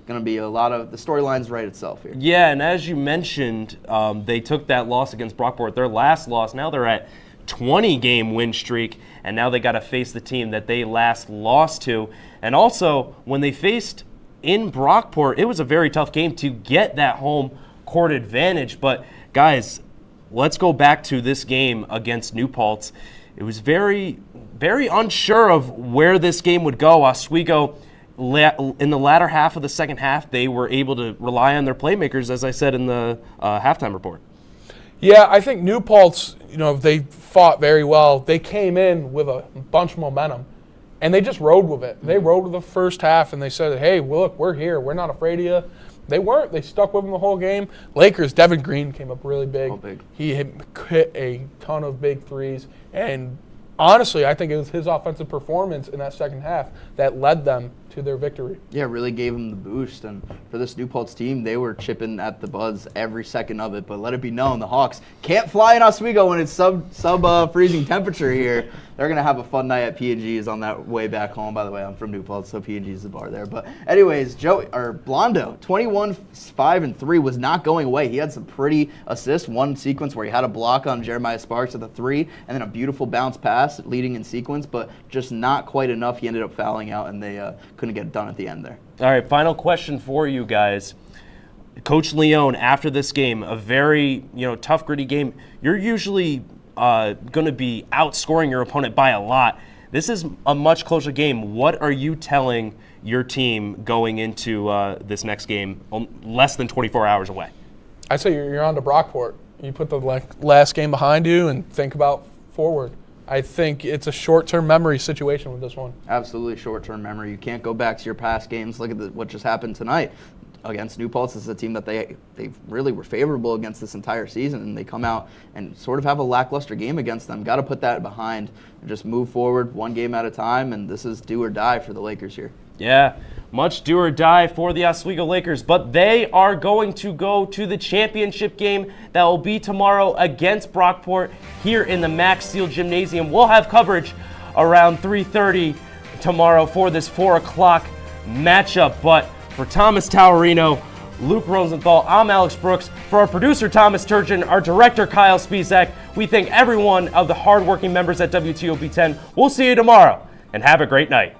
going to be a lot of the storylines right itself here. Yeah, and as you mentioned, they took that loss against Brockport, their last loss. Now they're at 20-game win streak, and now they got to face the team that they last lost to. And also, when they faced in Brockport, it was a very tough game to get that home court advantage. But guys, let's go back to this game against New Paltz. It was very, very unsure of where this game would go. Oswego, in the latter half of the second half, they were able to rely on their playmakers, as I said in the halftime report. Yeah, I think New Paltz, they fought very well. They came in with a bunch of momentum, And they just rode with it. They rode with the first half, and they said, hey, look, we're here. We're not afraid of you. They weren't. They stuck with them the whole game. Lakers, Devin Green came up really big. Oh, big. He hit a ton of big threes. And honestly, I think it was his offensive performance in that second half that led them to their victory. Yeah, really gave them the boost. And for this New Paltz team, they were chipping at the Buds every second of it. But let it be known, the Hawks can't fly in Oswego when it's sub freezing temperature here. They're going to have a fun night at P&G's on that way back home. By the way, I'm from New Paltz, so P&G's the bar there. But anyways, Blondo, 21, 5, and 3 was not going away. He had some pretty assists. One sequence where he had a block on Jeremiah Sparks at the 3, and then a beautiful bounce pass leading in sequence, but just not quite enough. He ended up fouling out, and they couldn't get it done at the end there. All right, final question for you guys. Coach Leone, after this game, a very tough, gritty game, you're usually going to be outscoring your opponent by a lot. This is a much closer game. What are you telling your team going into this next game, less than 24 hours away? I say you're on to Brockport. You put the last game behind you and think about forward. I think it's a short-term memory situation with this one. Absolutely short-term memory. You can't go back to your past games. Look at what just happened tonight against New Paltz. This is a team that they really were favorable against this entire season, and they come out and sort of have a lackluster game against them. Got to put that behind and just move forward one game at a time, and this is do or die for the Lakers here. Yeah, much do or die for the Oswego Lakers, but they are going to go to the championship game that will be tomorrow against Brockport here in the Max Steel Gymnasium. We'll have coverage around 3:30 tomorrow for this 4 o'clock matchup, but for Thomas Taurino, Luke Rosenthal, I'm Alex Brooks. For our producer, Thomas Turchin, our director, Kyle Spizak, we thank every one of the hardworking members at WTOP 10. We'll see you tomorrow, and have a great night.